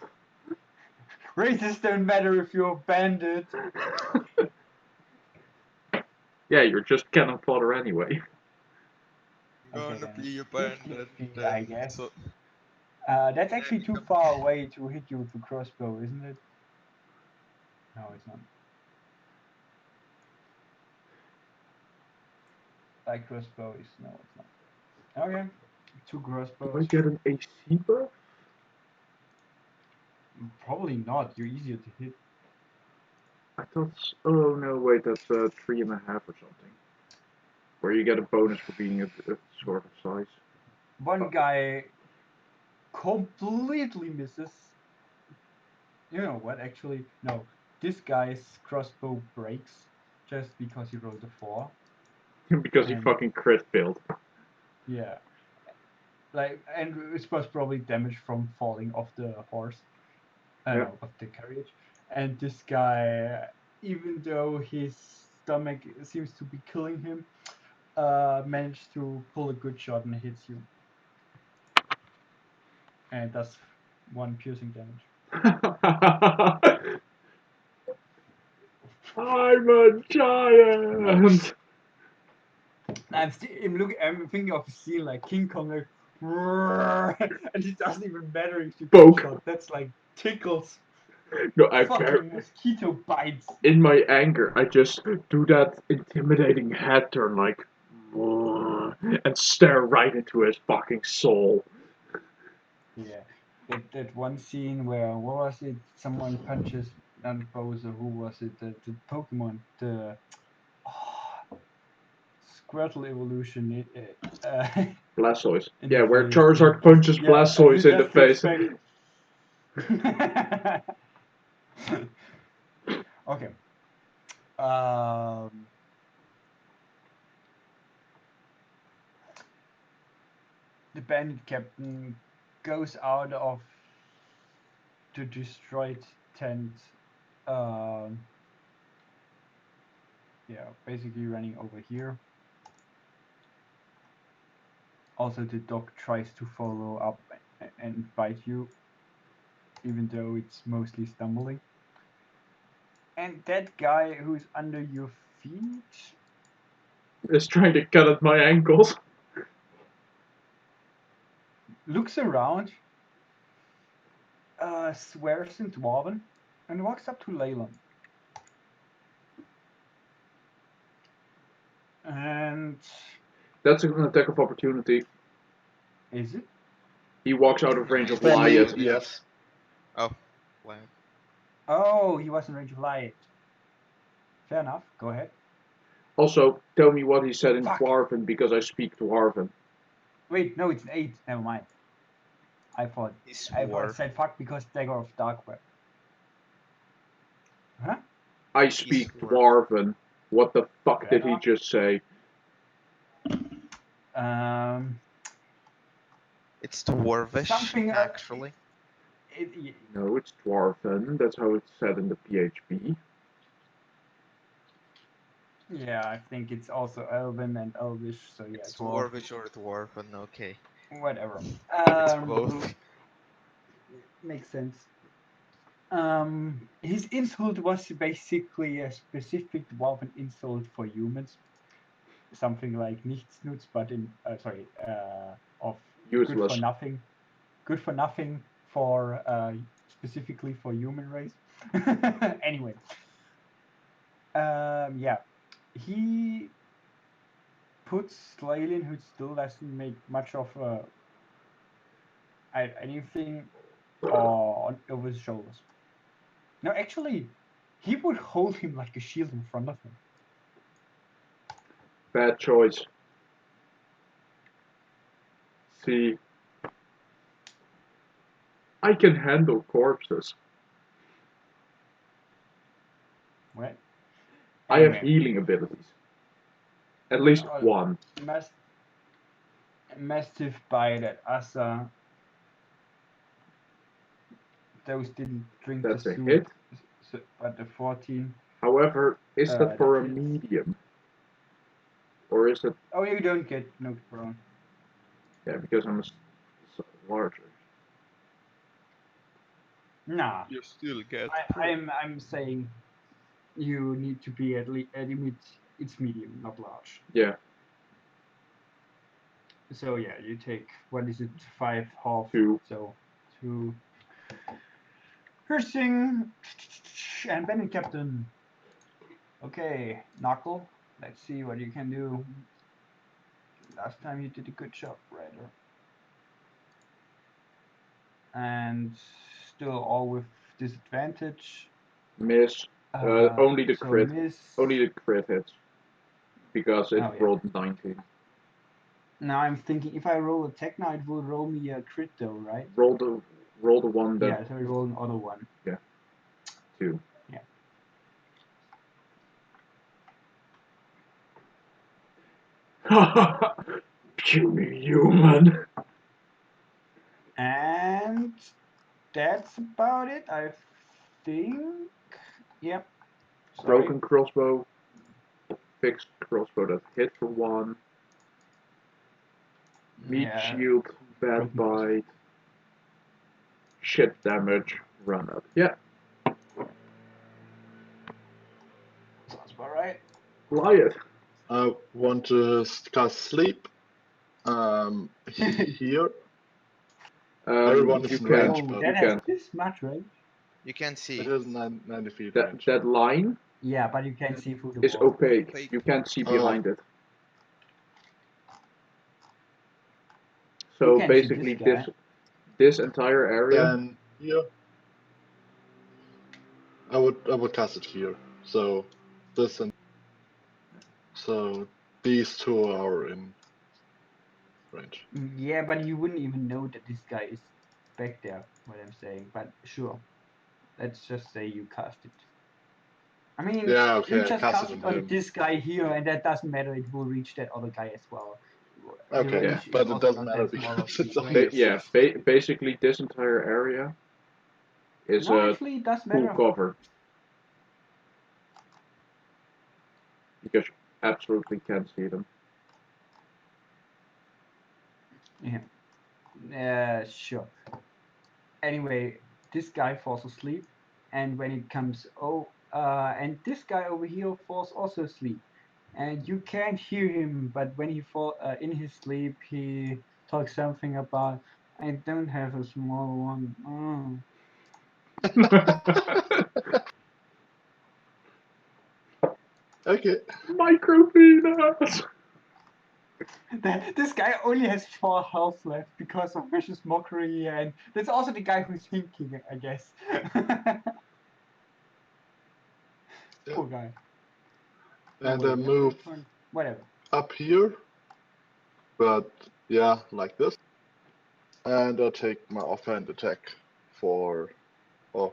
Races don't matter if you're a bandit. Yeah, you're just cannon fodder anyway. Okay, Gonna then be a 50 bandit feet, then. I guess. So That's actually too far away to hit you with the crossbow, isn't it? No, it's not. Like crossbow is no, it's not. Okay, 2 Do crossbows. I get an AC buff? Probably not. You're easier to hit. I thought. Oh no, wait, that's 3.5 or something. Where you get a bonus for being a sort of size. One guy completely misses. You know what? Actually, no. This guy's crossbow breaks just because he rolled a 4. Because he And fucking crit failed. yeah, like, and it was probably damage from falling off the horse. Yeah. No, of the carriage. And this guy, even though his stomach seems to be killing him, managed to pull a good shot and hits you. And that's 1 piercing damage. I'm a giant! I'm thinking of a scene like King Kong, like, and it doesn't even matter if you Poke. get shot. That's like tickles, No, I care. fucking mosquito bites. In my anger, I just do that intimidating head turn, like, and stare right into his fucking soul. Yeah, that one scene where, what was it? Someone punches Bowser. Who was it? The Pokemon, the Squirtle evolution. Blastoise. In Yeah, the where face. Charizard punches Yeah, Blastoise in the just gets face. back. Okay. The bandit captain goes out of the destroyed tent. Yeah, basically running over here. Also, the dog tries to follow up and bite you, even though it's mostly stumbling. And that guy who's under your feet Is trying to cut at my ankles. looks around, swears in Dwarven, and walks up to Leyland. And That's an attack of opportunity. is it? He walks out of range of For me, Wyatt. yes. oh, wow. Oh, he was in range of light. Fair enough. Go ahead. Also, tell me what he said in Fuck. Dwarven, because I speak Dwarven. Wait, no, it's an 8. Never mind. I He swore. said fuck because Dagger of Dark Web. Huh? I speak swore. Dwarven. What the fuck Fair did he enough. just say? It's dwarvish, Something actually. No, it's Dwarven. That's how it's said in the PHP. Yeah, I think it's also Elven and Elvish, so yeah, It's dwarf. dwarvish or dwarven, okay. Whatever. It's both. Makes sense. His insult was basically a specific dwarven insult for humans. Something like Nichtsnutz, but in of Useless. good for nothing. Good for nothing for specifically for human race. Anyway. Yeah. He puts Slaylin, who still doesn't make much of anything over his shoulders. No, actually, he would hold him like a shield in front of him. Bad choice. See, I can handle corpses. Right? I have healing abilities. At least one. Massive bite at Asa. Those didn't drink That's the a soup, hit. but the 14. However, is that for a That hits. medium? Or is it... Oh, you don't get knocked prone. Yeah, because I'm larger. Nah, You still get I'm saying you need to be at least it's medium, not large. Yeah, So yeah, you take what is it, 5 half? 2. So 2. Piercing and Bennett Captain. Okay, Knuckle. Let's see what you can do. Last time you did a good job, Ryder. And still all with disadvantage. Miss. Only the So crit. miss. Only the crit hits. Because it Oh, yeah. rolled 19. Now I'm thinking if I roll attack now, it will roll me a crit though, right? Roll the one that... Yeah, so I roll an auto one. Yeah. 2. Yeah. Puny human. And that's about it, I think. Yep. Sorry. Broken crossbow. Fixed crossbow that hit for 1. Meat shield, bad bite. Shit damage, run up. Yeah. Sounds about right. Goliath. I want to cast sleep. Here. Everyone is You in can. range, Oh, but that You has can. this much range? You can see. it is 90 feet That range. that line Yeah, but you can see through the is wall. opaque. You can't see behind it. So You can see basically, this guy. this entire area. Then here, I would cast it here. So this and so these two are in range. Yeah, but you wouldn't even know that this guy is back there, what I'm saying. But sure. Let's just say you cast it. I mean, Yeah, okay, you I just cast cast it it on on him. this guy here, and that doesn't matter. It will reach that other guy as well. The Okay, range but is it also doesn't not matter that small of because it's the only range. Yeah, basically this entire area is No, actually, it does full matter. cover. Because you absolutely can't see them. Yeah. Sure. Anyway, this guy falls asleep, and when it comes, and this guy over here falls also asleep, and you can't hear him, but when he fall in his sleep, he talks something about, I don't have a small one. Oh. Okay. Micropenis. This guy only has 4 health left because of vicious mockery, and that's also the guy who's thinking, I guess. Poor guy. And wait, I we have move a turn. Whatever. up here, but yeah, like this. And I take my offhand attack for, oh,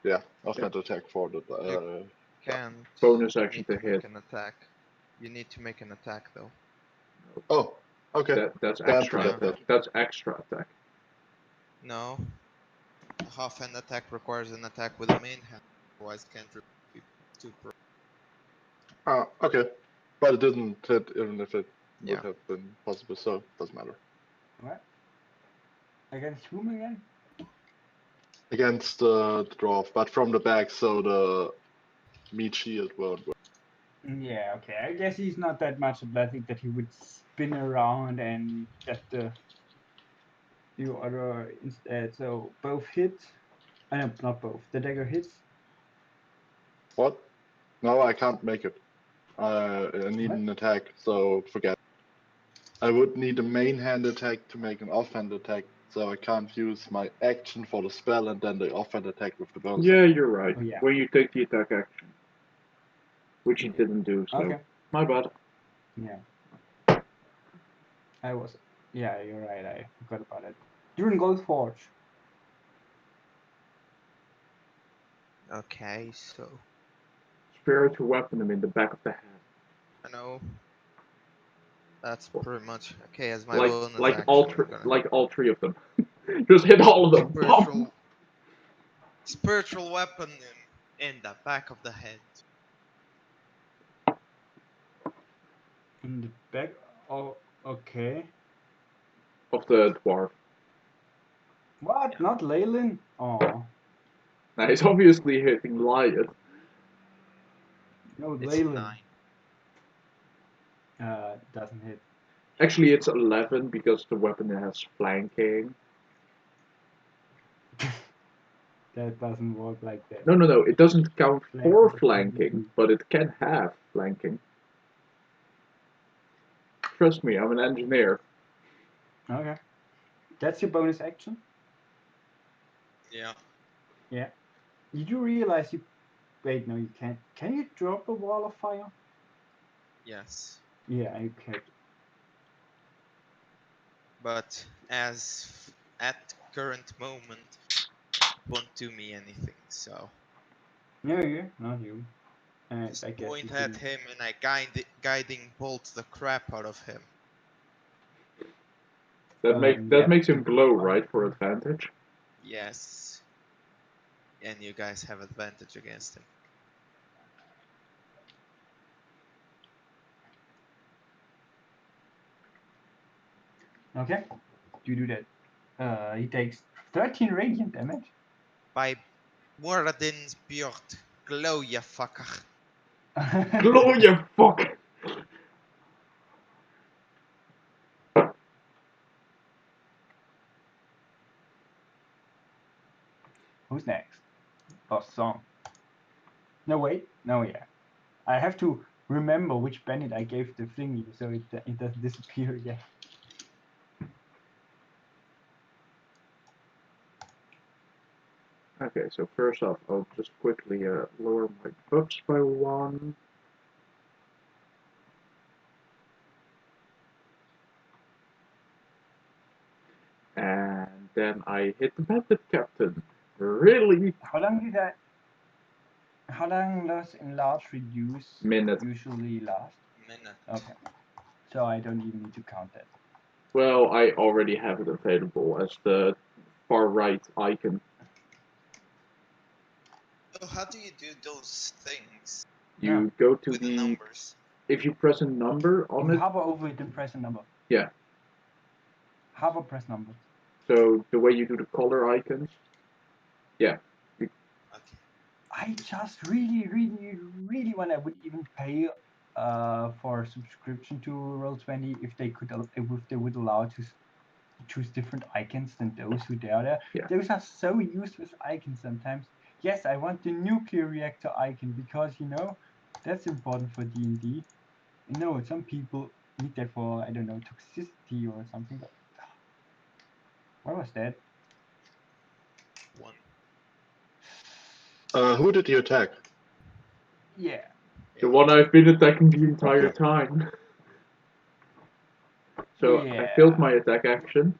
yeah, offhand attack for the. Can't. Bonus action Need to to make hit. an attack. You need to make an attack though. Oh, okay. That's Then extra. forget that. That's extra attack. No. A half-hand attack requires an attack with a main hand. Otherwise, can't be too pro. Okay. But it didn't hit even if it Yeah. would have been possible, so doesn't matter. What? Against whom again? Against the dwarf, but from the back, so the meat shield won't work. Yeah, okay. I guess he's not that much athletic that he would spin around and get the other instead. So both hit. No, not both. The dagger hits. What? No, I can't make it. I need What? an attack, so forget. I would need a main hand attack to make an offhand attack, so I can't use my action for the spell and then the offhand attack with the bonus. Yeah, you're right. Oh, yeah. When you take the attack action, which you didn't do, so Okay. my bad. Yeah. I was. Yeah, you're right. I forgot about it. During Gold Forge. Okay, so Spiritual weapon him in the back of the head. I know. That's pretty much okay as my Like bonus like action. all three of them. Just hit all of them. Spiritual weapon him. In the back of the head. In the back. Oh, okay. Of the dwarf. What? Yeah. Not Leyland? Oh, Now he's obviously hitting Lion. no, It's Leyland. 9. Doesn't hit. Actually, it's 11 because the weapon has flanking. That doesn't work like that. No. It doesn't count Flanking for is flanking, only- but it can have flanking. Trust me, I'm an engineer. Okay. That's your bonus action? Yeah. Yeah. Did you realize you... Wait, no, you can't. Can you drop a wall of fire? Yes. Yeah, you can. But at current moment, won't do me anything. So No, you, not you. And just I guess point you at didn't. him and I guiding bolt the crap out of him. That Yeah. makes him glow, right, for advantage? Yes. And you guys have advantage against him. Okay. You do that. He takes 13 radiant damage. By Moradin's beard, glow ya fucker. Glow, you fuck! Who's next? Oh, Song. No, wait. No, yeah. I have to remember which bandit I gave the thingy so it doesn't disappear again. Okay, so first off, I'll just quickly lower my buffs by 1. And then I hit the bandit captain. Really? How long does enlarge reduce Minute. usually last? Minute. Okay. So I don't even need to count that. Well, I already have it available as the far right icon. So how do you do those things You go to with the numbers? if you press a number on You it, hover over it and press a number. yeah. Hover, press number. So the way you do the color icons, yeah. Okay. I just really want. I would even pay for a subscription to Roll20 if they would allow to choose different icons than those who are there. Yeah. Those are so useless icons sometimes. Yes, I want the nuclear reactor icon because that's important for D&D. No, some people need that for, I don't know, toxicity or something. But what was that? 1. Who did you attack? Yeah. The one I've been attacking the entire time. So I Yeah. failed my attack action.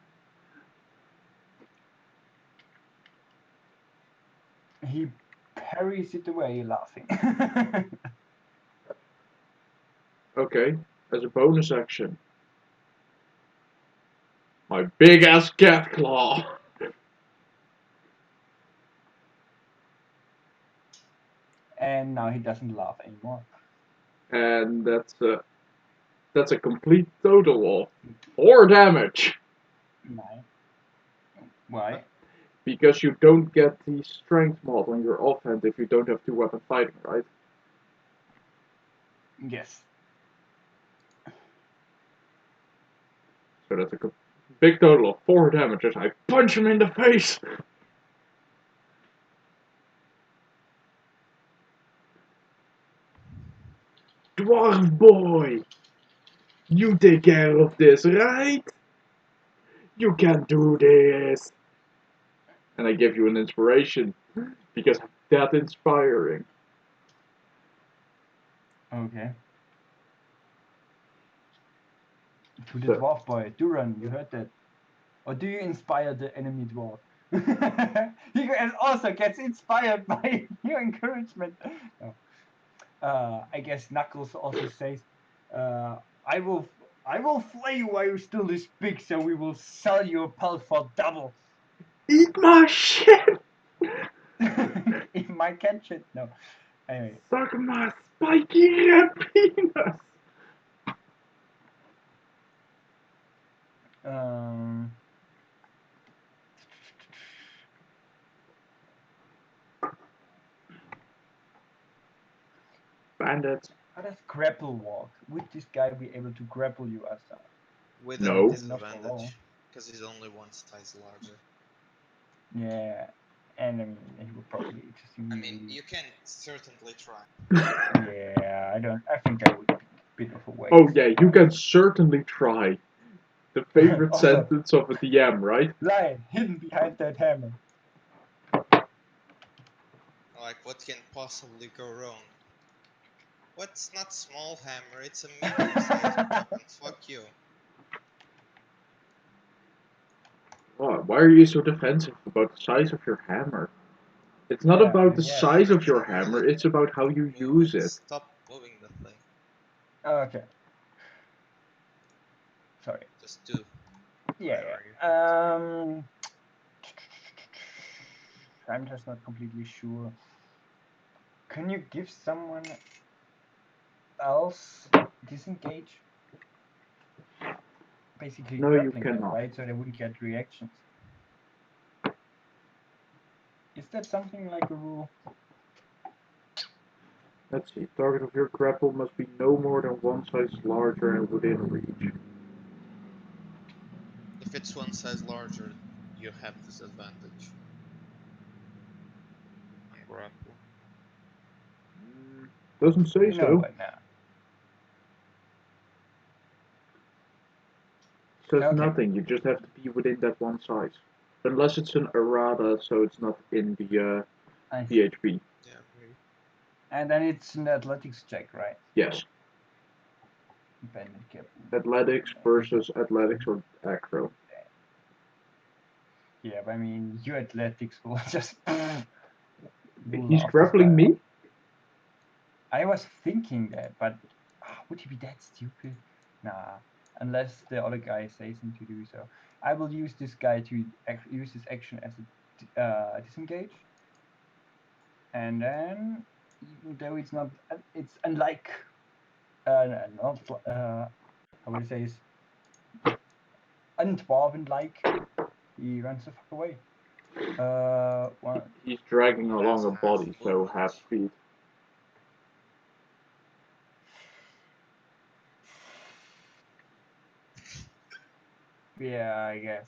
He parries it away laughing. Okay, as a bonus action. My big ass cat claw. And now he doesn't laugh anymore. And that's a complete total of 4 damage. 9. Why? Because you don't get the strength mod on your offhand if you don't have 2-weapon fighting, right? Yes. So that's a big total of 4 damage as I punch him in the face. Dwarf boy! You take care of this, right? You can do this! And I give you an inspiration because I'm that inspiring. Okay. To the So, dwarf boy. Do run, you heard that. Or do you inspire the enemy dwarf? He also gets inspired by your encouragement. No. I guess Knuckles also says, I will flay you while you're still this big, so we will sell your pelt for double. eat my shit! In might catch it. No. Anyway. Suck my spiky penis. Bandits. How does grapple walk? Would this guy be able to grapple you, Asa? With No. a Did not for long. disadvantage, because he's only one size larger. Yeah, and I mean, he would probably just I mean, immediately. you can certainly try. Yeah, I think that would be a bit of a waste. Oh yeah, you can certainly try. The favorite Also- sentence of a DM, right? Lion hidden behind that hammer. Like, what can possibly go wrong? What's not small hammer? It's a medium-sized weapon. Fuck you. Why are you so defensive about the size of your hammer? It's not Yeah, about the yeah. size of Freaking your move hammer, it. it's about how you Move use it. Stop moving the thing. Okay. Sorry. Just do. Yeah. Whatever I'm just not completely sure. Can you give someone else disengage? Basically No, you grappling them, cannot. right? So they wouldn't get reactions. Is that something like a rule? Let's see, target of your grapple must be no more than one size larger and within reach. If it's one size larger, you have disadvantage. On grapple. Doesn't say You know so. what now? Says Okay. nothing, you just have to be within that one size. Unless it's an errata, so it's not in the I see. PHP. Yeah, maybe. And then it's an athletics check, right? Yes. Bandit captain. Athletics versus athletics or acro. Yeah, but I mean, your athletics will just. He's grappling me? I was thinking that, but would he be that stupid? Nah, unless the other guy says him to do so. I will use this guy to use this action as a disengage. And then, even though it's not, it's unlike, not, how would I say is, undwarven-like, he runs the fuck away. One. He's dragging along a half body, so movement. half speed. Yeah, I guess.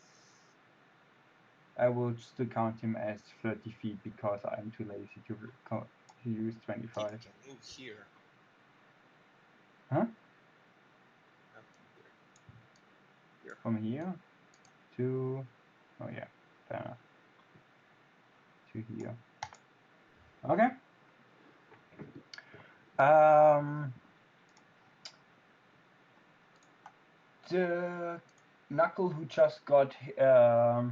I will still count him as 30 feet because I'm too lazy to use 25. You can move here. Huh? Up here. From here to. Oh, yeah. Fair enough. To here. Okay. The knuckle who just got a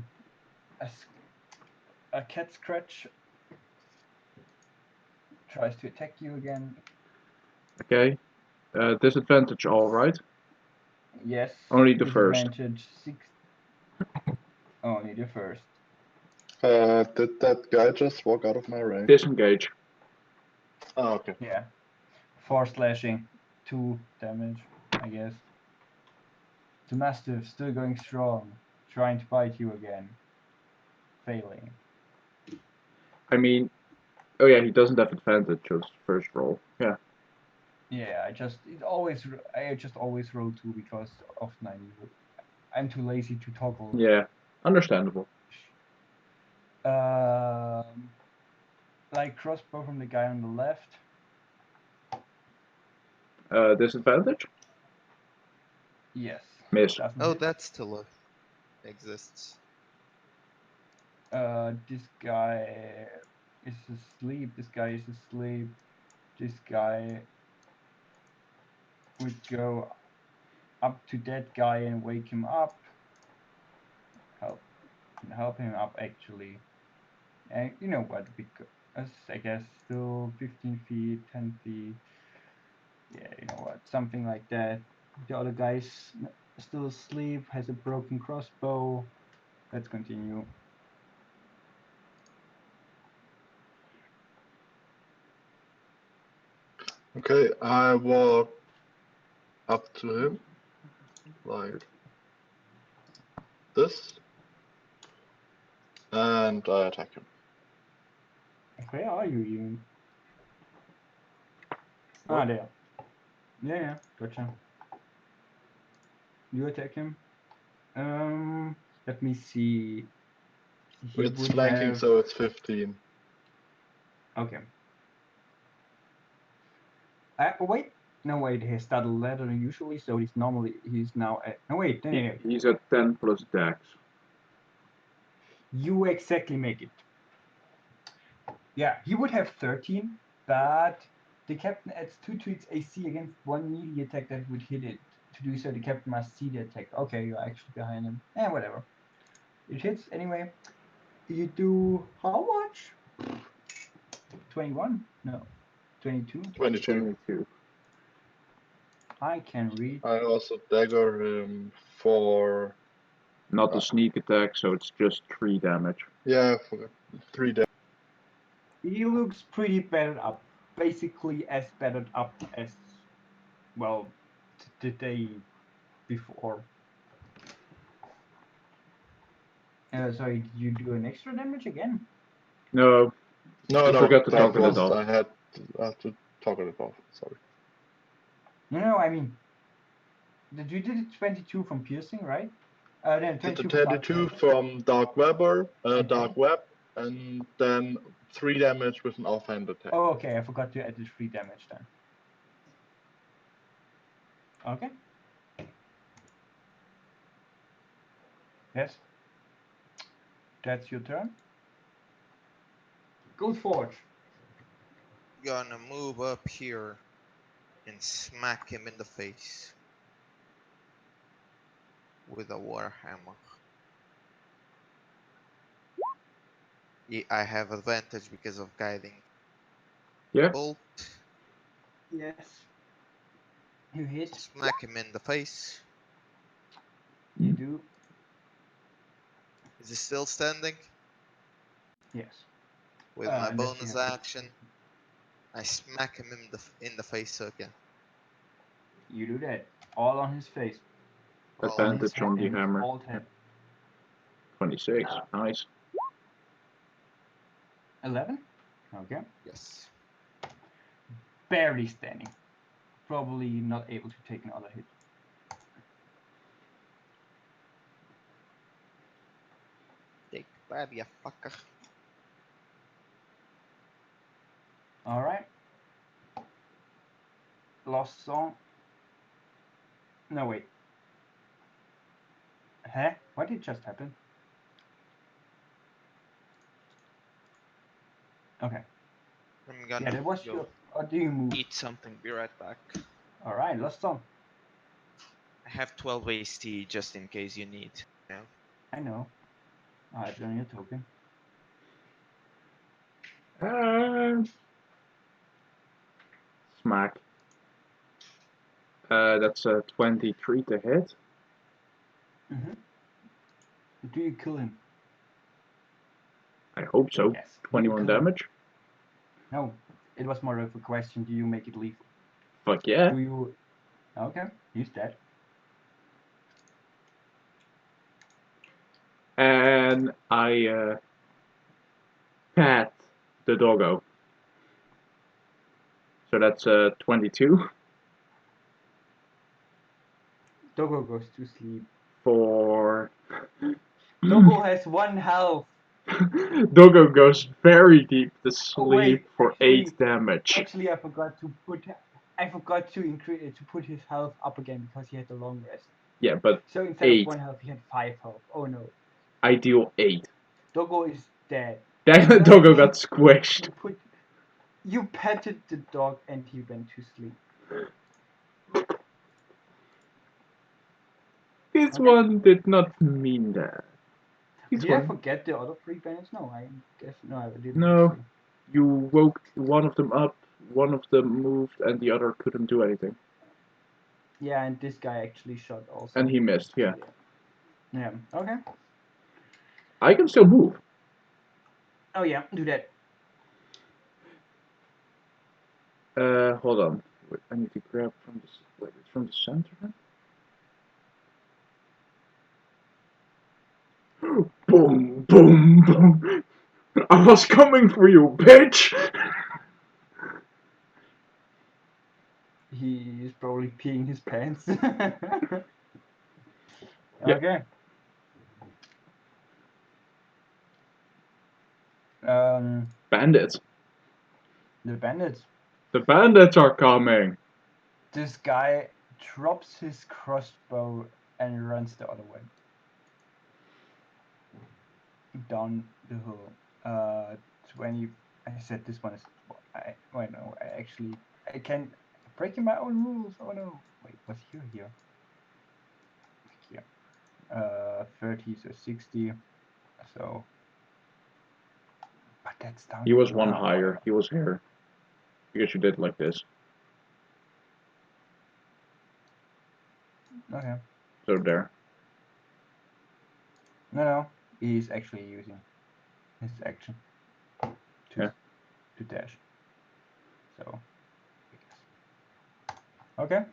cat scratch tries to attack you again. Okay. Disadvantage, alright. Yes. Only the first. Disadvantage 6. Only the first. Did that guy just walk out of my range? Disengage. Oh, okay. Yeah. 4 slashing. 2 damage, I guess. The Mastiff still going strong. Trying to bite you again. Failing. I mean, oh yeah, he doesn't have advantage of first roll. Yeah. Yeah, I just always roll 2 because often I'm too lazy to toggle. Yeah. Understandable. Like crossbow from the guy on the left. Disadvantage? Yes. Miss. Doesn't Oh, hit. that still exists. This guy is asleep. This guy is asleep. This guy would go up to that guy and wake him up. Help him up actually. And you know what? Because I guess still 15 feet, 10 feet. Yeah, you know what? Something like that. The other guy's still asleep. Has a broken crossbow. Let's continue. Okay, I walk up to him like this, and I attack him. Where are you even? What? Ah, there. Yeah, gotcha. You attack him. Let me see. He It's would flanking, have. so it's 15. Okay. Wait. No, wait. He started later than usually, so he's now at. No, wait. No. He's at 10 plus dex. You exactly make it. Yeah, he would have 13, but the captain adds 2 to its AC against one melee attack that would hit it. To do so, the captain must see the attack. Okay, you're actually behind him. Whatever. It hits anyway. You do how much? 21? No. 22? 22. 22. I can read. I also dagger him for. Not a sneak attack, so it's just 3 damage. Yeah, for 3 damage. He looks pretty battered up. Basically as battered up as, well, the day before. Sorry, did you do an extra damage again? No, No, you no, forgot to that toggle it was. off. I had to toggle it off. Sorry. No, I mean, you did it 22 from piercing, right? Then Did the 22 from dark 22 damage. from Dark Weber, Okay. Dark Web, and then 3 damage with an offhand attack. Oh, okay, I forgot to add the 3 damage then. Okay. Yes. That's your turn. Gold Forge. Gonna move up here and smack him in the face with a warhammer. Yeah, I have advantage because of guiding. Yeah. Bolt. Yes. You hit. Smack him in the face. You do. Is he still standing? Yes. With my Unless you bonus have- action, I smack him in the face again. You do that. All on his face. Advantage on the And his hammer. bald head. 26. Nice. 11? Okay. Yes. Barely standing. Probably not able to take another hit. Take that, you fucker. Alright. Lost song. No, wait. Huh? What did just happen? Okay. I'm gonna Yeah, that was go your. Or do you move? eat something. Be right back. Alright, lost song. I have 12 AC just in case you need. Yeah. I know. It's on your token. Smack. That's a 23 to hit. Mm-hmm. Do you kill him? I hope so. Yes. You 21 kill him. damage. No. It was more of a question. Do you make it lethal? Fuck yeah. Do you? Okay. He's dead. And I pat the doggo. So that's 22 Doggo goes to sleep. for. Doggo has 1 health. Doggo goes very deep to sleep Oh, wait, for actually- 8 damage. Actually, I forgot to increase to put his health up again because he had a long rest. Yeah, but So instead 8. of 1 health, he had 5 health. Oh no. I deal 8. Doggo is dead. That No, doggo actually, got squished. You petted the dog and he went to sleep. This Okay. one did not mean that. This Did I one. forget the other 3 bandits? No, I guess no, I didn't. No. actually. You woke one of them up, one of them moved, and the other couldn't do anything. Yeah, and this guy actually shot also. And he missed, yeah. Yeah. Okay. I can still move. Oh yeah, do that. Hold on. Wait, I need to grab from the. Wait, it's from the center? Boom, boom, boom. I was coming for you, bitch! He is probably peeing his pants. Yeah. Okay. Bandits. The bandits. The bandits are coming! This guy drops his crossbow and runs the other way. Down the hill. 20. I said this one is. Wait, no. I can breaking my own rules. Oh no. Wait, what's here? Here. 30, so 60. So. But that's down. He was one oh, higher. whatever. He was here. Because you did like this. Okay. So there. No. He's actually using his action to dash. So. Okay.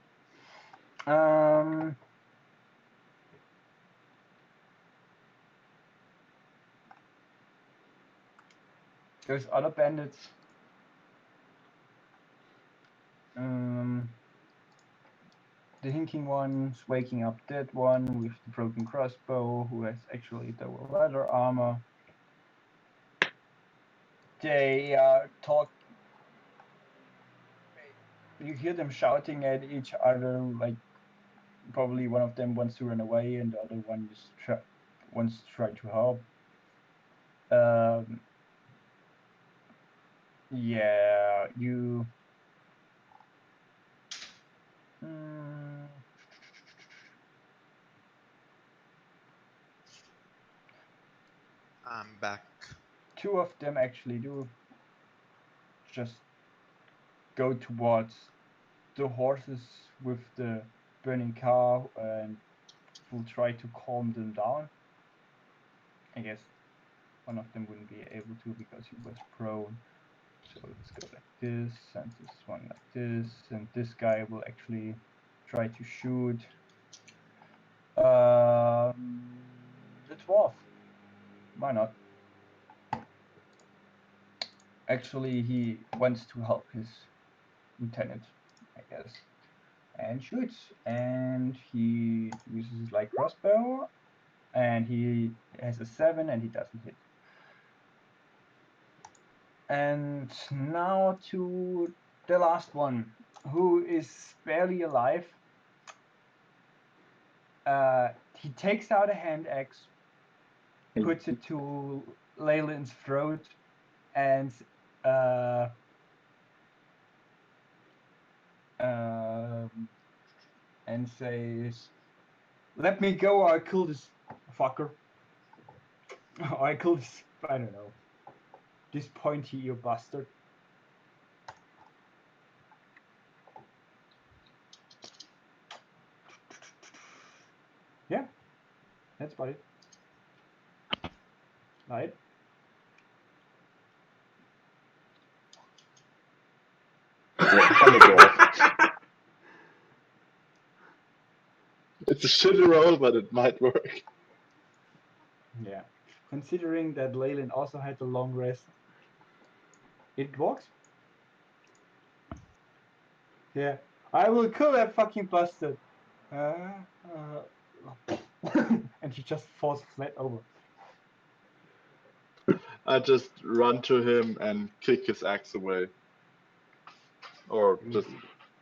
There's other bandits. The hinking one's waking up that one with the broken crossbow, who has actually the leather armor. They talk. You hear them shouting at each other, like probably one of them wants to run away and the other one just wants to try to help. Yeah, you. I'm back. Two of them actually do just go towards the horses with the burning car and will try to calm them down. I guess one of them wouldn't be able to because he was prone. So let's go like this, and this one like this, and this guy will actually try to shoot the dwarf. Why not? Actually, he wants to help his lieutenant, I guess, and shoots. And he uses his light crossbow, and he has a 7, and he doesn't hit. And now to the last one, who is barely alive. He takes out a hand axe, puts it to Leyland's throat, and says, "Let me go, or I kill this fucker. Or I kill this, I don't know, this pointy ear bastard." Yeah, that's about it. Right? It's a shitty roll, but it might work. Yeah. Considering that Leyland also had a long rest, it works. Yeah. I will kill that fucking bastard. And he just falls flat over. I just run to him and kick his axe away. Or just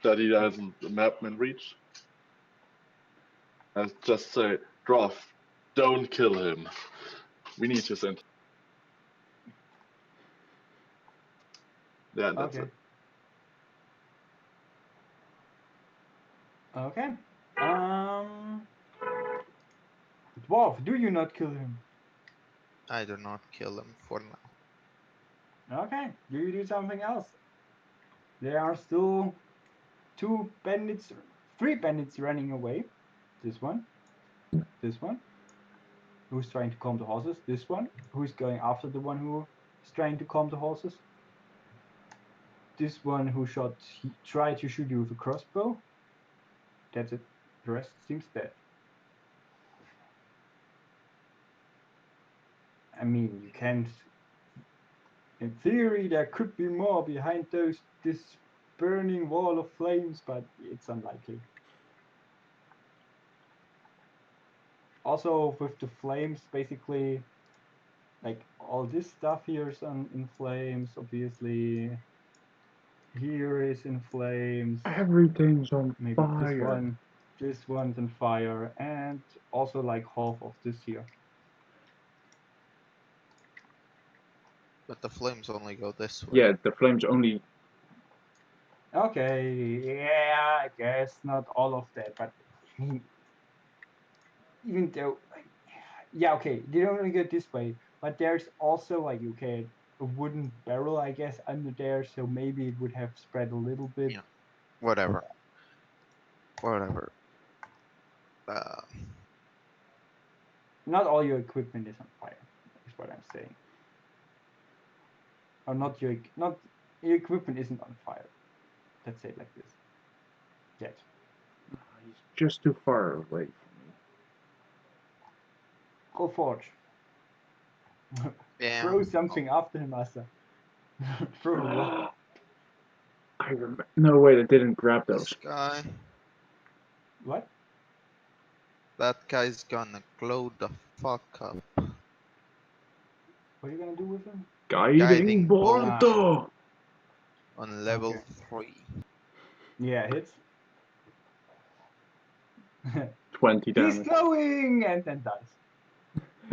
that he doesn't map in reach. I just say, Droff, don't kill him. We need his int. Yeah, that's Okay. it. Okay. Dwarf, do you not kill him? I do not kill him for now. Okay. Do you do something else? There are still 3 bandits running away. This one. Who's trying to calm the horses. This one. Who's going after the one who is trying to calm the horses. this one who tried to shoot you with a crossbow. That's it. The rest seems dead. I mean, you can't. In theory, there could be more behind this burning wall of flames, but it's unlikely. Also, with the flames, basically, like all this stuff here is in flames. Obviously, here is in flames. Everything's on Maybe fire. this one's on fire, and also like half of this here. But the flames only go this way. Yeah, the flames only. Okay, yeah, I guess not all of that, but I mean, even though, yeah, okay, they don't only go this way, but there's also like okay, a wooden barrel, I guess, under there, so maybe it would have spread a little bit. Yeah. Whatever. Whatever. Not all your equipment is on fire, is what I'm saying. Or not your equipment isn't on fire. Let's say it like this. Yet. He's just too far away from me. Go forge. Yeah. Throw something after him, Asa. Throw a rock. I remember. No, wait, I didn't grab those. This guy. What? That guy's gonna glow the fuck up. What are you gonna do with him? Guiding bolt. On level Okay. 3. Yeah, hits. 20 He's damage. glowing and then dies.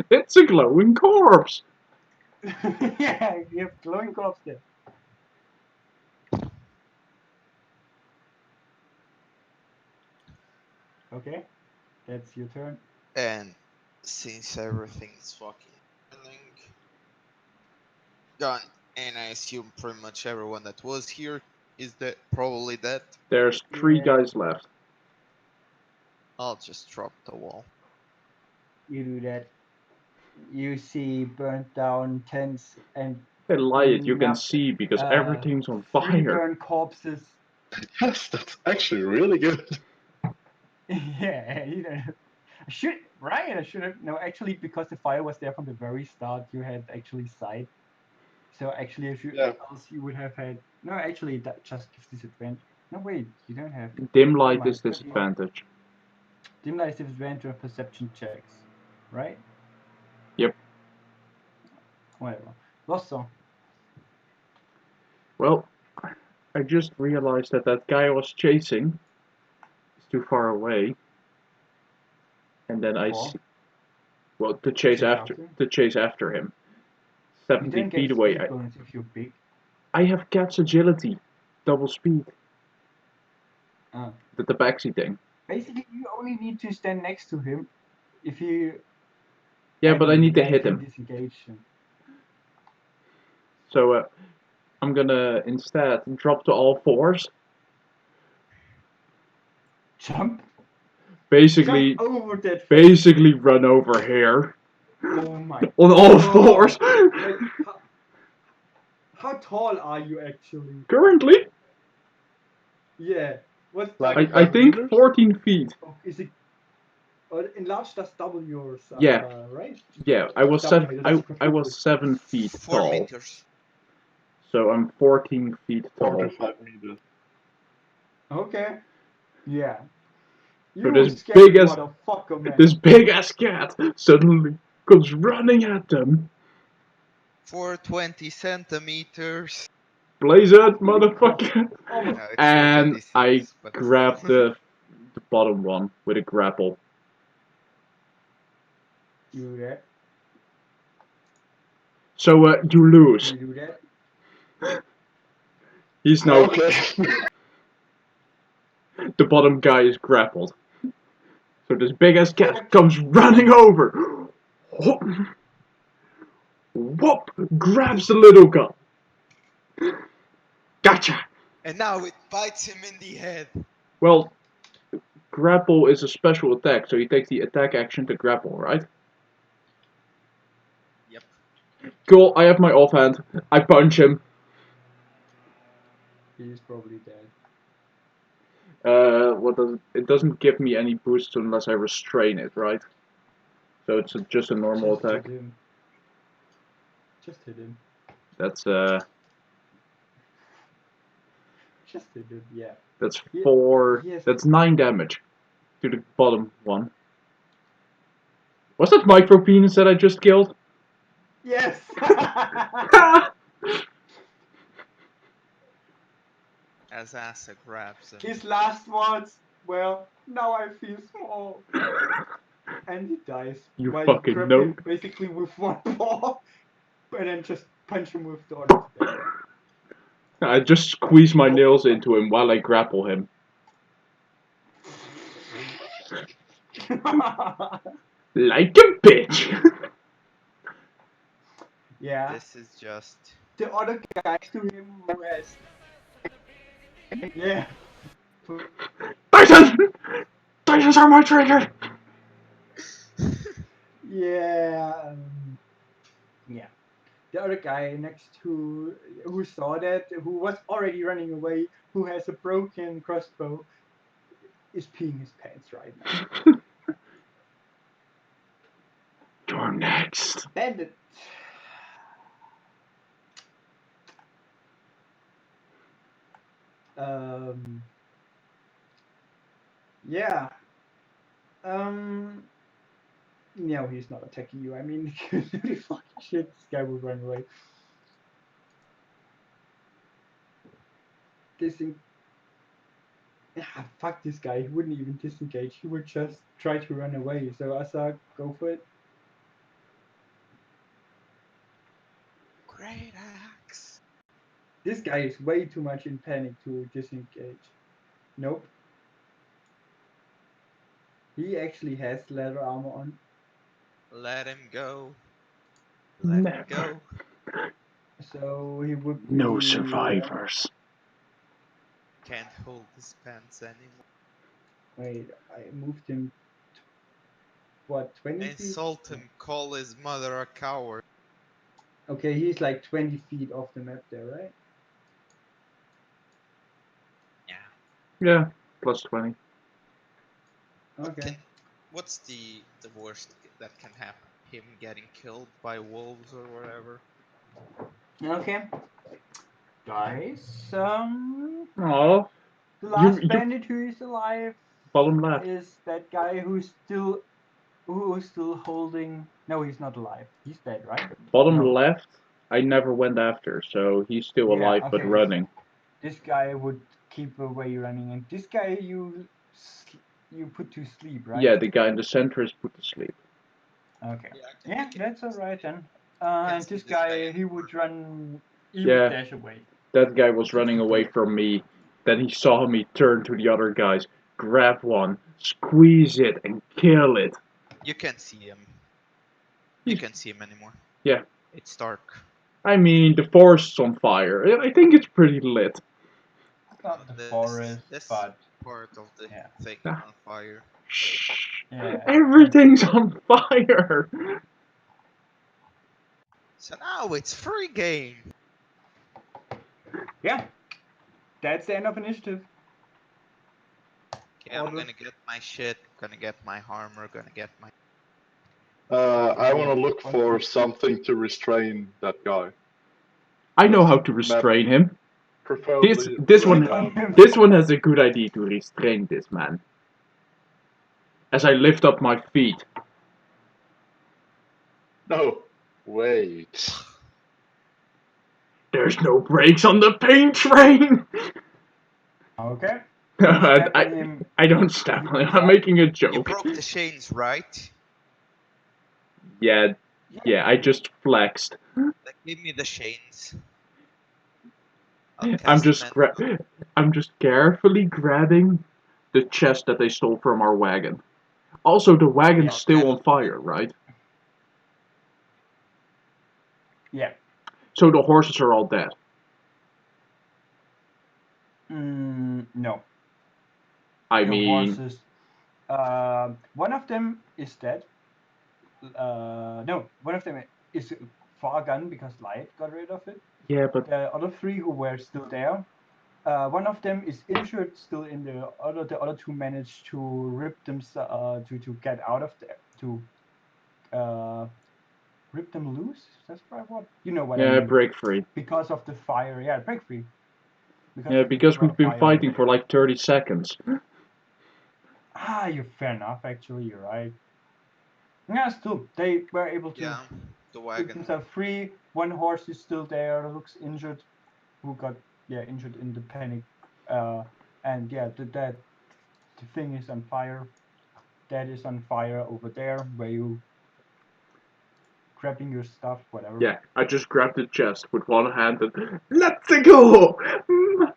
It's a glowing corpse. Yeah, you have glowing corpse there. Okay, that's your turn. And since everything is fucking burning, gone, and I assume pretty much everyone that was here is probably dead, There's 3 Yeah. guys left. I'll just drop the wall. You do that. You see burnt down tents and Hey, lie it, you can Enough, see because everything's on 3 fire. burnt corpses. Yes, that's actually really good. Yeah, you know. I should have. No, actually, because the fire was there from the very start, you had actually sight. So actually, if you Yeah. else you would have had. No, actually, that just gives disadvantage. No, wait, you don't have. Dim light Never is mind. disadvantage. Dim light is disadvantage on perception checks, right? Yep. Whatever. Lost song. Well, I just realized that guy I was chasing is too far away. And then I For? see. Well, to chase after him. You 70 don't feet get away. speed bonus if you're big. I have cat's agility. Double speed. The tabaxi thing. Basically, you only need to stand next to him if you. Yeah, but I need to then hit can him. disengage him. So I'm gonna instead drop to all fours. Jump. Basically, Jump over that. basically run over here. Oh my. On all God. fours. Wait, how tall are you actually? Currently, Yeah. What's Like double? I think meters? 14 feet. Oh, is it? Enlarge does double your size, Yeah. right? Yeah, I was Double, I was 7 feet 4 tall. meters. So I'm 14 feet 4 tall. to 5 meters. Okay. Yeah. So You this scary big ass motherfucker, man. this big ass cat suddenly comes running at them. 420 centimeters. Blaze it, motherfucker! Oh my. No, it's And 426. I but grab still. the bottom one with a grapple. You do that. So you lose. You do that. He's now Okay. the bottom guy is grappled. So this big ass cat comes running over. Whoop, whoop, grabs the little guy. Gotcha. And now it bites him in the head. Well, grapple is a special attack, so you take the attack action to grapple, right? Yep. Cool, I have my offhand. I punch him. He's probably dead. What does it doesn't give me any boost unless I restrain it, right? So it's just a normal Just attack. hit him. Just hit him. That's Just hit him. Yeah. that's He- 4. he has- That's 9 damage to the bottom one. Was that micro penis that I just killed? Yes. As Asa grabs him. His last words were, "Now I feel small," and he dies. You While fucking grab know. him basically with one paw, and then just punch him with the other. I just squeeze my nails into him while I grapple him. Like a bitch! Yeah. This is just. The other guy to him who has. Yeah. Titan! Titans are my trigger! Yeah. Yeah. The other guy next to who saw that, who was already running away, who has a broken crossbow, is peeing his pants right now. You're next. Bandit. Yeah. No, he's not attacking you. I mean, holy fucking shit, this guy will run away. Fuck this guy. He wouldn't even disengage. He would just try to run away. So Asa, go for it. Great axe. This guy is way too much in panic to disengage. Nope. He actually has leather armor on. Let him go. Let Never. him go. So he would be, No survivors. Can't hold his pants anymore. Wait, I moved him. What, 20 feet? Insult him. Call his mother a coward. Okay, he's like 20 feet off the map there, right? Yeah. Yeah, plus 20. Okay. What's the worst that can happen? Him getting killed by wolves or whatever. Okay. Guys, Oh, the last you bandit who is alive bottom left. is that guy who's still holding. No, he's not alive. He's dead, right? Bottom No. left, I never went after, so he's still Yeah, alive but okay. running. This guy would keep away running, and this guy you put to sleep, right? Yeah, the guy in the center is put to sleep. Okay. Yeah, Yeah, that's alright then. can And see this this guy guy, in he would run. He Yeah. would dash away. That guy was running away from me. Then he saw me turn to the other guys, grab one, squeeze it, and kill it. You can't see him. You can't see him anymore. Yeah. It's dark. I mean, the forest's on fire. I think it's pretty lit. It's not the This- forest, this but part of the yeah. thing is on fire. Shh. Yeah. Everything's on fire. So now it's free game. Yeah. That's the end of initiative. Okay, I'm Order. gonna get my shit. Gonna get my armor. Gonna get my. I want to look for something to restrain that guy. I know how to restrain him. Preferably. This right one now. this one has a good idea to restrain this man. As I lift up my feet. No. Wait. There's no brakes on the pain train. Okay. I don't stab him. I'm making a You joke. broke the chains, right? Yeah, I just flexed. Like, give me the chains. I'll I'm cast I'm just carefully grabbing the chest that they stole from our wagon. Also, the wagon's Yeah. still on fire, right? Yeah. So the horses are all dead. No. I The mean, horses. One of them is dead. No, one of them is far gone because light got rid of it. yeah, but The other three who were still there One of them is injured still in the other two managed to rip them to get out of there to rip them loose. That's right. What you know what I Yeah, mean? break free. Because of the fire. Yeah, break free. Yeah, Of the because we've been fire over fighting there. for like 30 seconds. You're fair enough. Actually, you're right. Yeah, still they were able to Yeah, the rip wagon. themselves free. One horse is still there, looks injured, who got injured in the panic. And yeah, the thing is on fire. That is on fire over there where you grabbing your stuff, whatever. Yeah, I just grabbed the chest with one hand and let's go,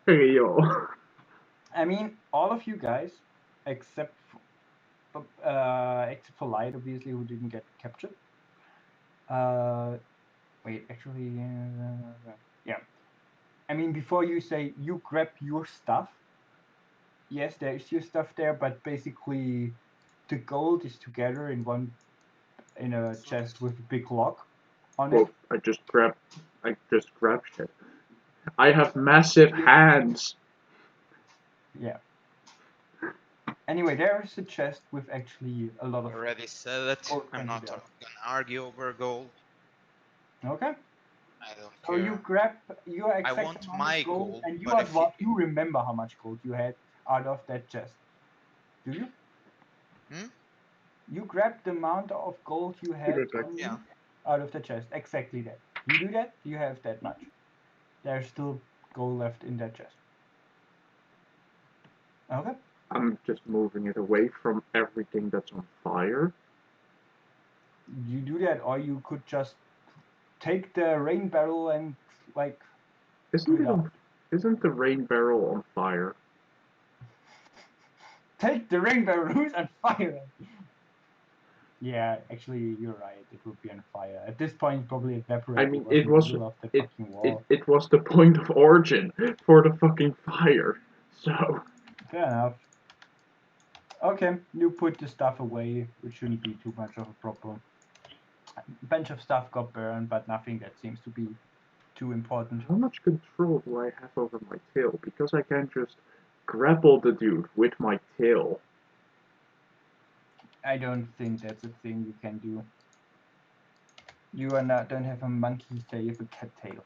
Mario. I mean, all of you guys, except except for Light, obviously, who didn't get captured. Wait, actually, yeah. I mean, before you say you grab your stuff, yes, there is your stuff there, but basically, the gold is together in a chest with a big lock on it. Well, I just grabbed shit. I have massive hands. Yeah. Anyway, there is a chest with actually a lot of Already said it. gold I'm not there. gonna argue over gold. Okay. I don't So you care. grab your I exact want amount of my gold, gold, and you but are if you, what you remember how much gold you had out of that chest. Do you? hmm? You grab the amount of gold you Be had right back. on Yeah, you out of the chest. Exactly that. You do that, you have that much. There's still gold left in that chest. Okay. I'm just moving it away from everything that's on fire. You do that, or you could just take the rain barrel and like put Isn't it it out. on? Isn't the rain barrel on fire? Take the rain barrel, who's on fire? Yeah, actually, you're right. It would be on fire. At this point, probably I evaporate. It mean, was in the middle of the fucking war. it was the point of origin for the fucking fire. So Fair enough. Okay, you put the stuff away, which shouldn't be too much of a problem. A bunch of stuff got burned, but nothing that seems to be too important. how much control do I have over my tail? Because I can just grapple the dude with my tail. I don't think that's a thing you can do. You are not don't have a monkey tail, you have a cat tail.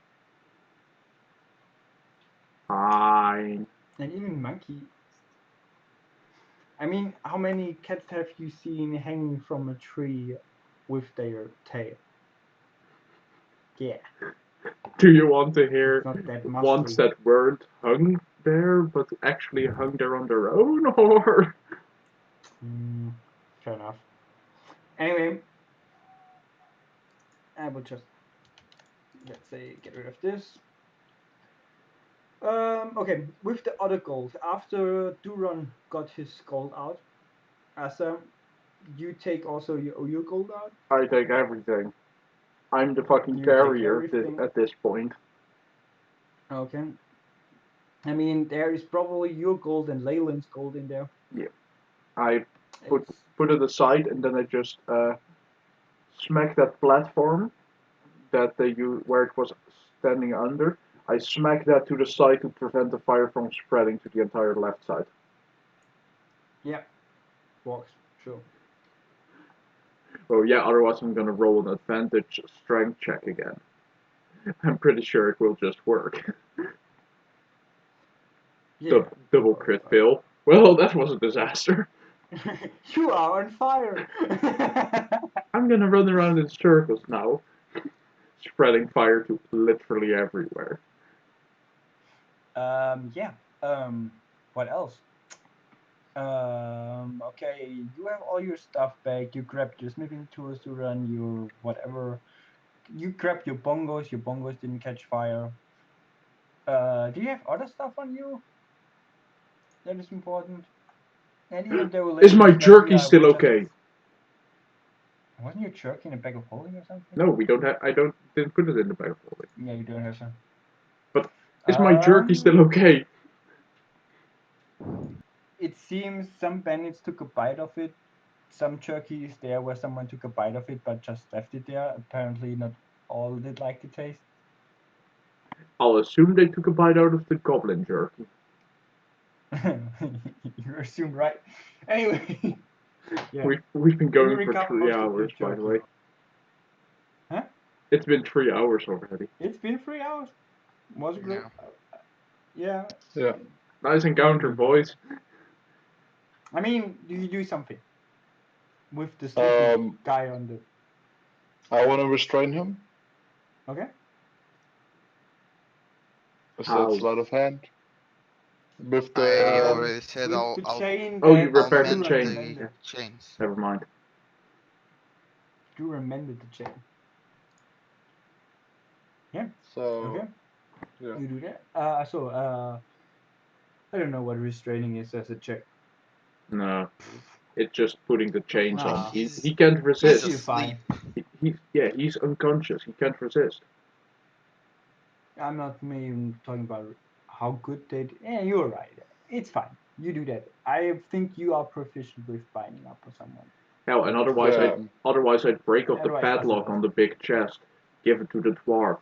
Fine. And even monkey. I mean, how many cats have you seen hanging from a tree with their tail? Yeah, Do you want to it's hear not that ones muscly. that weren't hung there, but actually hung there on their own, or? Fair enough. Anyway, I will just, let's say, get rid of this. Okay, with the other gold, after Duron got his gold out, Asa, you take also your gold out. I take everything. I'm the fucking You take carrier everything. at this point. Okay. I mean, there is probably your gold and Leyland's gold in there. Yeah. I It's put it aside and then I just smack that platform that where it was standing under. I smack that to the side to prevent the fire from spreading to the entire left side. yeah, works sure. Oh yeah, otherwise I'm gonna roll an advantage strength check again. I'm pretty sure it will just work. Yeah. Double crit fail. Well, that was a disaster. You are on fire. I'm gonna run around in circles now, spreading fire to literally everywhere. Yeah. What else? Okay, you have all your stuff back. You grabbed your smithing tools to run your whatever. You grabbed your bongos. Your bongos didn't catch fire. Do you have other stuff on you that is important? And even though Is my Leyland's not here, jerky I still will just. okay? Wasn't your jerky in a bag of holding or something? No, we don't have. I don't didn't put it in the bag of holding. Yeah, you don't have some. But is my jerky still okay? It seems some bandits took a bite of it. Some jerky is there where someone took a bite of it but just left it there. Apparently, not all did like the taste. I'll assume they took a bite out of the goblin jerky. You assume right. Anyway, yeah. We've been And you going for recover 3 most of hours, your by the jerky. way. Huh? It's been 3 hours already. It's been 3 hours. Was it great? Yeah. Yeah. Yeah. Nice encounter, boys. I mean, do you do something with the sleeping guy on the? I want to restrain him. Okay. Is How? that sleight of hand? With I the already said With I'll the chain. Oh, you That's repaired the mend chain. the Yeah. chains. Never mind. You amended the chain. Yeah. so Okay. yeah. You do that. I don't know what restraining is as a check. No. It's just putting the chains But on. Ah. He can't he's resist. You're asleep. fine. He's unconscious. He can't resist. I'm not even talking about how good they. Yeah, you're right. It's fine. You do that. I think you are proficient with binding up or someone. Hell, and Yeah. otherwise I'd break off the Otherwise, padlock doesn't on the big chest, give it to the dwarf.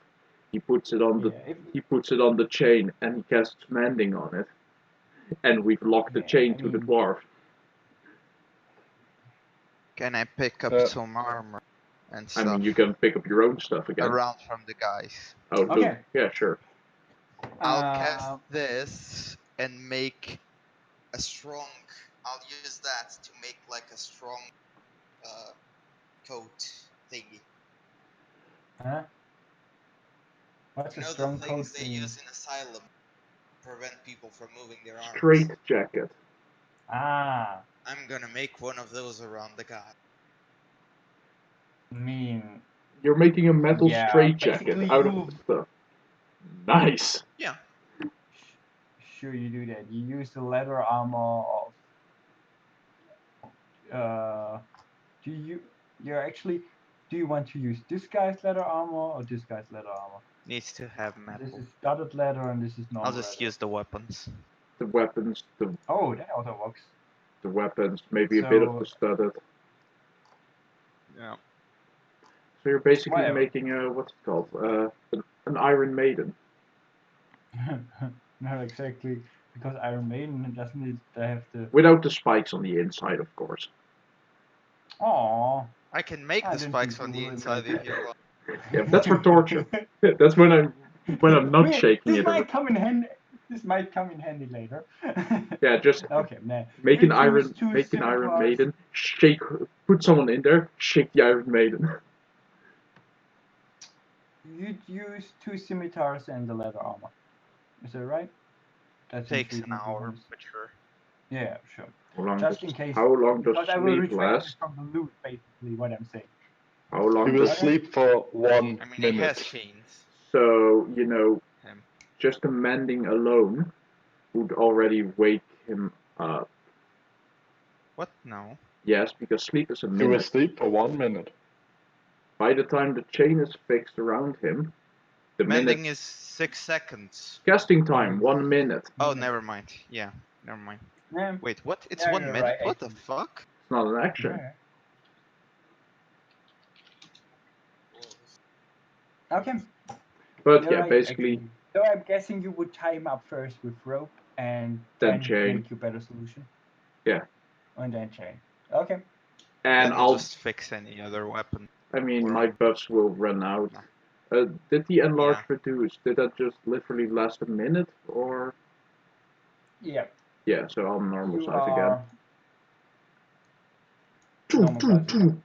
He puts it on the chain, and he casts mending on it, and we've locked the chain to the dwarf. Can I pick up some armor and I stuff mean, you can pick up your own stuff again. around from the guys? Oh, Okay. yeah, sure. I'll cast this and make a strong. I'll use that to make like a strong coat thingy. Huh? What's You a know strong the coat things they thing? use in asylum to prevent people from moving their arms. Straight jacket. Ah, I'm gonna make one of those around the guy. I mean, You're making a metal yeah, straight jacket basically out you. of stuff. Nice. Yeah. Sure, you do that. You use the leather armor of. Do you? You're actually. Do you want to use this guy's leather armor or this guy's leather armor? Needs to have metal. This is studded leather and this is normal. I'll just leather. use the weapons. The weapons, Oh, that also works. the weapons, maybe a bit of the studded. Yeah. So you're basically Whatever. making what's it called? An Iron Maiden. Not exactly, because Iron Maiden doesn't need to have the. Without the spikes on the inside, of course. Aww. I can make the spikes on the inside if you want. Yeah, that's for torture. That's when I'm not shaking this it. Might come in handy. This might come in handy later. Yeah, just okay, man. make You an choose Iron scimitars. Maiden, put someone in there, shake the Iron Maiden. You'd use 2 scimitars and the leather armor. Is that right? That Takes an hour, but sure. Yeah, sure. In case. How long does because I will sleep retract last? this from the loot, basically, what I'm saying. How long He will does sleep for 1 I mean, minute. he has chains. So, Him. just the mending alone would already wake him up. What? No. Yes, because sleep is a He will minute. sleep for 1 minute. By the time the chain is fixed around him, the Mending minute is 6 seconds. casting time 1 minute. Oh, never mind. Yeah, never mind. Yeah. Wait, what? It's Yeah, 1 you're minute? right, What the actually. fuck? It's not an action. Okay. But You're yeah, right, basically. actually. So I'm guessing you would tie him up first with rope and Then then chain. make your better solution. Yeah. And then chain. Okay. And Then I'll just fix any other weapon. I mean, or my buffs will run out. Did the enlarge reduce? Did that just literally last a minute, or? Yeah. Yeah, so I'll normal You size are again. normal size again.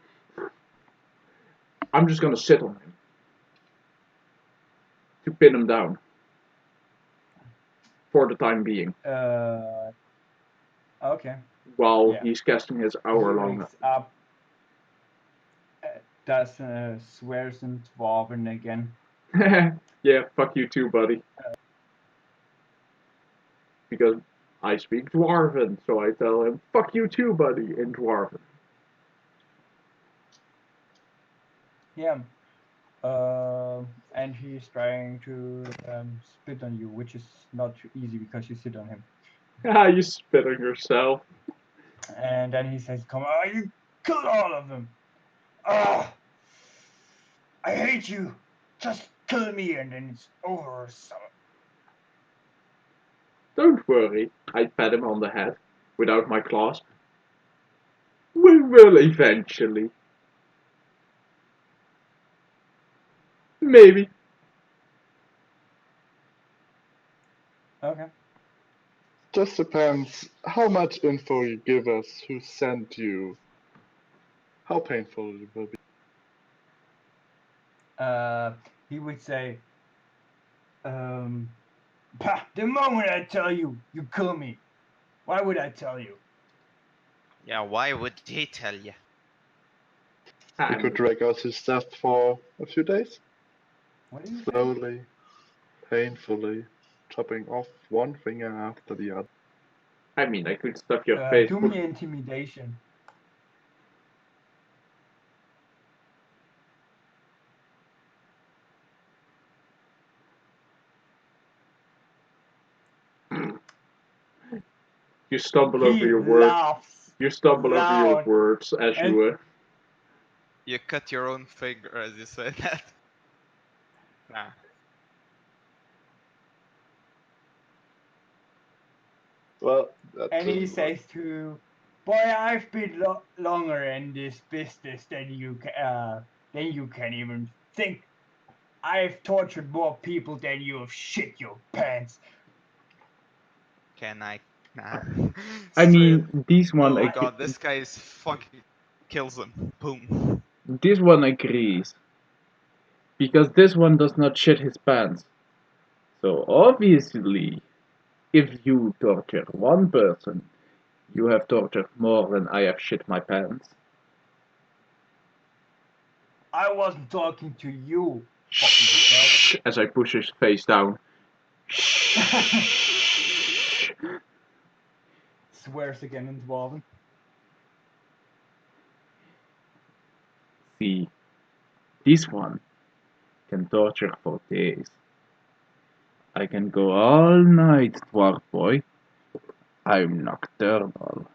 I'm just gonna sit on him to pin him down for the time being. Okay. While he's casting his hour-long. He wakes up. Does swears in Dwarven again. Yeah, fuck you too, buddy. Because I speak Dwarven, so I tell him, fuck you too, buddy, in Dwarven. Yeah. And he's trying to spit on you, which is not too easy because you sit on him. Ah, you spit on yourself. And then he says, come on, you killed all of them. Ah! I hate you. Just kill me and then it's over. So Don't worry, I pat him on the head without my claws. We will eventually. Maybe. okay. Just depends how much info you give us, who sent you, how painful it will be. He would say, "Pah, the moment I tell you, you kill me. Why would I tell you?" Yeah, why would he tell you? We I could mean, drag out his death for a few days, What did you say? slowly, painfully, chopping off one finger after the other. I could stuff your face Do full. me intimidation. You stumble over He your words. laughs You stumble over your loud words as and you. You cut your own finger as you say that. Nah. Well, that and he didn't work. says to, "Boy, I've been longer in this business than you can even think. I've tortured more people than you have shit your pants." Can I? Nah. I Straight. mean, this one, Oh god, this guy is fucking kills him. Boom. this one agrees because this one does not shit his pants. So obviously, if you torture one person, you have tortured more than I have shit my pants. I wasn't talking to you, fucking Shh, as I push his face down. Shh. swears again in Dwarven. See, this one can torture for days. I can go all night, dwarf boy. I'm nocturnal.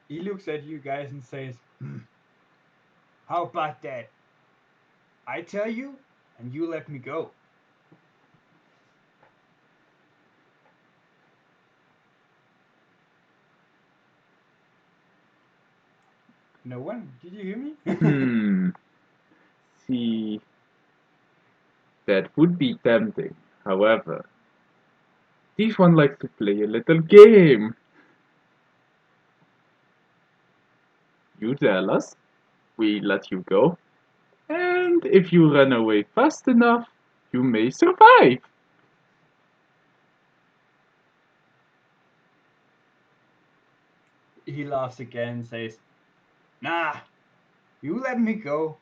He looks at you guys and says, "How about that? I tell you, and you let me go." No one? Did you hear me? See, that would be tempting. However, this one likes to play a little game. You tell us, we let you go, and if you run away fast enough, you may survive. He laughs again and says, "Nah, you let me go.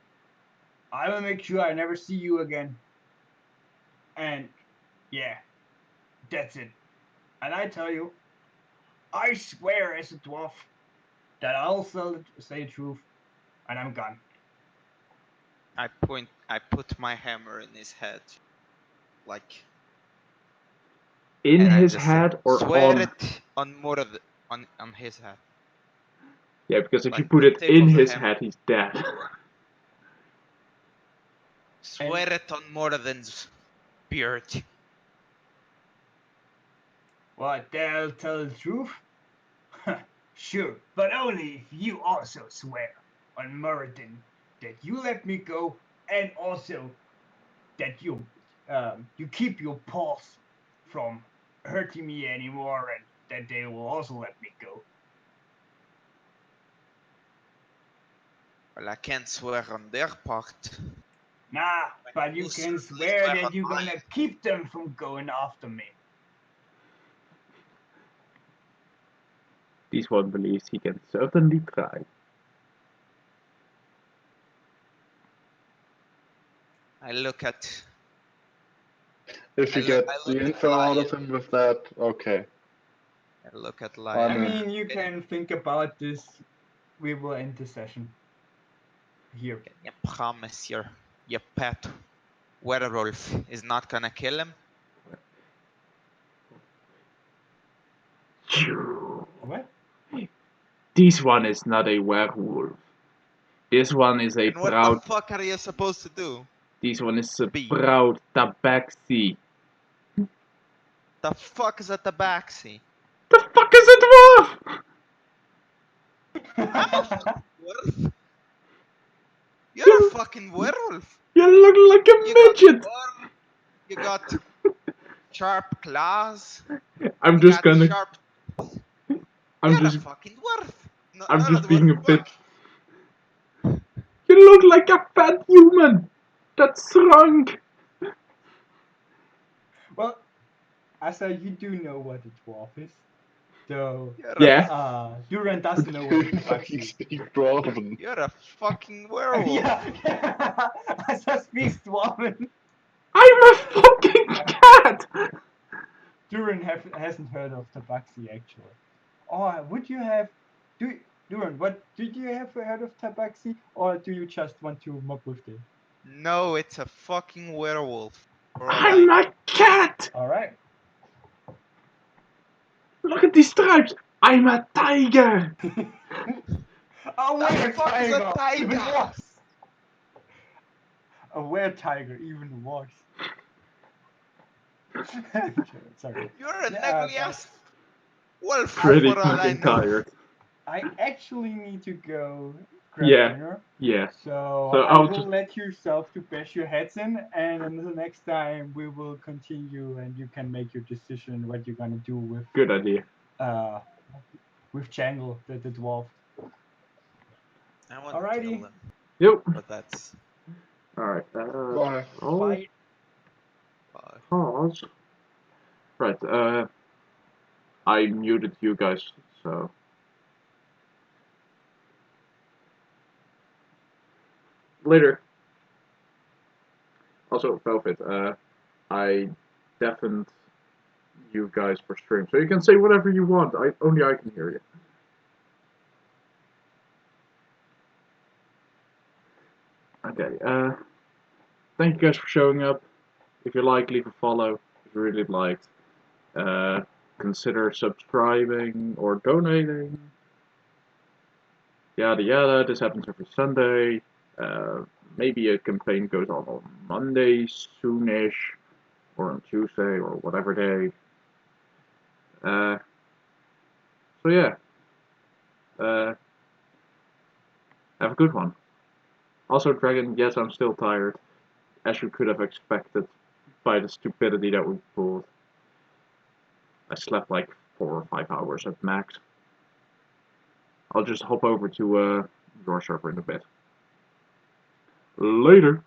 I will make sure I never see you again. And yeah, that's it. And I tell you, I swear as a dwarf that I'll say the truth, and I'm gone." I put my hammer in his head. Like, In and I his just say, head or swear on? it on more of on his head. Yeah, because if you Like put the it tip in of the his hammer. head, he's dead. Swear it on Moradin's beard. What, they'll tell the truth? Sure, but only if you also swear on Muradin that you let me go, and also that you keep your paws from hurting me anymore, and that they will also let me go. Well, I can't swear on their part. Nah, I but you most can certainly swear swear on that you're mine. gonna keep them from going after me. This one believes he can certainly try. I look at If you get I the look at info out Lion. of him with that, okay. I look at I I Lion. mean, mean, you can think about this. We will end the session here. Can you promise your pet werewolf is not gonna kill him? What? This one is not a werewolf. This one is a And what the proud. fuck are you supposed to do? This one is a B. proud tabaxi. The fuck is a tabaxi? The fuck is a dwarf? I'm a fucking werewolf. You're a You, fucking werewolf. you look like a You got midget. horn, you got sharp claws, I'm you just got gonna. sharp. I'm You're a just. fucking werewolf. No, I'm not just a being a werewolf. bit. You look like a fat human. That's shrunk. Well, Asa, you do know what a dwarf is. So, You're Yeah. Duran doesn't know what a tabaxi is. Speak Dwarven. You're a fucking werewolf. Yeah, Asa speaks dwarven. I'm a fucking cat. Duran hasn't heard of tabaxi actually. Or would you have? Duran, what did you have heard of tabaxi, or do you just want to mock with it? No, it's a fucking werewolf. For all I I'm know. a cat. All right. Look at these stripes. I'm a tiger. A were fuck is a tiger, even tiger? worse. A were tiger, even worse. Sorry. You're an Yeah, ugly ass wolf. Pretty For all I fucking know. tired. I actually need to go grab Yeah. dinner. Yeah. So So I I'll will just- let yourself to bash your heads in, and until next time we will continue, and you can make your decision what you're gonna do Good idea. uh with Jangle, the dwarf. I want to Alrighty. kill them, Yep. but that's Alright. Bye. Oh, Bye. pause. Right. I muted you guys, so. Later. Also, Velvet, I deafened you guys for stream, so you can say whatever you want. Only I can hear you. Okay, thank you guys for showing up. If you like, leave a follow. If you really liked, consider subscribing or donating. Yada yada. This happens every Sunday. Maybe a campaign goes on Monday soonish, or on Tuesday, or whatever day. So yeah. Have a good one. Also, Dragon, yes, I'm still tired, as you could have expected by the stupidity that we pulled. I slept like 4 or 5 hours at max. I'll just hop over to your server in a bit. Later.